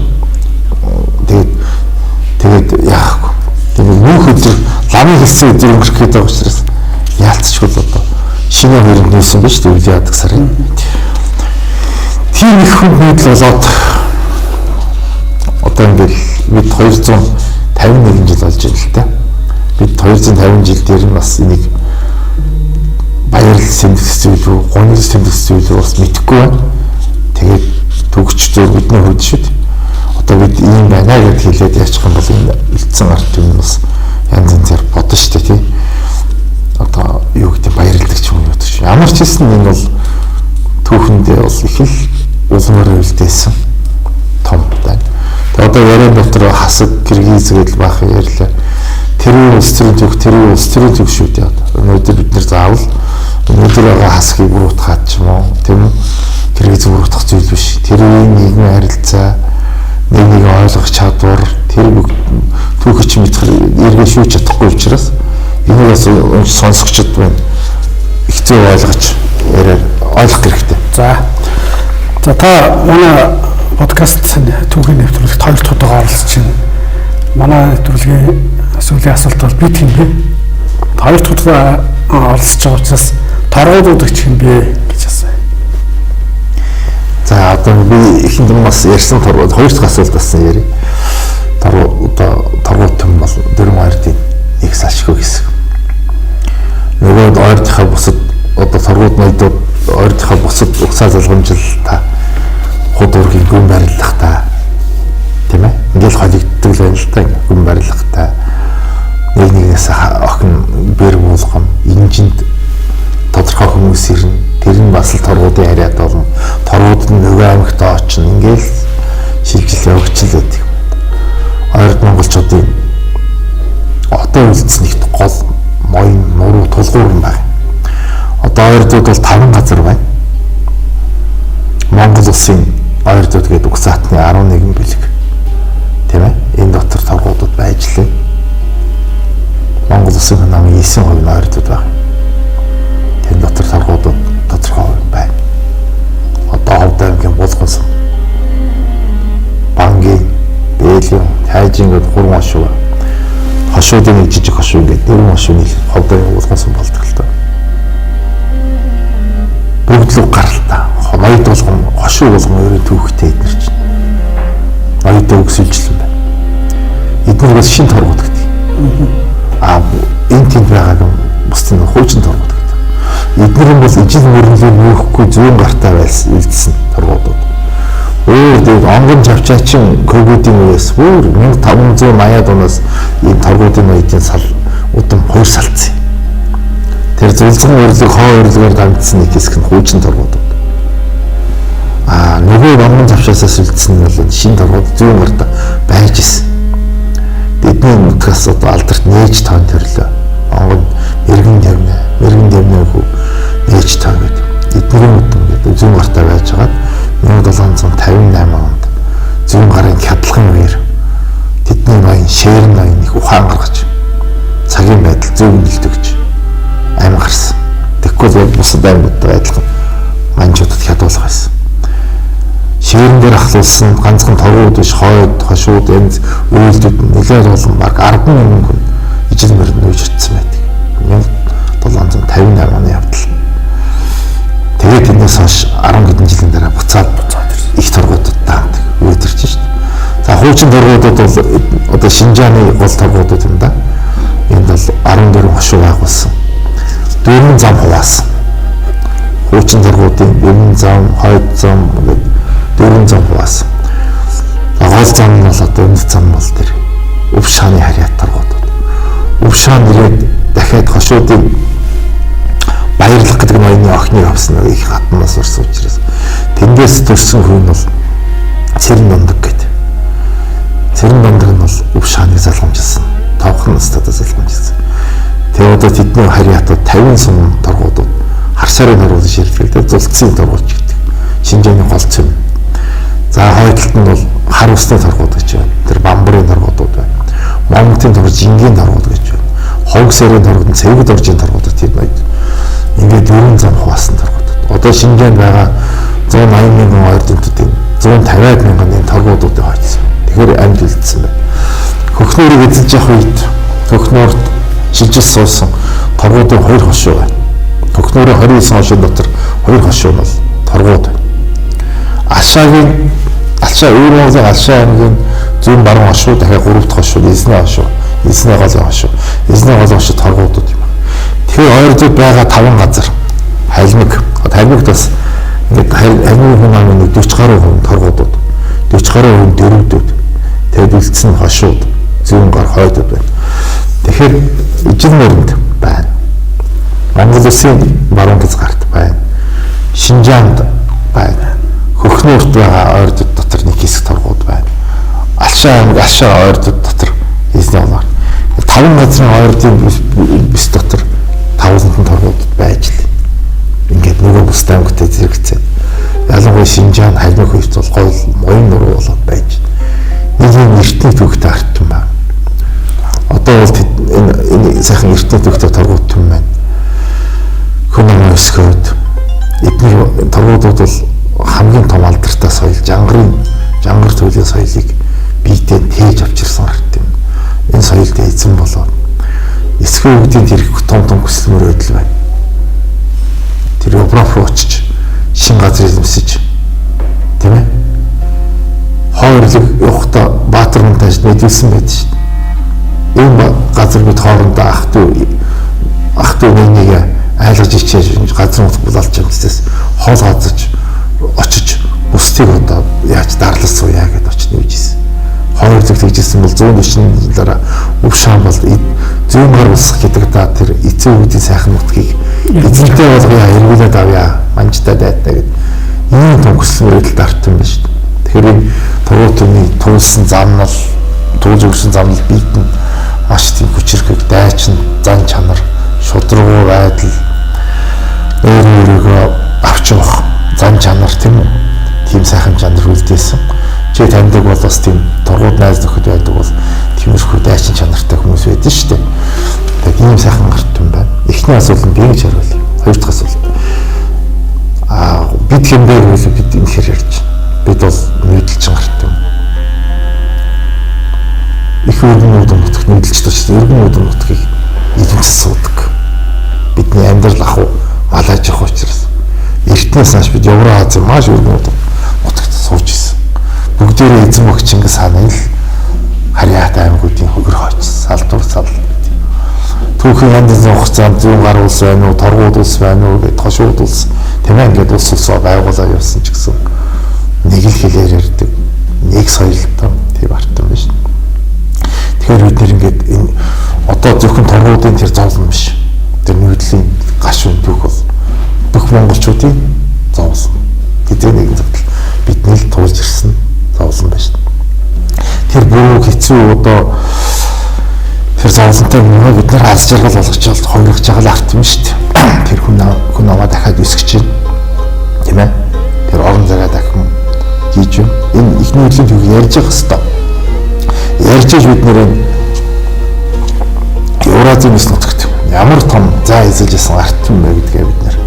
Тэгээд яахгүй. Тэгээд нүүх өдөр ламын хэлсэн өдөр өнгөрөх гээд байгаа учраас яалтчгүй одоо шинэ хөрөнд нээсэн ба шүү дээ яадаг сарын. Тийм их хүн байдал болоод одоо ингээд бид 251 жил болж байна л та. Бид 250 жил дээр нь бас энийг баярл сэмдэгс зүйл рүү, гонил сэмдэгс зүйл рүү бас мэдхгүй байна. Тэгээд төгсчдөө бидний хувьд шүү дээ. Одоо бид ийм байна гэж хэлээд яачих юм бол энэ үлдсэн арт юм бас янз янзаар бодно шүү дээ тий. Одоо юу гэдэг баярлдаг ч юм уу гэдэг чинь. Ямар ч хэлсэн энэ бол түүхэндээ бол их л улмаар үлдээсэн том байна. Тэгээд одоо ярен дотор хасаг Киргиз гэдэл баах ярьлаа. Тэр улс төрийн төв шүү дээ. Өнөөдөр бид нэр заавал өнөөдөр байгаа хасгийг буруутгаад ч юм уу тийм үү? Киргиз буруутгах зүйл биш. Тэрийн нийгмийн харилцаа нэг ойлгох чадвар тэр түүхч мэдхэр эргээ шүүж чадахгүй учраас энийг бас сонсогчд байна. Ихтэй ойлгож ойлгох хэрэгтэй. За та манай подкаст түүхийн нэвтрүүлэгт 2 дахь удаа оролцож байна. Манай нэвтрүүлгийн сүүлийн асуулт бол бид хэм бэ? 2 дахь удаа оролцож байгаа учраас торгуудууд гэх юм бэ гэж асууя. За одоо би ихэнд нь бас ярьсан торгууд 2 дахь асуулт болсон яри. Торгууд төм бол дөрвөн ойрдын их салшгүй гэсэн. Нөгөө ойрдынхаа бусад одоо торгууд ноёдууд ойрдынхаа бусад угсаа залгамжил та хот ургийн гүн барилах та тийм ээ ингээл холигддаг л байна л та гүн барилах та нэгнээс охин бэр буулгам инжинд тодорхой хүмүүс ирнэ тэр нь бас л торгуудын харьяат болно торгууд нь нөгөө аймагт очно ингээл шилжил явагдчихл байдаг ойрд монголчуудын одоо үлдсэн их гол ноён нуруу тулгуур юм байна одоо ойрдууд бол 5 газар байна Монгол улсын ойрдууд гэдэг угсаатны 11 бэлэг тийм ээ энэ дотор торгуудад байж лээ Монгол улсын намын 9% ойрдууд байна тэр дотор торгуудад тодорхой байна одоо Ховд аймгийн Булгансан Бангийн Бэлэн Тайжин гэдэг 3 хошуу хошуудын нэг жижиг хошуу гэдэг 4 хошууны Ховд аймгийн Булгансан болдог л доо бүгд л гаралтай ноёд болгон хошуу болгон өөрөө түүхтэй эднэр чинь ноёд өгсөлжлэн байна эднэр бас шин торгууд гэдэг энэ тэнд байгаа юм бусдын хуучин торгууд гэдэг эднэр бол ижил мөрнөлөө нөөхгүй зүүн гартаа байсан үлдсэн торгуудууд өөр онгон чавчаачин көгүүдийн үеэс өөр 1580-аад оноос энэ торгуудын ноёдын сал удам хоёр салцсан тэр зөвлөсөн өрлөг хоо өрлөгээр дамжсан нэг хэсэг нь хуучин торгууд нөгөө онгон завшаасаас үлдсэн нь бол шинэ торгууд зүүн гарта байж исэн. Бидний нутгаас одоо алдарт нээж тоон төрлөө. Онгон мэрэгэн дэвнээгүү нээж тоон гэдэг. Эдний утга гэдэг зүүн гарта байж хагаад 1758 онд зүүн гарын хядлагын үеэр тэдний ноён шээрн ноён их ухаан гаргаж цагийн байдал зөвнөлдөгч аймаг гарсан. Тэгэхгүй бусад аймагуудтай адилхан манжуудад хядуулах байсан. Шээрэн дээр ахлуулсан ганцхан торгууд биш хойд хошууд янз үйлдэлд нэлээд олон баг 10,000 хүн ижил мөрөнд нүүж ирсэн байдаг. 1758 оны явдал. Тэгээд энэс хойш 10 хэдэн жилийн дараа буцаад их торгуудад даандаг үүдэрч шít. За хуучин торгуудад бол одоо Шинжааны гол торгуудад юм да. Энд бол 14 хошуу байгуулсан. Дөрвөн зам хуваасан. Хуучин торгуудын дөрвөн зам, хойд зам гэдэг дөрвөн зам хуваасан. Гол зам нь бол одоо энэ зам бол тэр өв шааны харьяат торгуудад. Өв шаан ирээд дахиад хошуудын баярлах гэдэг ноёны охиныг авсан их хатнаас урсан учраас тэндээс төрсэн хүн бол Цэрэн Дундаг гэдэг. Цэрэн Дундаг нь бол өв шааныг залгамжилсан. Товхон статус залгамжилсан. Тэгээ одоо тэдний харьяатууд 50 сум торгуудад харсарын торгууд ширлэгдээ зулцсан торгууд гэдэг. Шинжээний гол цэм. За хойдолд нь бол хар усны торгууд гэж байна. Тэр бамбарын торгуудууд байна. Момтын торгууд, жингийн торгууд гэж байна. Хог сэрийн торгууд, цэвэг доржийн торгуудад тийм байд. Ингээд дөрвөн зам хуваасан торгуудад. Одоо Шинжээнд байгаа 180 мянган ойр дүнтүүдийн 150 мянган торгуудуудыг хойцсон. Тэгэхээр амьд үлдсэн байна. Хөхнөөрийг эзэлж явах үед хөхнөөрт шилжил суусан торгуудын 2 хошуу байна. Хөхнөөрийн 29 хошуун дотор 2 хошуу нь бол торгууд байна. Алшаа Өвөр Монголын Алшаа аймгийн зүүн баруун хошуу дахиад 3 дахь хошуу Эзний хошуу, Эзний голын хошуу, Эзний голын хошуу торгуудууд юм. Тэгэхээр ойролцоогт байгаа 5 газар халимаг бас ингээд халимын хүн амын 40 гаруй хүн торгуудууд, 40 гаруй хүн дөрвдүүд, тэгээд үлдсэн хошууд, зүүн гар хойдод байна. Тэгэхээр ижил мөрөнд байна. Монгол Улсын баруун хязгаарт байна. Шинжаанд байна. Хөхнөөрт байгаа ойрдод дотор нэг хэсэг торгууд байна. Алшаа ойрдод дотор Эзний голоор 5 газрын ойрдын бис дотор 5,000 торгууд байж л. Ингээд нөгөө бусдын аймагтай зэрэгцээ. Ялангуяа Шинжаан халимаг хувьд бол гол моён нуруу болоод байж. Нэг юм эртний төвхтэй артсан байна. Одоо бол энэ сайхан эртний төвхтэй торгууд юм байна. Хүн ам өсгөөд эдний торгуудууд бол хамгийн том алдартай соёл, жангар төлөв соёлыг биедээ тээж авчирсан арт юм. Энэ соёлд эзэн болоод эсхүү үгдийн тэр том хүсэл мөрөөдөл байна. Тэр Европ руу очиж шин газар эзэмсэж тийм ээ. Хойрлог явахдаа Баатар мантаж мэдүүлсэн байдаг шүү дээ. Энэ газар бид хоорондоо ах トゥ нэгийг айлгаж ичээж газар булалж юмсээс хоол хазаж очиж бусдыг одоо яаж дарлал сууя гэдээ очиж нэвжсэн. Хойрлог тэгжсэн бол 140 жилээр өв шаан бол зүүн гар усах гэдэг та тэр эцэг үүдийн сайхан нутгийг эзэнтэй болгоё эргүүлээд авъя манжтай дайтаа гэдэг ийм том хүсэл мөрөөдөлд артсан байна шүү дээ. Тэгэхээр энэ торгуудын туулсан замнал, туулж өгсөн замнал биетэн маш тийм хүчрхэг дайчин, зан чанар, шудрагуу байдал, өөрөөгөө авч явах зан чанар тийм сайхан чанар үлдээсэн. Чи таньдаг бол бас тийм торгууд найз нөхөд байдаг бол тиймэрхүү дайчин чанартай хүмүүс байдаг шүү дээ. Тэгээд ийм сайхан гарт юм байна. Эхний асуулт нь би гэж хариулъя. Хоёр дахь асуулт. Бид хэмбэ хөлөө бид энэ хэр ярьж. Бид бол нийтлэлчин гарт юм. Их өргөнүүд нутагт нийтлэлч төч өргөнүүд нутгийг эзэмсэж суудаг. Бидний амьдрал ахуй малайж явах учраас эртнээс хойш бид Евразийн маш өргөнүүд нутагт сууж ирсэн. Бүгдээрээ эзэн багч Чингис хааны л Харьяат аймагуудын хөгөр хойчсон. Салдуур сал. Түүхийн янз бүрийн хугацаанд зүүн гар улс байна уу, торгууд улс байна уу гэд хошууд улс тийм ээ ингээд улс улсаа байгуулаад явсан ч гэсэн нэг л хэлээр ярьдаг. Нэг соёлтой тийм артсан байна шүү. Тэгэхээр бид нэр ингээд энэ одоо зөвхөн торгуудын тэр зовлон биш. Тэр нүүдлийн гашуун түүх бол бүх монголчуудын зовлон. Гэдэг нэгэн зөвлөл бидний л туулж ирсэн зовлон байна шүү. Тэр буруу хэцүү одоо тэр зовлонтой мөн бид нар аз жаргал болгож хөнгөж байгаа л арт юм шүү дээ. Тэр хүн аваа дахиад өсгөж чинь тийм ээ. Тэр орон зайгаа дахин хийж юм. Энэ их нүүдлийн түүх ярьж явах хэвээр. Ярьж иж бид нэр Евразийн мэс нутагт ямар том зай эзэлж исэн арт юм бэ гэдгээ бид нэр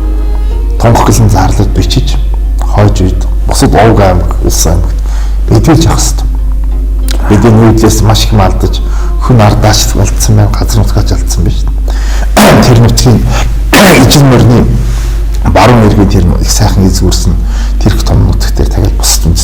тонхоглон зарлаад бичиж хойж үед бусад овг аймаг улс аймагт мэдүүлж явах хэвээр. Бидний нүүдлээс маш их малдаж хүн ардааш алдсан байна, газар нутгаач алдсан байна шүү дээ. Тэр нутгийн ижил мөрний баруун эргийн тэр их сайхан эзгүүрсэн тэр их том нутаг дээр тэгэл бусад үндэс